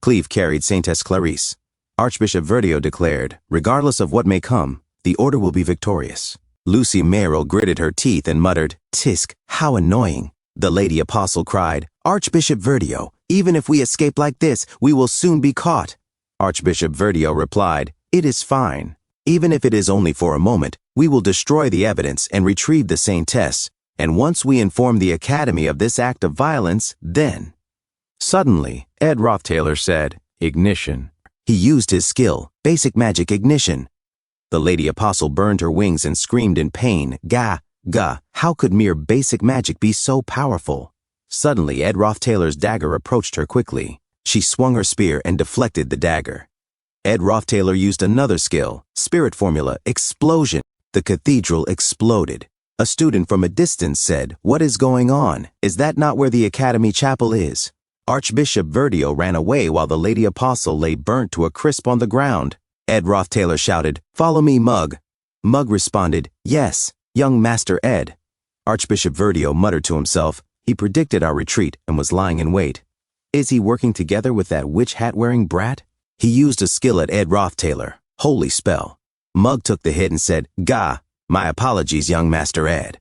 Cleve carried Saintess Clarice. Archbishop Verdio declared, "Regardless of what may come, the order will be victorious." Lucy Merrill gritted her teeth and muttered, "Tisk, how annoying." The Lady Apostle cried, "Archbishop Verdio, even if we escape like this, we will soon be caught." Archbishop Verdio replied, "It is fine. Even if it is only for a moment, we will destroy the evidence and retrieve the Saintess, and once we inform the Academy of this act of violence, then—" Suddenly, Ed Rothtaylor said, "Ignition." He used his skill, basic magic ignition. The Lady Apostle burned her wings and screamed in pain, "Gah! Gah, how could mere basic magic be so powerful?" Suddenly, Ed Rothtaylor's dagger approached her quickly. She swung her spear and deflected the dagger. Ed Rothtaylor used another skill, spirit formula, explosion. The cathedral exploded. A student from a distance said, "What is going on? Is that not where the Academy Chapel is?" Archbishop Verdio ran away while the Lady Apostle lay burnt to a crisp on the ground. Ed Rothtaylor shouted, "Follow me, Mug." Mug responded, "Yes, young Master Ed." Archbishop Verdio muttered to himself, he predicted our retreat and was lying in wait. Is he working together with that witch hat-wearing brat? He used a skill at Ed Rothtailor, Holy Spell. Mug took the hit and said, "Gah, my apologies, young Master Ed."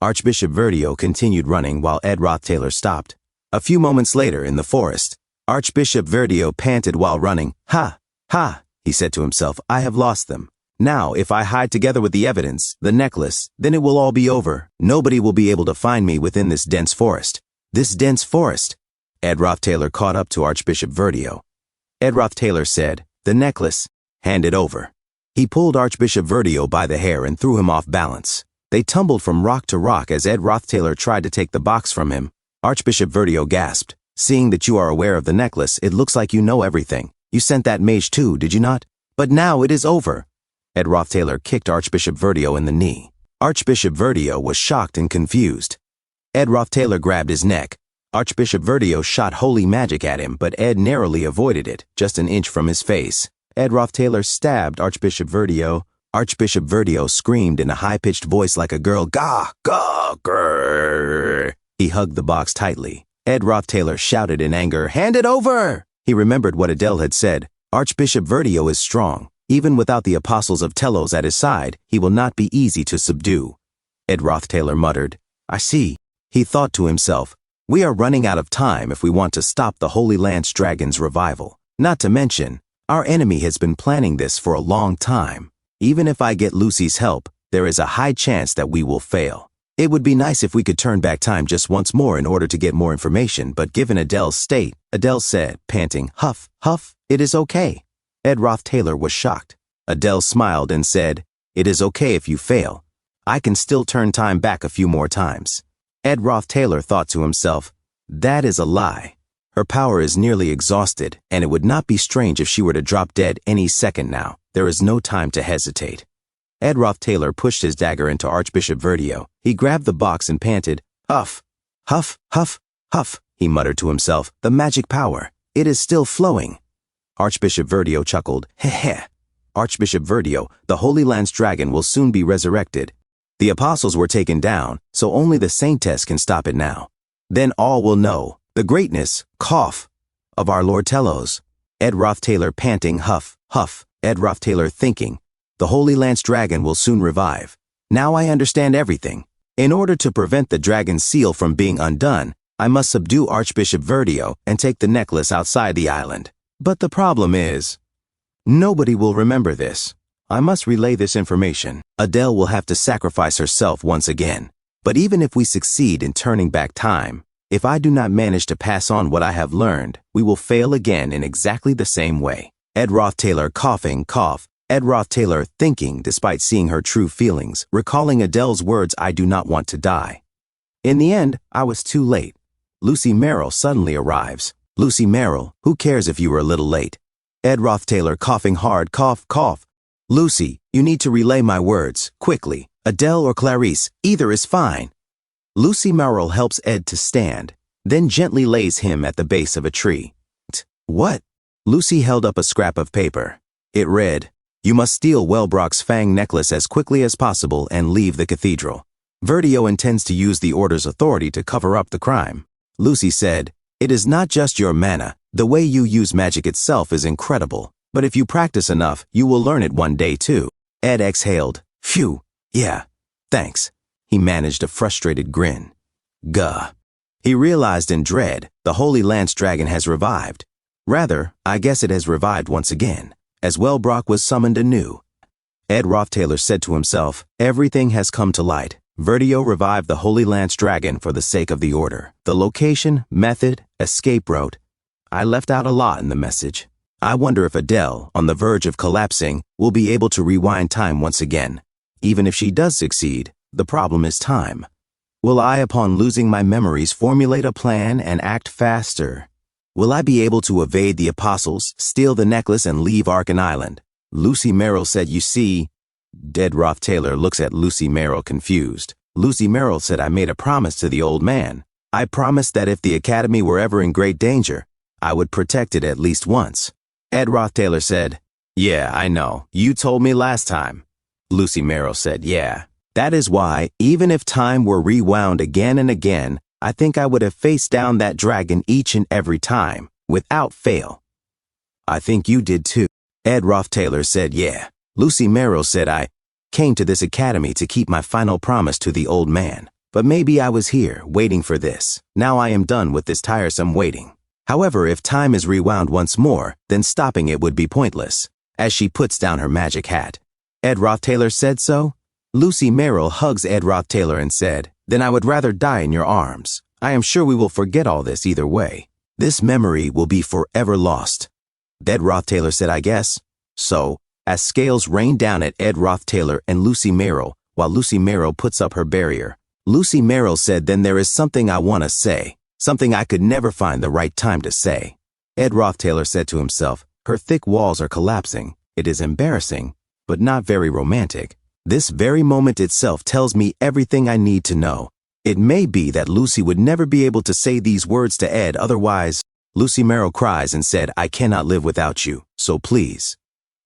Archbishop Verdio continued running while Ed Rothtailor stopped. A few moments later, in the forest, Archbishop Verdio panted while running. "Ha, ha," he said to himself, "I have lost them. Now, if I hide together with the evidence, the necklace, then it will all be over. Nobody will be able to find me within this dense forest." This dense forest. Ed Rothtailor caught up to Archbishop Verdio. Ed Rothtailor said, "The necklace, hand it over." He pulled Archbishop Verdio by the hair and threw him off balance. They tumbled from rock to rock as Ed Rothtailor tried to take the box from him. Archbishop Verdio gasped, "Seeing that you are aware of the necklace, it looks like you know everything. You sent that mage too, did you not? But now it is over." Ed Rothtailor kicked Archbishop Verdio in the knee. Archbishop Verdio was shocked and confused. Ed Rothtailor grabbed his neck. Archbishop Verdio shot holy magic at him, but Ed narrowly avoided it, just an inch from his face. Ed Rothtailor stabbed Archbishop Verdio. Archbishop Verdio screamed in a high-pitched voice like a girl, "Gah, gah, grrr." He hugged the box tightly. Ed Rothtailor shouted in anger, "Hand it over!" He remembered what Adele had said. Archbishop Verdio is strong. Even without the apostles of Telos at his side, he will not be easy to subdue. Ed Rothtailor muttered, "I see." He thought to himself, "We are running out of time if we want to stop the Holy Lance Dragon's revival. Not to mention, our enemy has been planning this for a long time. Even if I get Lucy's help, there is a high chance that we will fail. It would be nice if we could turn back time just once more in order to get more information, but given Adele's state," Adele said, panting, "Huff, huff, it is okay." Ed Rothtailor was shocked. Adele smiled and said, "It is okay if you fail. I can still turn time back a few more times." Ed Rothtailor thought to himself, "That is a lie. Her power is nearly exhausted, and it would not be strange if she were to drop dead any second now. There is no time to hesitate." Ed Rothtailor pushed his dagger into Archbishop Verdio. He grabbed the box and panted, "Huff, huff, huff, huff," he muttered to himself, "the magic power. It is still flowing." Archbishop Verdio chuckled, "Heh heh. Archbishop Verdio, the Holy Lance Dragon will soon be resurrected. The apostles were taken down, so only the saintess can stop it now. Then all will know the greatness, cough, of our Lord Telos." Ed Rothtailor panting, huff, huff. Ed Rothtailor thinking, "The Holy Lance Dragon will soon revive. Now I understand everything. In order to prevent the dragon's seal from being undone, I must subdue Archbishop Verdio and take the necklace outside the island. But the problem is, nobody will remember this. I must relay this information. Adele will have to sacrifice herself once again. But even if we succeed in turning back time, if I do not manage to pass on what I have learned, we will fail again in exactly the same way." Ed Rothtailor coughing, cough. Ed Rothtailor thinking despite seeing her true feelings, recalling Adele's words, "I do not want to die." In the end, I was too late. Lucy Merrill suddenly arrives. Lucy Merrill, who cares if you were a little late? Ed Rothtailor coughing hard, cough, cough. "Lucy, you need to relay my words, quickly. Adele or Clarice, either is fine." Lucy Merrill helps Ed to stand, then gently lays him at the base of a tree. "What?" Lucy held up a scrap of paper. It read, "You must steal Wellbrock's Fang necklace as quickly as possible and leave the cathedral. Verdio intends to use the Order's authority to cover up the crime." Lucy said, "It is not just your mana. The way you use magic itself is incredible. But if you practice enough, you will learn it one day too." Ed exhaled. "Phew, yeah, thanks." He managed a frustrated grin. Gah. He realized in dread, the Holy Lance Dragon has revived. Rather, I guess it has revived once again, as Wellbrock was summoned anew. Ed Rothtailor said to himself, "Everything has come to light. Verdio revived the Holy Lance Dragon for the sake of the Order. The location, method, escape route. I left out a lot in the message. I wonder if Adele, on the verge of collapsing, will be able to rewind time once again. Even if she does succeed, the problem is time. Will I, upon losing my memories, formulate a plan and act faster? Will I be able to evade the apostles, steal the necklace, and leave Arkan Island?" Lucy Merrill said, "You see." Ed Rothtailor looks at Lucy Merrill confused. Lucy Merrill said, "I made a promise to the old man. I promised that if the academy were ever in great danger, I would protect it at least once." Ed Rothtailor said, "Yeah, I know. You told me last time." Lucy Merrill said, "Yeah. That is why, even if time were rewound again and again, I think I would have faced down that dragon each and every time, without fail." I think you did too. Ed Roth-Taylor said, yeah. Lucy Merrill said, I came to this academy to keep my final promise to the old man. But maybe I was here, waiting for this. Now I am done with this tiresome waiting. However, if time is rewound once more, then stopping it would be pointless. As she puts down her magic hat. Ed Roth-Taylor said so? Lucy Merrill hugs Ed Roth-Taylor and said, then I would rather die in your arms. I am sure we will forget all this either way. This memory will be forever lost. Ed Roth-Taylor said, I guess. So, as scales rain down at Ed Roth-Taylor and Lucy Merrill, while Lucy Merrill puts up her barrier, Lucy Merrill said, then there is something I want to say, something I could never find the right time to say. Ed Roth-Taylor said to himself, her thick walls are collapsing. It is embarrassing, but not very romantic. This very moment itself tells me everything I need to know. It may be that Lucy would never be able to say these words to Ed otherwise. Lucy Merrill cries and said, I cannot live without you, so please,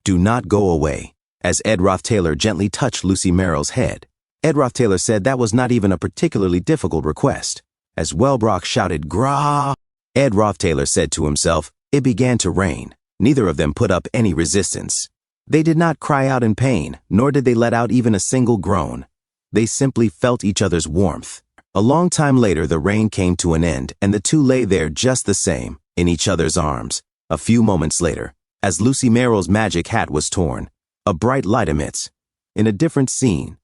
do not go away. As Ed Roth-Taylor gently touched Lucy Merrill's head, Ed Roth-Taylor said that was not even a particularly difficult request. As Wellbrock shouted, Grah! Ed Roth-Taylor said to himself, it began to rain. Neither of them put up any resistance. They did not cry out in pain, nor did they let out even a single groan. They simply felt each other's warmth. A long time later, the rain came to an end, and the two lay there just the same, in each other's arms. A few moments later, as Lucy Merrill's magic hat was torn, a bright light emits. In a different scene,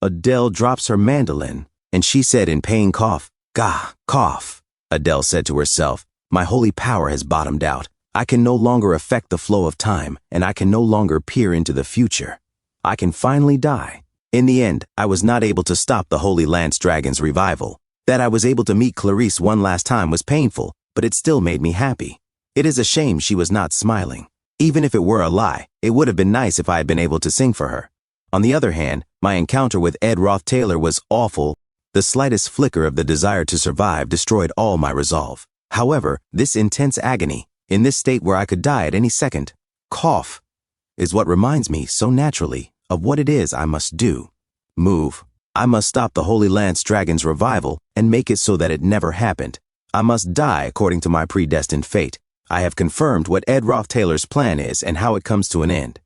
Adele drops her mandolin, and she said in pain, cough, gah, cough. Adele said to herself, my holy power has bottomed out. I can no longer affect the flow of time, and I can no longer peer into the future. I can finally die. In the end, I was not able to stop the Holy Lance Dragon's revival. That I was able to meet Clarice one last time was painful, but it still made me happy. It is a shame she was not smiling. Even if it were a lie, it would have been nice if I had been able to sing for her. On the other hand, my encounter with Ed Roth-Taylor was awful. The slightest flicker of the desire to survive destroyed all my resolve. However, this intense agony, in this state where I could die at any second, cough, is what reminds me so naturally of what it is I must do. Move. I must stop the Holy Lance Dragon's revival and make it so that it never happened. I must die according to my predestined fate. I have confirmed what Ed Roth-Taylor's plan is and how it comes to an end.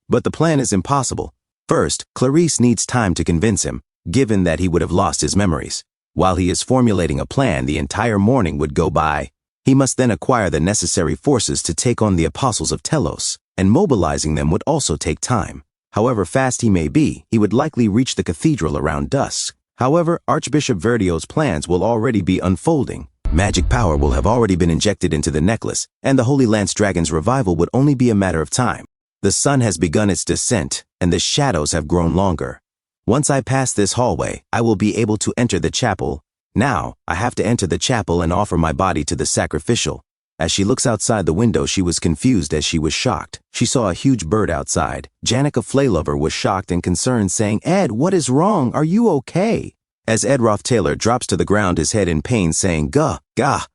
But the plan is impossible. First, Clarice needs time to convince him, given that he would have lost his memories. While he is formulating a plan, the entire morning would go by. He must then acquire the necessary forces to take on the apostles of Telos, and mobilizing them would also take time. However fast he may be, he would likely reach the cathedral around dusk. However, Archbishop Verdio's plans will already be unfolding. Magic power will have already been injected into the necklace, and the Holy Lance Dragon's revival would only be a matter of time. The sun has begun its descent, and the shadows have grown longer. Once I pass this hallway, I will be able to enter the chapel. Now, I have to enter the chapel and offer my body to the sacrificial. As she looks outside the window, she was confused as she was shocked. She saw a huge bird outside. Janica Flaylover was shocked and concerned, saying, Ed, what is wrong? Are you okay? As Ed Roth-Taylor drops to the ground, his head in pain, saying, Gah, gah.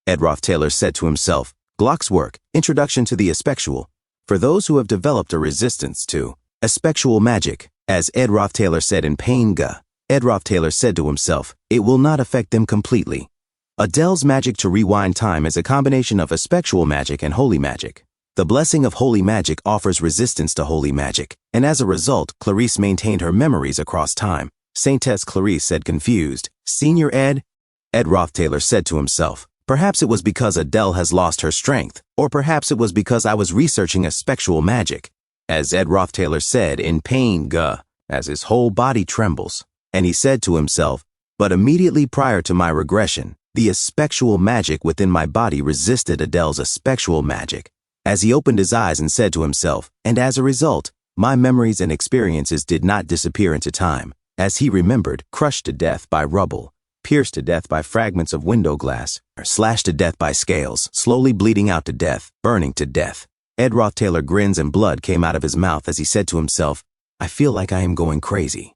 Ed Roth-Taylor said to himself, Glock's work, Introduction to the Aspectual. For those who have developed a resistance to aspectual magic, as Ed Roth-Taylor said in pain, gah. Ed Roth-Taylor said to himself, it will not affect them completely. Adele's magic to rewind time is a combination of aspectual magic and holy magic. The blessing of holy magic offers resistance to holy magic, and as a result, Clarice maintained her memories across time. Saintess Clarice said confused, Senior Ed? Ed Roth-Taylor said to himself, perhaps it was because Adele has lost her strength, or perhaps it was because I was researching aspectual magic. As Ed Roth-Taylor said in pain, gah, as his whole body trembles. And he said to himself, but immediately prior to my regression, the aspectual magic within my body resisted Adele's aspectual magic. As he opened his eyes and said to himself, and as a result, my memories and experiences did not disappear into time. As he remembered, crushed to death by rubble, pierced to death by fragments of window glass, or slashed to death by scales, slowly bleeding out to death, burning to death. Ed Roth-Taylor grins and blood came out of his mouth as he said to himself, I feel like I am going crazy.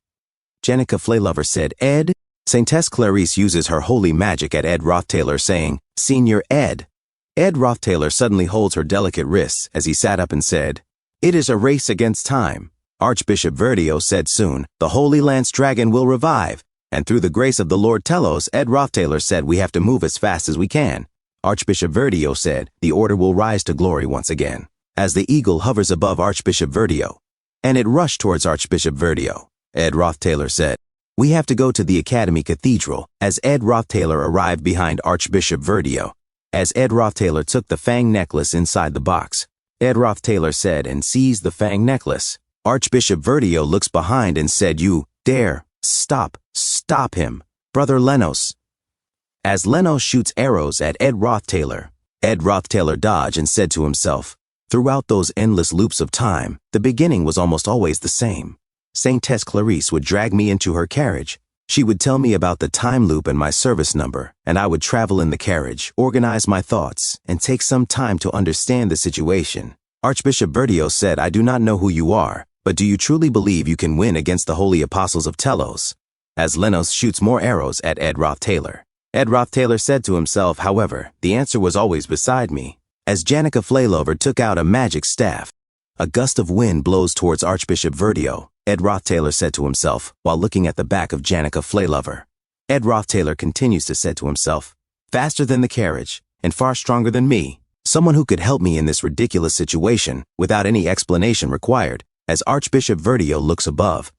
Janica Flaylover said, Ed? Saintess Clarice uses her holy magic at Ed Roth-Taylor, saying, Senior Ed. Ed Roth-Taylor suddenly holds her delicate wrists as he sat up and said, it is a race against time. Archbishop Verdio said soon, the Holy Lance Dragon will revive, and through the grace of the Lord Telos, Ed Roth-Taylor said we have to move as fast as we can. Archbishop Verdio said, the order will rise to glory once again. As the eagle hovers above Archbishop Verdio, and it rushed towards Archbishop Verdio, Ed Roth-Taylor said, we have to go to the Academy Cathedral. As Ed Roth-Taylor arrived behind Archbishop Verdio, as Ed Roth-Taylor took the fang necklace inside the box, Ed Roth-Taylor said and seized the fang necklace. Archbishop Verdio looks behind and said, you dare, stop him, Brother Lenos. As Lenos shoots arrows at Ed Roth-Taylor dodged and said to himself, throughout those endless loops of time, the beginning was almost always the same. Saintess Clarice would drag me into her carriage. She would tell me about the time loop and my service number, and I would travel in the carriage, organize my thoughts, and take some time to understand the situation. Archbishop Verdio said, I do not know who you are, but do you truly believe you can win against the holy apostles of Telos? As Lenos shoots more arrows at Ed Roth-Taylor. Ed Roth-Taylor said to himself, however, the answer was always beside me. As Janica Flaylover took out a magic staff, a gust of wind blows towards Archbishop Verdio, Ed Roth-Taylor said to himself while looking at the back of Janica Flaylover. Ed Roth-Taylor continues to say to himself, faster than the carriage and far stronger than me, someone who could help me in this ridiculous situation without any explanation required. As Archbishop Verdio looks above,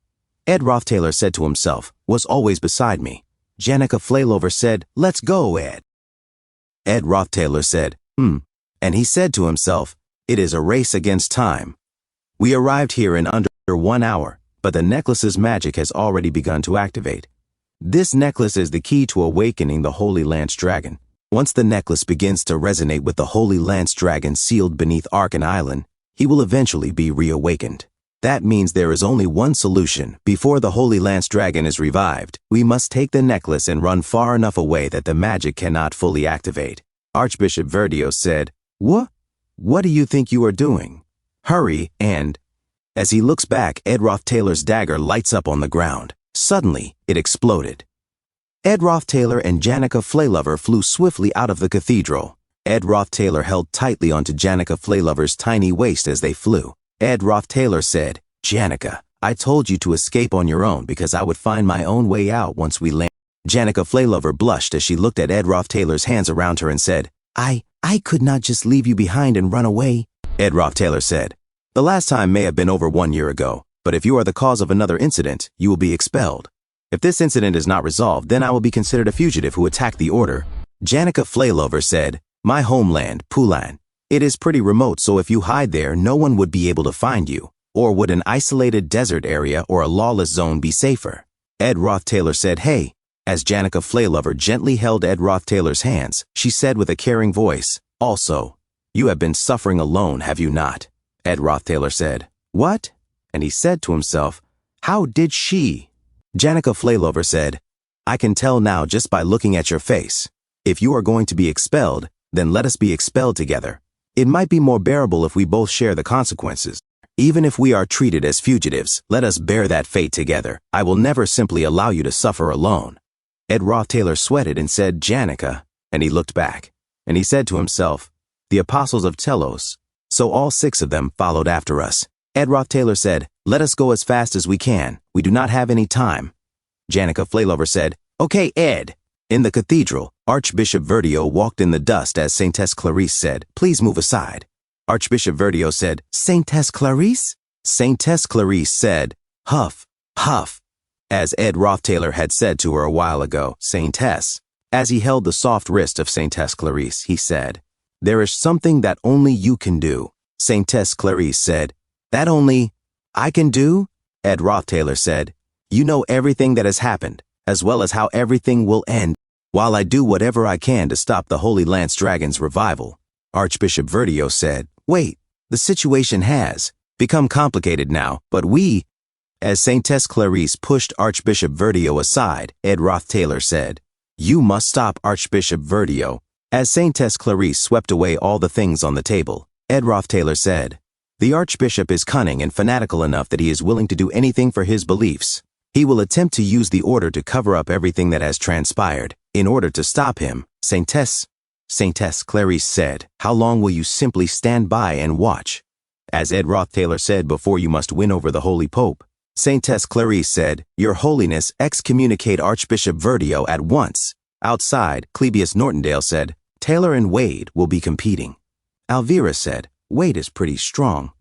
Ed Roth-Taylor said to himself, was always beside me. Janica Flaylover said, let's go, Ed. Ed Roth-Taylor said, and he said to himself, it is a race against time. We arrived here in under 1 hour, but the necklace's magic has already begun to activate. This necklace is the key to awakening the Holy Lance Dragon. Once the necklace begins to resonate with the Holy Lance Dragon sealed beneath Arkan Island, he will eventually be reawakened. That means there is only one solution. Before the Holy Lance Dragon is revived, we must take the necklace and run far enough away that the magic cannot fully activate. Archbishop Verdio said, What do you think you are doing? Hurry, and... As he looks back, Ed Roth-Taylor's dagger lights up on the ground. Suddenly, it exploded. Ed Roth-Taylor and Janica Flaylover flew swiftly out of the cathedral. Ed Roth-Taylor held tightly onto Janica Flaylover's tiny waist as they flew. Ed Roth-Taylor said, Janica, I told you to escape on your own because I would find my own way out once we land. Janica Flaylover blushed as she looked at Ed Roth-Taylor's hands around her and said, I could not just leave you behind and run away. Ed Roth-Taylor said, the last time may have been over 1 year ago, but if you are the cause of another incident, you will be expelled. If this incident is not resolved, then I will be considered a fugitive who attacked the order. Janica Flaylover said, my homeland, Pulan. It is pretty remote, so if you hide there, no one would be able to find you. Or would an isolated desert area or a lawless zone be safer? Ed Roth-Taylor said, hey. As Janica Flaylover gently held Ed Roth-Taylor's hands, she said with a caring voice, also, you have been suffering alone, have you not? Ed Roth-Taylor said, what? And he said to himself, how did she? Janica Flaylover said, I can tell now just by looking at your face. If you are going to be expelled, then let us be expelled together. It might be more bearable if we both share the consequences. Even if we are treated as fugitives, let us bear that fate together. I will never simply allow you to suffer alone. Ed Roth-Taylor sweated and said, Janica, and he looked back, and he said to himself, the apostles of Telos. So all 6 of them followed after us. Ed Roth-Taylor said, let us go as fast as we can. We do not have any time. Janica Flaylover said, okay, Ed. In the cathedral, Archbishop Verdio walked in the dust as Saintess Clarice said, please move aside. Archbishop Verdio said, Saintess Clarice? Saintess Clarice said, huff, huff. As Ed Roth-Taylor had said to her a while ago, Saintess. As he held the soft wrist of Saintess Clarice, he said, there is something that only you can do. Saintess Clarice said, that only I can do? Ed Roth-Taylor said, you know everything that has happened, as well as how everything will end, while I do whatever I can to stop the Holy Lance Dragon's revival. Archbishop Verdio said, wait, the situation has become complicated now, but we... As Saintess Clarice pushed Archbishop Verdio aside, Ed Roth-Taylor said, you must stop Archbishop Verdio. As Saintess Clarice swept away all the things on the table, Ed Roth-Taylor said, the Archbishop is cunning and fanatical enough that he is willing to do anything for his beliefs. He will attempt to use the order to cover up everything that has transpired. In order to stop him, Saintess Clarice said, how long will you simply stand by and watch? As Ed Roth-Taylor said before, you must win over the Holy Pope. Saintess Clarice said, your holiness, excommunicate Archbishop Verdio at once. Outside, Clebius Nortondale said, Taylor and Wade will be competing. Alvira said, Wade is pretty strong.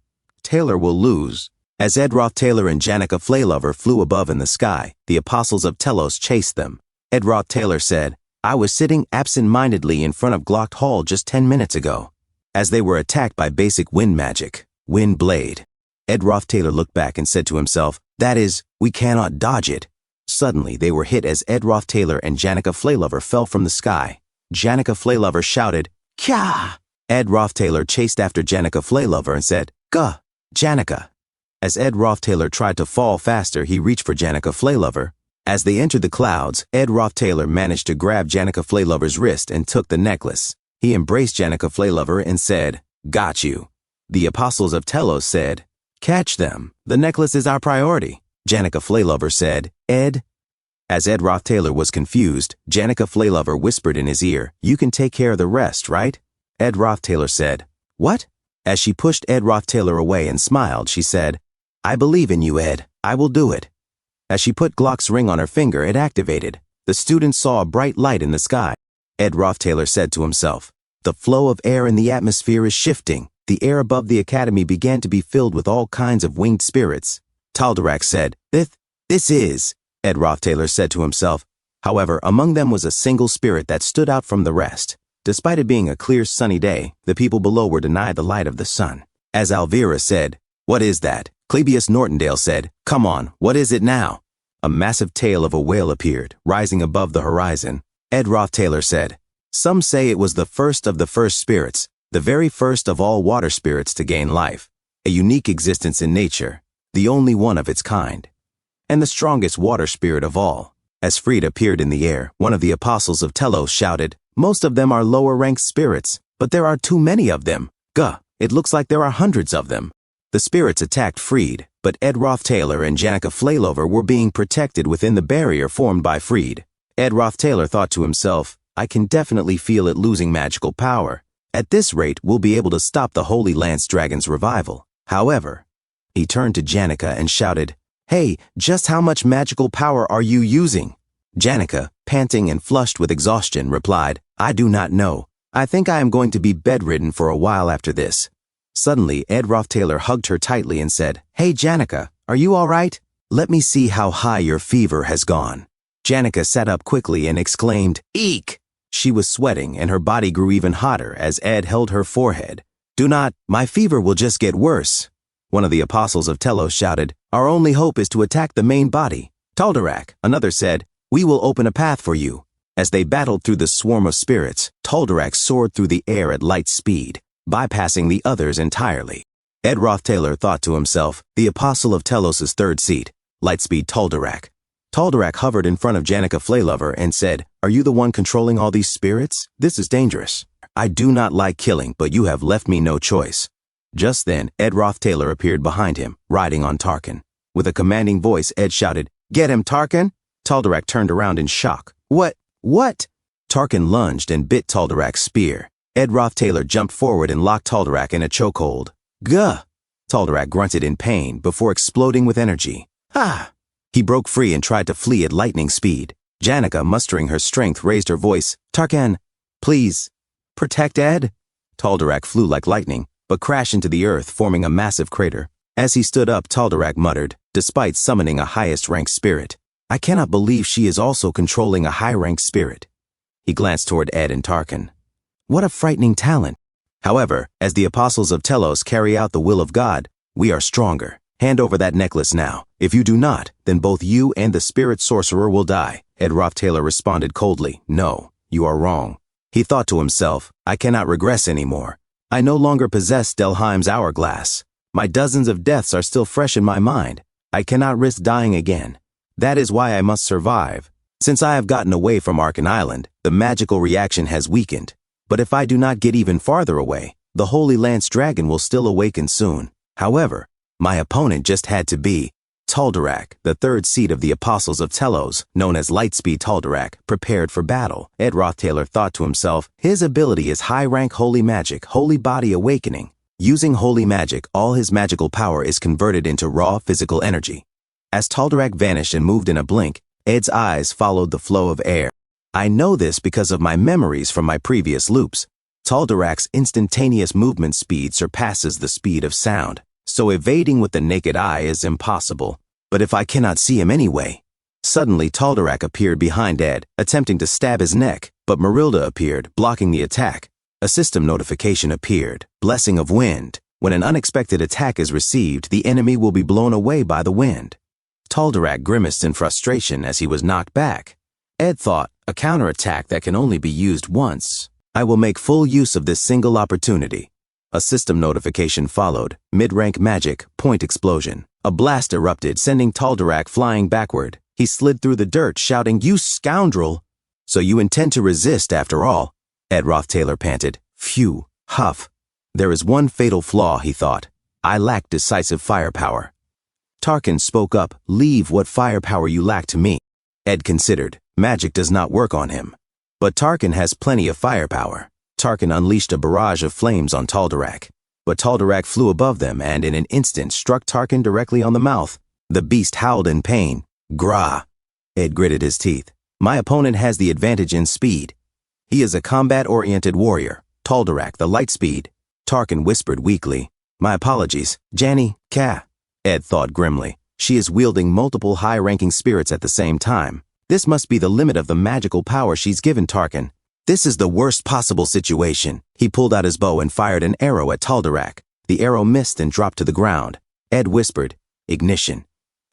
Taylor will lose. As Ed Roth Taylor and Janica Flaylover flew above in the sky, the apostles of Telos chased them. Ed Roth Taylor said, I was sitting absent-mindedly in front of Glock Hall just 10 minutes ago. As they were attacked by basic wind magic, Wind Blade. Ed Roth Taylor looked back and said to himself, that is, we cannot dodge it. Suddenly, they were hit as Ed Roth Taylor and Janica Flaylover fell from the sky. Janica Flaylover shouted, Kya! Ed Roth Taylor chased after Janica Flaylover and said, Guh, Janica. As Ed Roth Taylor tried to fall faster, he reached for Janica Flaylover. As they entered the clouds, Ed Roth Taylor managed to grab Janica Flaylover's wrist and took the necklace. He embraced Janica Flaylover and said, Got you. The apostles of Telos said, Catch them. The necklace is our priority. Janica Flaylover said, Ed. As Ed Roth Taylor was confused, Janica Flaylover whispered in his ear, You can take care of the rest, right? Ed Roth Taylor said, What? As she pushed Ed Roth Taylor away and smiled, she said, I believe in you, Ed. I will do it. As she put Glock's ring on her finger, it activated. The students saw a bright light in the sky. Ed Roth Taylor said to himself, The flow of air in the atmosphere is shifting. The air above the academy began to be filled with all kinds of winged spirits. Taldarak said, This is, Ed Roth Taylor said to himself. However, among them was a single spirit that stood out from the rest. Despite it being a clear sunny day, the people below were denied the light of the sun. As Alvira said, What is that? Clebius Nortondale said, Come on, what is it now? A massive tail of a whale appeared, rising above the horizon. Ed Roth Taylor said, Some say it was the first of the first spirits, the very first of all water spirits to gain life, a unique existence in nature, the only one of its kind, and the strongest water spirit of all. As Freed appeared in the air, one of the apostles of Telos shouted, Most of them are lower-ranked spirits, but there are too many of them. Guh, it looks like there are hundreds of them. The spirits attacked Freed, but Ed Roth Taylor and Janica Flaylover were being protected within the barrier formed by Freed. Ed Roth Taylor thought to himself, I can definitely feel it losing magical power. At this rate, we'll be able to stop the Holy Lance Dragon's revival. However, he turned to Janica and shouted, Hey, just how much magical power are you using? Janica, panting and flushed with exhaustion, replied, I do not know. I think I am going to be bedridden for a while after this. Suddenly, Ed Roth Taylor hugged her tightly and said, Hey, Janica, are you all right? Let me see how high your fever has gone. Janica sat up quickly and exclaimed, Eek! She was sweating and her body grew even hotter as Ed held her forehead. Do not, my fever will just get worse. One of the apostles of Telos shouted, Our only hope is to attack the main body. Taldarak, another said, We will open a path for you. As they battled through the swarm of spirits, Taldarak soared through the air at light speed, bypassing the others entirely. Ed Roth Taylor thought to himself, the apostle of Telos' third seat, Lightspeed Taldarak. Taldarak hovered in front of Janica Flaylover and said, Are you the one controlling all these spirits? This is dangerous. I do not like killing, but you have left me no choice. Just then, Ed Roth Taylor appeared behind him, riding on Tarkin. With a commanding voice, Ed shouted, Get him, Tarkin! Taldarak turned around in shock. What? Tarkin lunged and bit Taldarak's spear. Ed Roth Taylor jumped forward and locked Taldarak in a chokehold. Gah! Taldarak grunted in pain before exploding with energy. Ah! He broke free and tried to flee at lightning speed. Janica, mustering her strength, raised her voice. Tarkin, please, protect Ed. Taldarak flew like lightning, but crashed into the earth, forming a massive crater. As he stood up, Taldarak muttered, despite summoning a highest-ranked spirit, I cannot believe she is also controlling a high-ranked spirit. He glanced toward Ed and Tarkin. What a frightening talent. However, as the apostles of Telos carry out the will of God, we are stronger. Hand over that necklace now. If you do not, then both you and the spirit sorcerer will die. Ed Roth Taylor responded coldly, No, you are wrong. He thought to himself, I cannot regress anymore. I no longer possess Stelheim's hourglass. My dozens of deaths are still fresh in my mind. I cannot risk dying again. That is why I must survive. Since I have gotten away from Arkan Island, the magical reaction has weakened. But if I do not get even farther away, the Holy Lance Dragon will still awaken soon. However, my opponent just had to be Taldarak, the third seat of the Apostles of Telos, known as Lightspeed Taldarak, prepared for battle. Ed Roth Taylor thought to himself, his ability is high-rank holy magic, holy body awakening. Using holy magic, all his magical power is converted into raw physical energy. As Taldarak vanished and moved in a blink, Ed's eyes followed the flow of air. I know this because of my memories from my previous loops. Taldarak's instantaneous movement speed surpasses the speed of sound, so evading with the naked eye is impossible. But if I cannot see him anyway? Suddenly Taldarak appeared behind Ed, attempting to stab his neck, but Marilda appeared, blocking the attack. A system notification appeared, blessing of wind. When an unexpected attack is received, the enemy will be blown away by the wind. Taldarak grimaced in frustration as he was knocked back. Ed thought, a counterattack that can only be used once. I will make full use of this single opportunity. A system notification followed, mid-rank magic, point explosion. A blast erupted, sending Taldarak flying backward. He slid through the dirt, shouting, "You scoundrel!" "So you intend to resist after all?" Ed Rothtailor panted. Phew, huff. There is one fatal flaw, he thought. I lack decisive firepower. Tarkin spoke up. Leave what firepower you lack to me. Ed considered. Magic does not work on him. But Tarkin has plenty of firepower. Tarkin unleashed a barrage of flames on Taldarak. But Taldarak flew above them and in an instant struck Tarkin directly on the mouth. The beast howled in pain. Grah. Ed gritted his teeth. My opponent has the advantage in speed. He is a combat-oriented warrior. Taldarak, the light speed. Tarkin whispered weakly. My apologies. Janny, Ka. Ed thought grimly. She is wielding multiple high-ranking spirits at the same time. This must be the limit of the magical power she's given Tarkin. This is the worst possible situation. He pulled out his bow and fired an arrow at Taldarak. The arrow missed and dropped to the ground. Ed whispered, Ignition.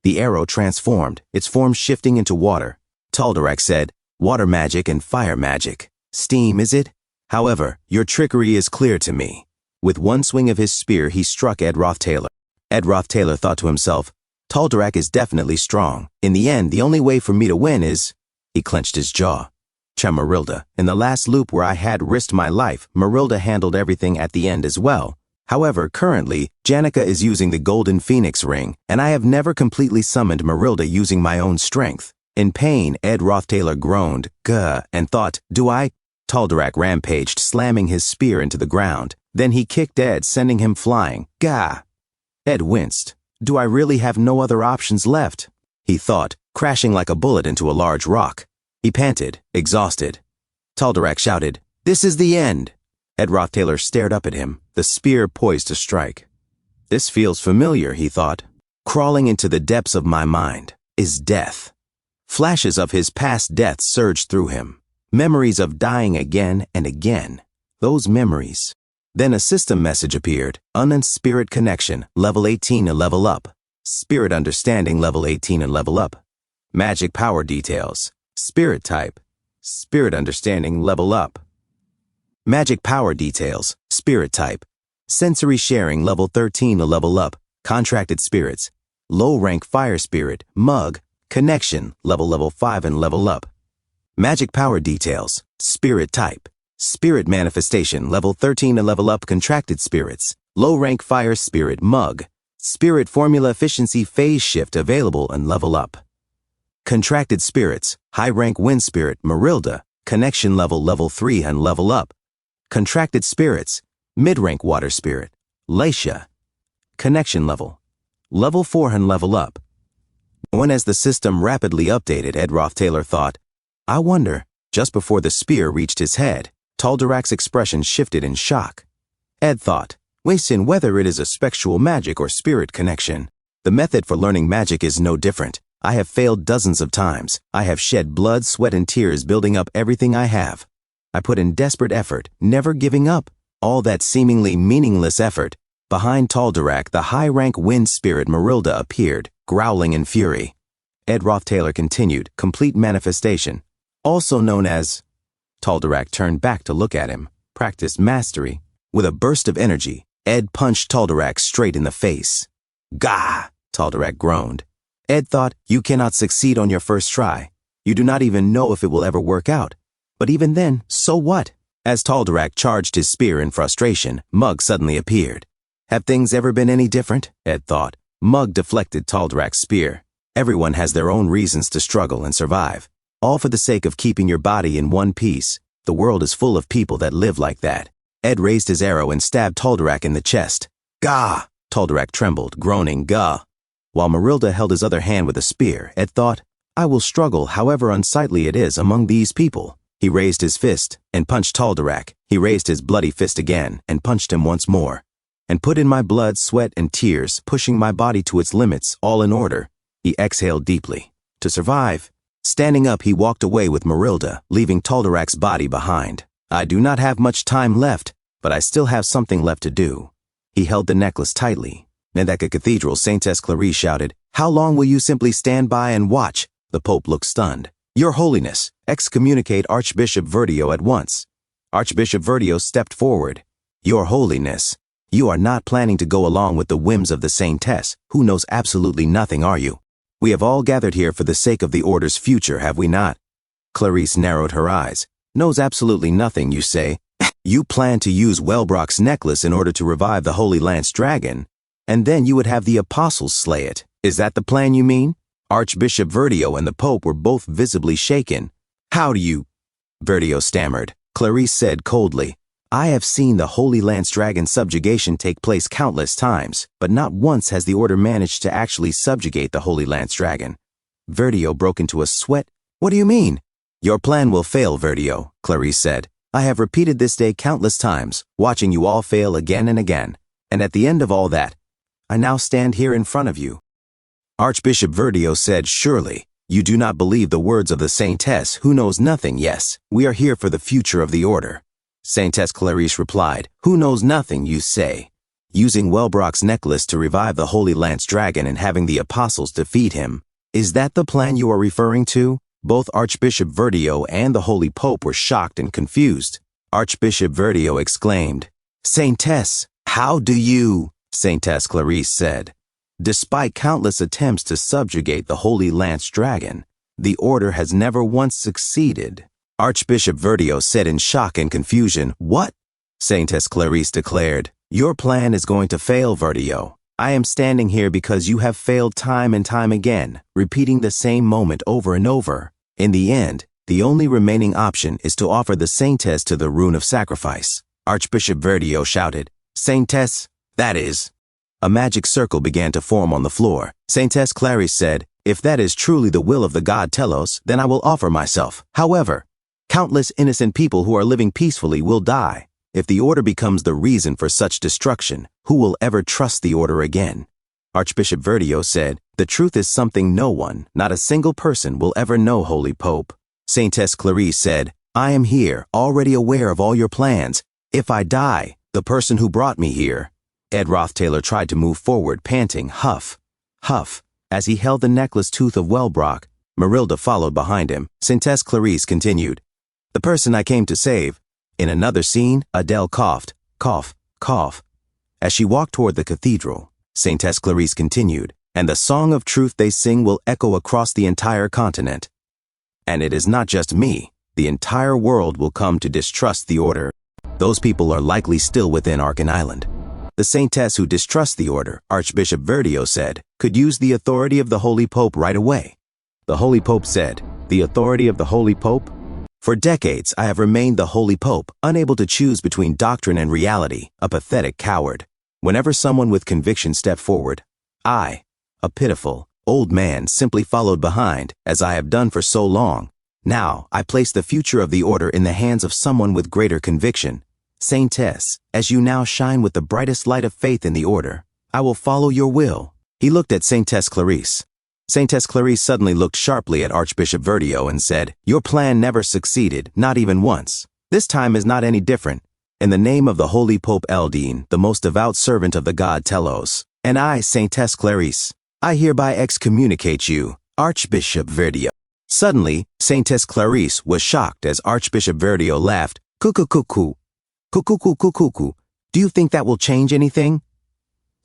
The arrow transformed, its form shifting into water. Taldarak said, Water magic and fire magic. Steam, is it? However, your trickery is clear to me. With one swing of his spear, he struck Ed Rothtailor. Ed Rothtailor thought to himself, Taldarak is definitely strong. In the end, the only way for me to win is... He clenched his jaw. Marilda, in the last loop where I had risked my life, Marilda handled everything at the end as well. However, currently, Janica is using the Golden Phoenix Ring, and I have never completely summoned Marilda using my own strength. In pain, Ed Rothtailor groaned, Gah, and thought, do I? Taldarak rampaged, slamming his spear into the ground. Then he kicked Ed, sending him flying. Gah! Ed winced. Do I really have no other options left? He thought, crashing like a bullet into a large rock. He panted, exhausted. Taldarak shouted, This is the end! Ed Rothtailor stared up at him, the spear poised to strike. This feels familiar, he thought. Crawling into the depths of my mind is death. Flashes of his past death surged through him. Memories of dying again and again. Those memories. Then a system message appeared. Unknown Spirit Connection, level 18 and level up. Spirit Understanding, level 18 and level up. Magic Power Details. Spirit Type. Spirit Understanding, level up. Magic Power Details, Spirit Type. Sensory Sharing, level 13 to level up. Contracted Spirits. Low Rank Fire Spirit, Mug. Connection, level 5 and level up. Magic Power Details, Spirit Type. Spirit Manifestation, level 13 to level up. Contracted Spirits. Low Rank Fire Spirit, Mug. Spirit Formula Efficiency Phase Shift available and level up. Contracted Spirits, High Rank Wind Spirit, Marilda. Connection level 3 and level up. Contracted Spirits, Mid-Rank Water Spirit, Laisha. Connection level 4 and level up. When as the system rapidly updated, Ed Rothtailor thought, I wonder, just before the spear reached his head, Taldarak's expression shifted in shock. Ed thought, Wei-Sin, whether it is a spectral magic or spirit connection, the method for learning magic is no different. I have failed dozens of times. I have shed blood, sweat, and tears building up everything I have. I put in desperate effort, never giving up. All that seemingly meaningless effort. Behind Taldarak, the high-rank wind spirit Marilda appeared, growling in fury. Ed Rothtailor continued, Complete Manifestation, also known as... Taldarak turned back to look at him, practiced mastery. With a burst of energy, Ed punched Taldarak straight in the face. Gah! Taldarak groaned. Ed thought, you cannot succeed on your first try. You do not even know if it will ever work out. But even then, so what? As Taldarak charged his spear in frustration, Mug suddenly appeared. Have things ever been any different? Ed thought. Mug deflected Taldarak's spear. Everyone has their own reasons to struggle and survive. All for the sake of keeping your body in one piece. The world is full of people that live like that. Ed raised his arrow and stabbed Taldarak in the chest. Gah! Taldarak trembled, groaning, Gah! While Marilda held his other hand with a spear, Ed thought, I will struggle however unsightly it is among these people. He raised his fist and punched Taldarak. He raised his bloody fist again and punched him once more, and put in my blood, sweat, and tears, pushing my body to its limits, all in order. He exhaled deeply. To survive. Standing up, he walked away with Marilda, leaving Taldarak's body behind. I do not have much time left, but I still have something left to do. He held the necklace tightly. In that cathedral, Saintess Clarice shouted, "How long will you simply stand by and watch?" The Pope looked stunned. "Your Holiness, excommunicate Archbishop Verdio at once." Archbishop Verdio stepped forward. "Your Holiness, you are not planning to go along with the whims of the Saintess, who knows absolutely nothing, are you? We have all gathered here for the sake of the Order's future, have we not?" Clarice narrowed her eyes. "Knows absolutely nothing, you say? You plan to use Wellbrock's necklace in order to revive the Holy Lance Dragon, and then you would have the Apostles slay it. Is that the plan you mean?" Archbishop Verdio and the Pope were both visibly shaken. "How do you—" Verdio stammered. Clarice said coldly, "I have seen the Holy Lance Dragon subjugation take place countless times, but not once has the Order managed to actually subjugate the Holy Lance Dragon." Verdio broke into a sweat. "What do you mean?" "Your plan will fail, Verdio," Clarice said. "I have repeated this day countless times, watching you all fail again and again. And at the end of all that, I now stand here in front of you." Archbishop Verdio said, "Surely, you do not believe the words of the Saintess, who knows nothing, yes. We are here for the future of the Order." Saintess Clarice replied, "Who knows nothing, you say? Using Wellbrock's necklace to revive the Holy Lance Dragon and having the Apostles defeat him. Is that the plan you are referring to?" Both Archbishop Verdio and the Holy Pope were shocked and confused. Archbishop Verdio exclaimed, "Saintess, how do you—" Saintess Clarice said, "Despite countless attempts to subjugate the Holy Lance Dragon, the Order has never once succeeded." Archbishop Verdio said in shock and confusion, "What?" Saintess Clarice declared, "Your plan is going to fail, Verdio. I am standing here because you have failed time and time again, repeating the same moment over and over. In the end, the only remaining option is to offer the Saintess to the Rune of Sacrifice." Archbishop Verdio shouted, "Saintess, that is—" A magic circle began to form on the floor. Saintess Clarice said, "If that is truly the will of the god Telos, then I will offer myself. However, countless innocent people who are living peacefully will die. If the Order becomes the reason for such destruction, who will ever trust the Order again?" Archbishop Verdio said, "The truth is something no one, not a single person, will ever know, Holy Pope." Saintess Clarice said, "I am here, already aware of all your plans. If I die, the person who brought me here—" Ed Rothtailor tried to move forward, panting, huff, huff, as he held the necklace tooth of Wellbrock. Marilda followed behind him. Saintess Clarice continued, "The person I came to save." In another scene, Adele coughed, cough, cough. As she walked toward the cathedral, Saintess Clarice continued, "And the song of truth they sing will echo across the entire continent. And it is not just me. The entire world will come to distrust the Order. Those people are likely still within Arkan Island." The Saintess who distrusts the Order, Archbishop Verdio said, could use the authority of the Holy Pope right away. The Holy Pope said, "The authority of the Holy Pope? For decades, I have remained the Holy Pope, unable to choose between doctrine and reality, a pathetic coward. Whenever someone with conviction stepped forward, I, a pitiful, old man, simply followed behind, as I have done for so long. Now, I place the future of the Order in the hands of someone with greater conviction. Saintess, as you now shine with the brightest light of faith in the Order, I will follow your will." He looked at Saintess Clarice. Saintess Clarice suddenly looked sharply at Archbishop Verdio and said, "Your plan never succeeded, not even once. This time is not any different. In the name of the Holy Pope Eldine, the most devout servant of the god Telos, and I, Saintess Clarice, I hereby excommunicate you, Archbishop Verdio." Suddenly, Saintess Clarice was shocked as Archbishop Verdio laughed. "Cuckoo, cuckoo, do you think that will change anything?"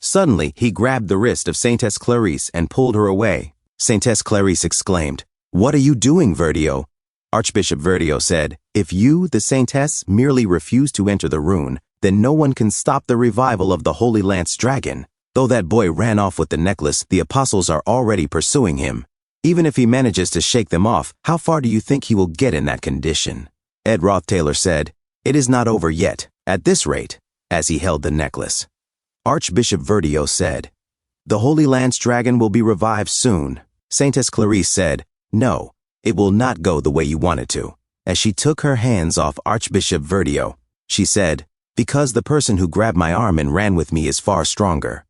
Suddenly, he grabbed the wrist of Saintess Clarice and pulled her away. Saintess Clarice exclaimed, "What are you doing, Verdio?" Archbishop Verdio said, "If you, the Saintess, merely refuse to enter the rune, then no one can stop the revival of the Holy Lance Dragon. Though that boy ran off with the necklace, the Apostles are already pursuing him. Even if he manages to shake them off, how far do you think he will get in that condition?" Ed Rothtailor said, "It is not over yet, at this rate," as he held the necklace. Archbishop Verdio said, "The Holy Lance Dragon will be revived soon." Saintess Clarice said, No, it will not go the way you want it to. As she took her hands off Archbishop Verdio, she said, because the person who grabbed my arm and ran with me is far stronger.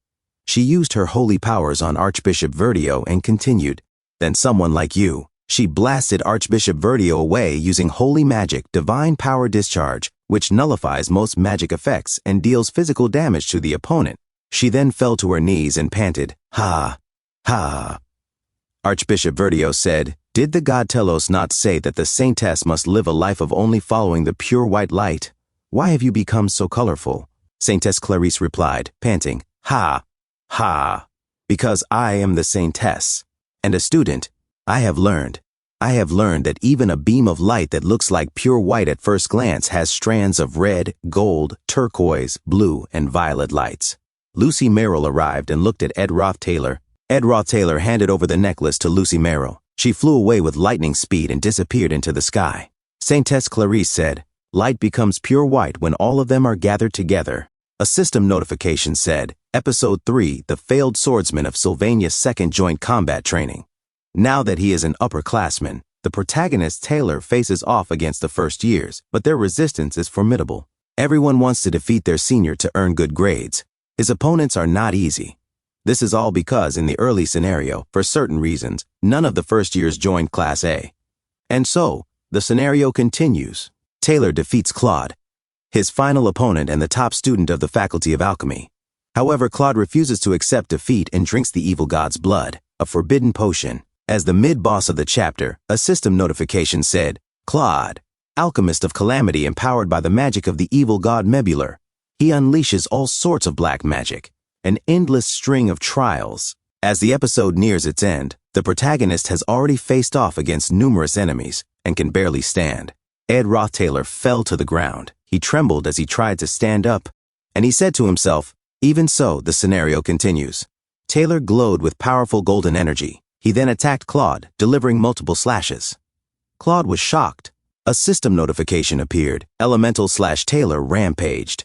She used her holy powers on Archbishop Verdio and continued, then someone like you. She blasted Archbishop Verdio away using holy magic divine power discharge, which nullifies most magic effects and deals physical damage to the opponent. She then fell to her knees and panted, ha, ha. Archbishop Verdio said, did the god Telos not say that the saintess must live a life of only following the pure white light? Why have you become so colorful? Saintess Clarice replied, panting, ha, ha, because I am the saintess. And a student, I have learned that even a beam of light that looks like pure white at first glance has strands of red, gold, turquoise, blue, and violet lights. Lucy Merrill arrived and looked at Ed Roth Taylor. Ed Roth Taylor handed over the necklace to Lucy Merrill. She flew away with lightning speed and disappeared into the sky. Saintess Clarice said, light becomes pure white when all of them are gathered together. A system notification said, Episode 3, The Failed Swordsman of Sylvania's Second Joint Combat Training. Now that he is an upperclassman, the protagonist Taylor faces off against the first years, but their resistance is formidable. Everyone wants to defeat their senior to earn good grades. His opponents are not easy. This is all because in the early scenario, for certain reasons, none of the first years joined Class A. And so, the scenario continues. Taylor defeats Claude, his final opponent and the top student of the Faculty of Alchemy. However, Claude refuses to accept defeat and drinks the evil god's blood, a forbidden potion. As the mid-boss of the chapter, a system notification said, Claude, alchemist of calamity empowered by the magic of the evil god Mebular. He unleashes all sorts of black magic. An endless string of trials. As the episode nears its end, the protagonist has already faced off against numerous enemies and can barely stand. Ed Roth Taylor fell to the ground. He trembled as he tried to stand up, and he said to himself, even so, the scenario continues. Taylor glowed with powerful golden energy. He then attacked Claude, delivering multiple slashes. Claude was shocked. A system notification appeared. Elemental/Taylor rampaged.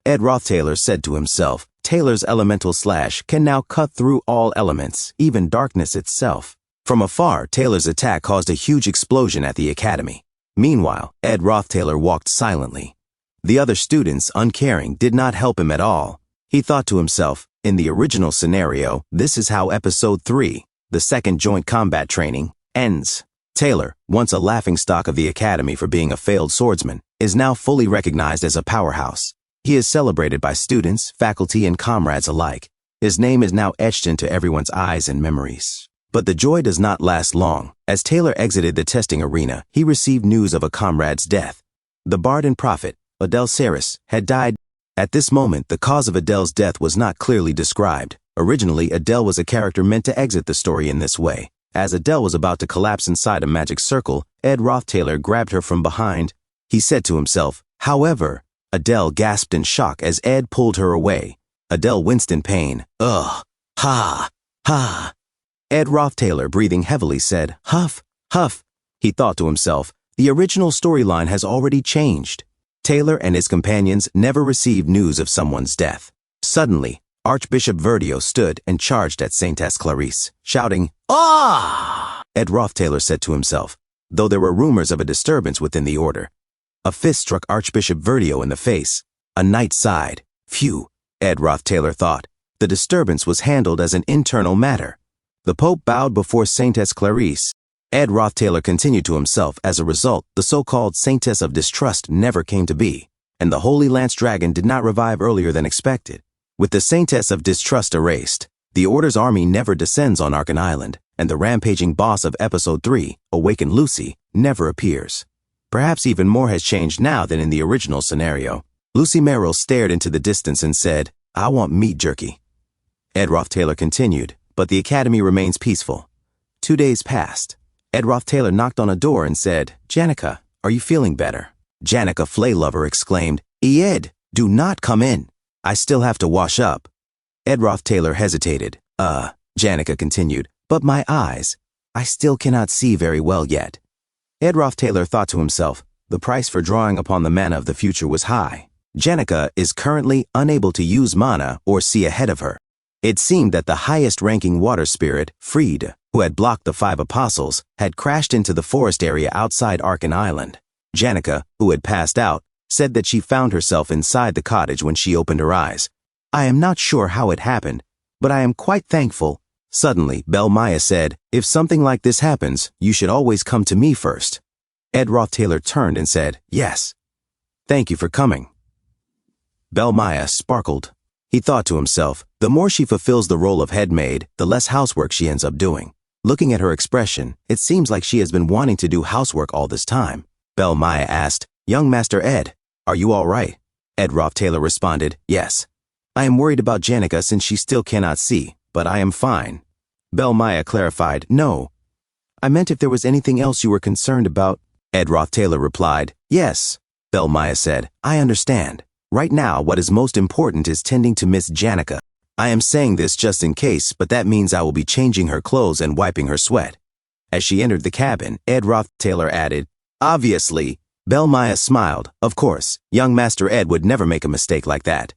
Ed Roth Taylor said to himself, Taylor's elemental slash can now cut through all elements, even darkness itself. From afar, Taylor's attack caused a huge explosion at the academy. Meanwhile, Ed Roth Taylor walked silently. The other students, uncaring, did not help him at all. He thought to himself, in the original scenario, this is how Episode 3, the Second Joint Combat Training, ends. Taylor, once a laughingstock of the academy for being a failed swordsman, is now fully recognized as a powerhouse. He is celebrated by students, faculty, and comrades alike. His name is now etched into everyone's eyes and memories. But the joy does not last long. As Taylor exited the testing arena, he received news of a comrade's death. The bard and prophet, Adele Saris, had died. At this moment, the cause of Adele's death was not clearly described. Originally, Adele was a character meant to exit the story in this way. As Adele was about to collapse inside a magic circle, Ed Roth Taylor grabbed her from behind. He said to himself, however, Adele gasped in shock as Ed pulled her away. Adele winced in pain. Ugh. Ha. Ha. Ed Roth Taylor, breathing heavily, said, huff, huff. He thought to himself, the original storyline has already changed. Taylor and his companions never received news of someone's death. Suddenly, Archbishop Verdio stood and charged at Saintess Clarice, shouting, ah! Ed Roth Taylor said to himself, though there were rumors of a disturbance within the order. A fist struck Archbishop Verdio in the face. A knight sighed. Phew, Ed Roth Taylor thought. The disturbance was handled as an internal matter. The Pope bowed before Saintess Clarice. Ed Roth Taylor continued to himself, as a result, the so-called Saintess of Distrust never came to be, and the Holy Lance Dragon did not revive earlier than expected. With the Saintess of Distrust erased, the Order's army never descends on Arkan Island, and the rampaging boss of Episode 3, Awakened Lucy, never appears. Perhaps even more has changed now than in the original scenario. Lucy Merrill stared into the distance and said, I want meat jerky. Ed Roth Taylor continued, but the academy remains peaceful. 2 days passed. Ed Roth Taylor knocked on a door and said, Janica, are you feeling better? Janica Flaylover exclaimed, Ed, do not come in. I still have to wash up. Ed Roth Taylor hesitated. Janica continued, but my eyes, I still cannot see very well yet. Ed Roth Taylor thought to himself, the price for drawing upon the mana of the future was high. Janica is currently unable to use mana or see ahead of her. It seemed that the highest-ranking water spirit, Freed, who had blocked the 5 apostles, had crashed into the forest area outside Arkan Island. Janica, who had passed out, said that she found herself inside the cottage when she opened her eyes. I am not sure how it happened, but I am quite thankful. Suddenly, Belle Maya said, if something like this happens, you should always come to me first. Ed Roth Taylor turned and said, yes. Thank you for coming. Belle Maya sparkled. He thought to himself, the more she fulfills the role of head maid, the less housework she ends up doing. Looking at her expression, it seems like she has been wanting to do housework all this time. Belle Maya asked, young Master Ed, are you all right? Ed Roth Taylor responded, yes. I am worried about Janica since she still cannot see, but I am fine. Belle Maya clarified, no. I meant if there was anything else you were concerned about. Ed Roth Taylor replied, yes. Belle Maya said, I understand. Right now, what is most important is tending to Miss Janica. I am saying this just in case, but that means I will be changing her clothes and wiping her sweat. As she entered the cabin, Ed Roth Taylor added, obviously. Belle Maya smiled. Of course, young Master Ed would never make a mistake like that.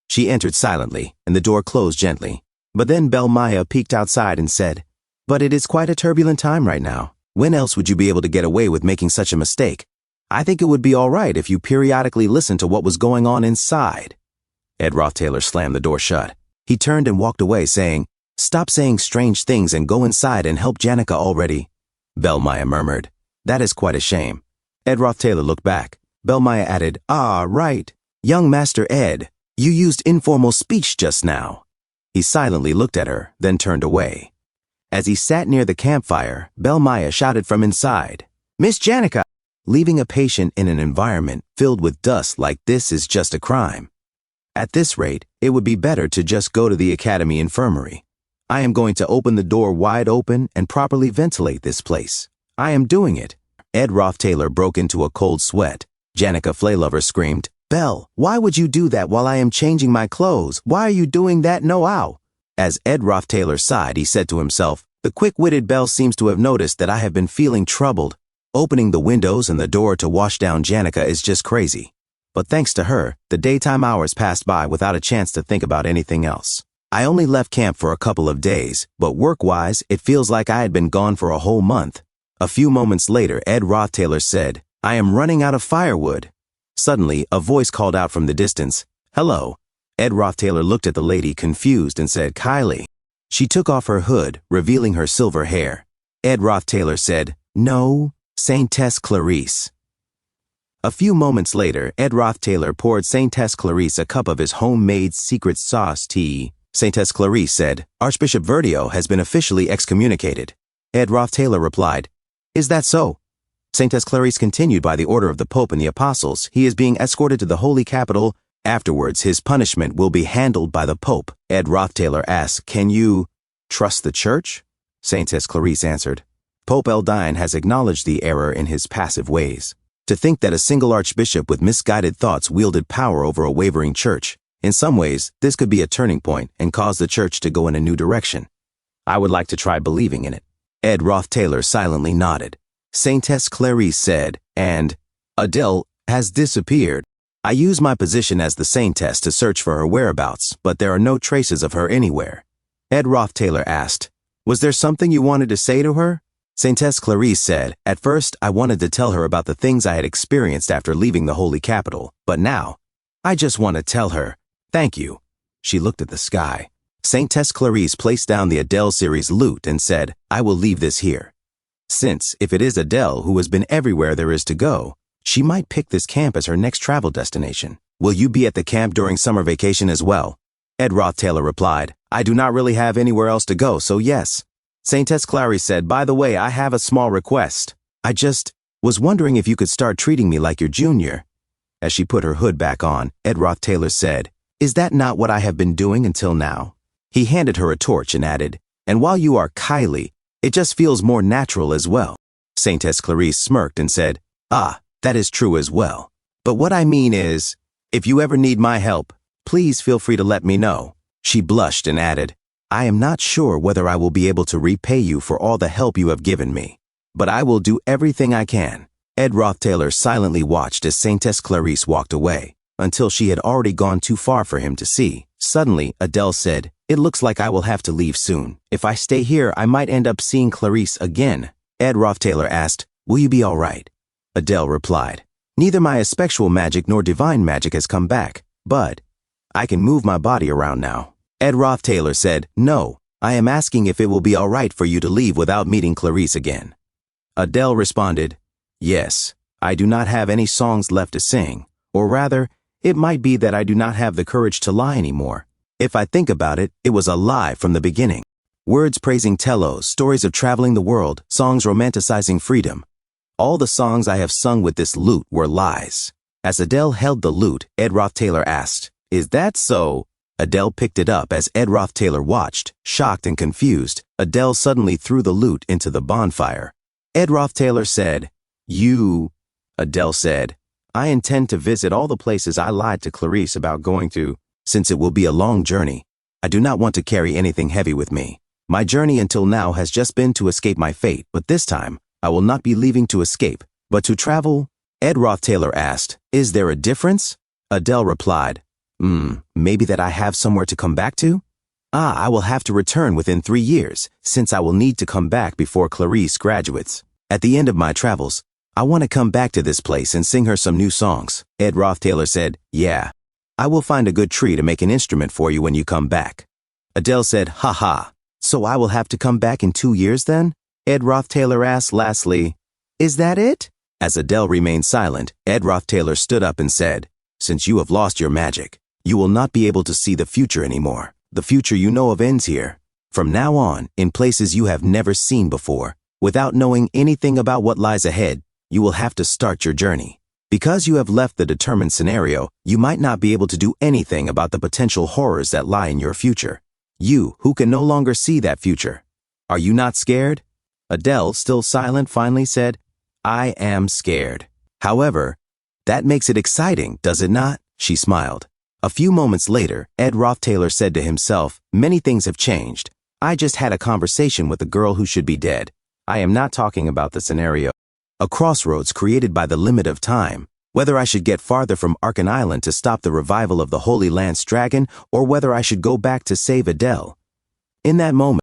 She entered silently, and the door closed gently. But then Belle Maya peeked outside and said, but it is quite a turbulent time right now. When else would you be able to get away with making such a mistake? I think it would be all right if you periodically listened to what was going on inside. Ed Roth Taylor slammed the door shut. He turned and walked away saying, stop saying strange things and go inside and help Janica already. Belle Maya murmured, that is quite a shame. Ed Roth Taylor looked back. Belle Maya added, ah, right. Young Master Ed, you used informal speech just now. He silently looked at her, then turned away. As he sat near the campfire, Belle Maya shouted from inside, Miss Janica! Leaving a patient in an environment filled with dust like this is just a crime. At this rate, it would be better to just go to the Academy Infirmary. I am going to open the door wide open and properly ventilate this place. I am doing it. Ed Roth Taylor broke into a cold sweat. Janica Flaylover screamed, Belle, why would you do that while I am changing my clothes? Why are you doing that? No, ow. As Ed Roth Taylor sighed, he said to himself, the quick-witted Belle seems to have noticed that I have been feeling troubled. Opening the windows and the door to wash down Janica is just crazy. But thanks to her, the daytime hours passed by without a chance to think about anything else. I only left camp for a couple of days, but work-wise, it feels like I had been gone for a whole month. A few moments later, Ed Roth Taylor said, I am running out of firewood. Suddenly, a voice called out from the distance, hello. Ed Roth Taylor looked at the lady confused and said, Kylie. She took off her hood, revealing her silver hair. Ed Roth Taylor said, no. Saintess Clarice. A few moments later, Ed Roth Taylor poured Saintess Clarice a cup of his homemade secret sauce tea. Saintess Clarice said, Archbishop Verdio has been officially excommunicated. Ed Roth Taylor replied, is that so? Saintess Clarice continued, by the order of the Pope and the Apostles, he is being escorted to the Holy Capitol. Afterwards, his punishment will be handled by the Pope. Ed Roth Taylor asked, can you trust the Church? Saintess Clarice answered, Pope Eldine has acknowledged the error in his passive ways. To think that a single archbishop with misguided thoughts wielded power over a wavering church, in some ways, this could be a turning point and cause the church to go in a new direction. I would like to try believing in it. Ed Roth Taylor silently nodded. Saintess Clarice said, and Adele has disappeared. I use my position as the saintess to search for her whereabouts, but there are no traces of her anywhere. Ed Roth Taylor asked, was there something you wanted to say to her? Saintess Clarice said, at first I wanted to tell her about the things I had experienced after leaving the Holy Capital, but now, I just want to tell her, thank you. She looked at the sky. Saintess Clarice placed down the Adele series lute and said, I will leave this here. Since, if it is Adele who has been everywhere there is to go, she might pick this camp as her next travel destination. Will you be at the camp during summer vacation as well? Ed Roth Taylor replied, I do not really have anywhere else to go, so yes. Saintess Clarice said, by the way, I have a small request. I just was wondering if you could start treating me like your junior. As she put her hood back on, Ed Roth Taylor said, is that not what I have been doing until now? He handed her a torch and added, and while you are Kylie, it just feels more natural as well. Saintess Clarice smirked and said, ah, that is true as well. But what I mean is, if you ever need my help, please feel free to let me know. She blushed and added, I am not sure whether I will be able to repay you for all the help you have given me, but I will do everything I can. Ed Roth Taylor silently watched as Saintess Clarice walked away, until she had already gone too far for him to see. Suddenly, Adele said, It looks like I will have to leave soon. If I stay here, I might end up seeing Clarice again. Ed Rothtailor asked, will you be all right? Adele replied, neither my spectral magic nor divine magic has come back, but I can move my body around now. Ed Rothtailor said, no, I am asking if it will be all right for you to leave without meeting Clarice again. Adele responded, yes, I do not have any songs left to sing, or rather, it might be that I do not have the courage to lie anymore. If I think about it, it was a lie from the beginning. Words praising Telos, stories of traveling the world, songs romanticizing freedom. All the songs I have sung with this lute were lies. As Adele held the lute, Ed Rothtailor asked, is that so? Adele picked it up as Ed Rothtailor watched, shocked and confused. Adele suddenly threw the lute into the bonfire. Ed Rothtailor said, you... Adele said, I intend to visit all the places I lied to Clarice about going to, since it will be a long journey. I do not want to carry anything heavy with me. My journey until now has just been to escape my fate, but this time, I will not be leaving to escape, but to travel. Ed Rothtailor asked, is there a difference? Adele replied, maybe that I have somewhere to come back to? I will have to return within 3 years, since I will need to come back before Clarice graduates. At the end of my travels, I want to come back to this place and sing her some new songs. Ed Rothtailor said, yeah, I will find a good tree to make an instrument for you when you come back. Adele said, ha, so I will have to come back in 2 years then? Ed Rothtailor asked lastly, is that it? As Adele remained silent, Ed Rothtailor stood up and said, since you have lost your magic, you will not be able to see the future anymore. The future you know of ends here. From now on, in places you have never seen before, without knowing anything about what lies ahead, you will have to start your journey. Because you have left the determined scenario, you might not be able to do anything about the potential horrors that lie in your future. You, who can no longer see that future. Are you not scared? Adele, still silent, finally said, I am scared. However, that makes it exciting, does it not? She smiled. A few moments later, Ed Rothtailor said to himself, many things have changed. I just had a conversation with a girl who should be dead. I am not talking about the scenario. A crossroads created by the limit of time. Whether I should get farther from Arkan Island to stop the revival of the Holy Lance Dragon, or whether I should go back to save Adele. In that moment,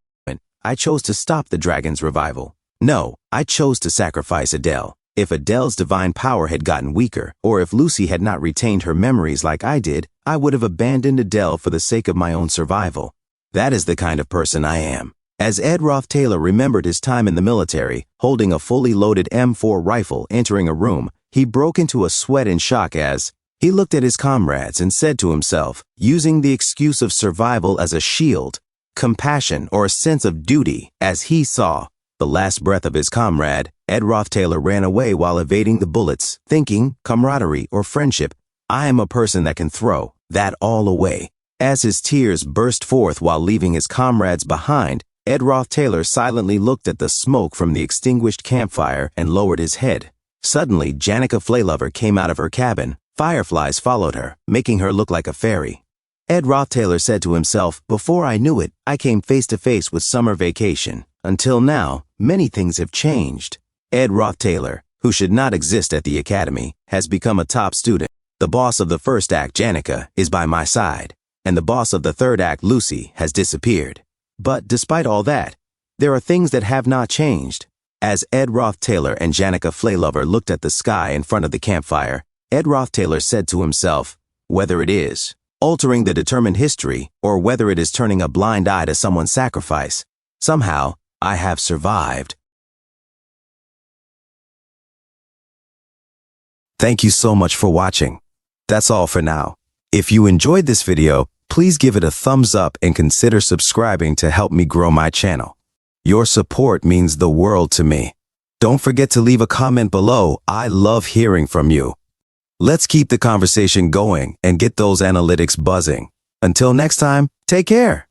I chose to stop the dragon's revival. No, I chose to sacrifice Adele. If Adele's divine power had gotten weaker, or if Lucy had not retained her memories like I did, I would have abandoned Adele for the sake of my own survival. That is the kind of person I am. As Ed Rothtailor remembered his time in the military, holding a fully loaded M4 rifle entering a room, he broke into a sweat in shock as he looked at his comrades and said to himself, using the excuse of survival as a shield, compassion or a sense of duty, as he saw the last breath of his comrade, Ed Rothtailor ran away while evading the bullets, thinking, camaraderie or friendship, I am a person that can throw that all away. As his tears burst forth while leaving his comrades behind, Ed Rothtailor silently looked at the smoke from the extinguished campfire and lowered his head. Suddenly, Janica Flaylover came out of her cabin. Fireflies followed her, making her look like a fairy. Ed Rothtailor said to himself, before I knew it, I came face to face with summer vacation. Until now, many things have changed. Ed Rothtailor, who should not exist at the academy, has become a top student. The boss of the first act, Janica, is by my side, and the boss of the third act, Lucy, has disappeared. But despite all that, there are things that have not changed. As Ed Rothtailor and Janica Flaylover looked at the sky in front of the campfire, Ed Rothtailor said to himself, whether it is altering the determined history or whether it is turning a blind eye to someone's sacrifice, somehow I have survived. Thank you so much for watching. That's all for now. If you enjoyed this video, please give it a thumbs up and consider subscribing to help me grow my channel. Your support means the world to me. Don't forget to leave a comment below. I love hearing from you. Let's keep the conversation going and get those analytics buzzing. Until next time, take care.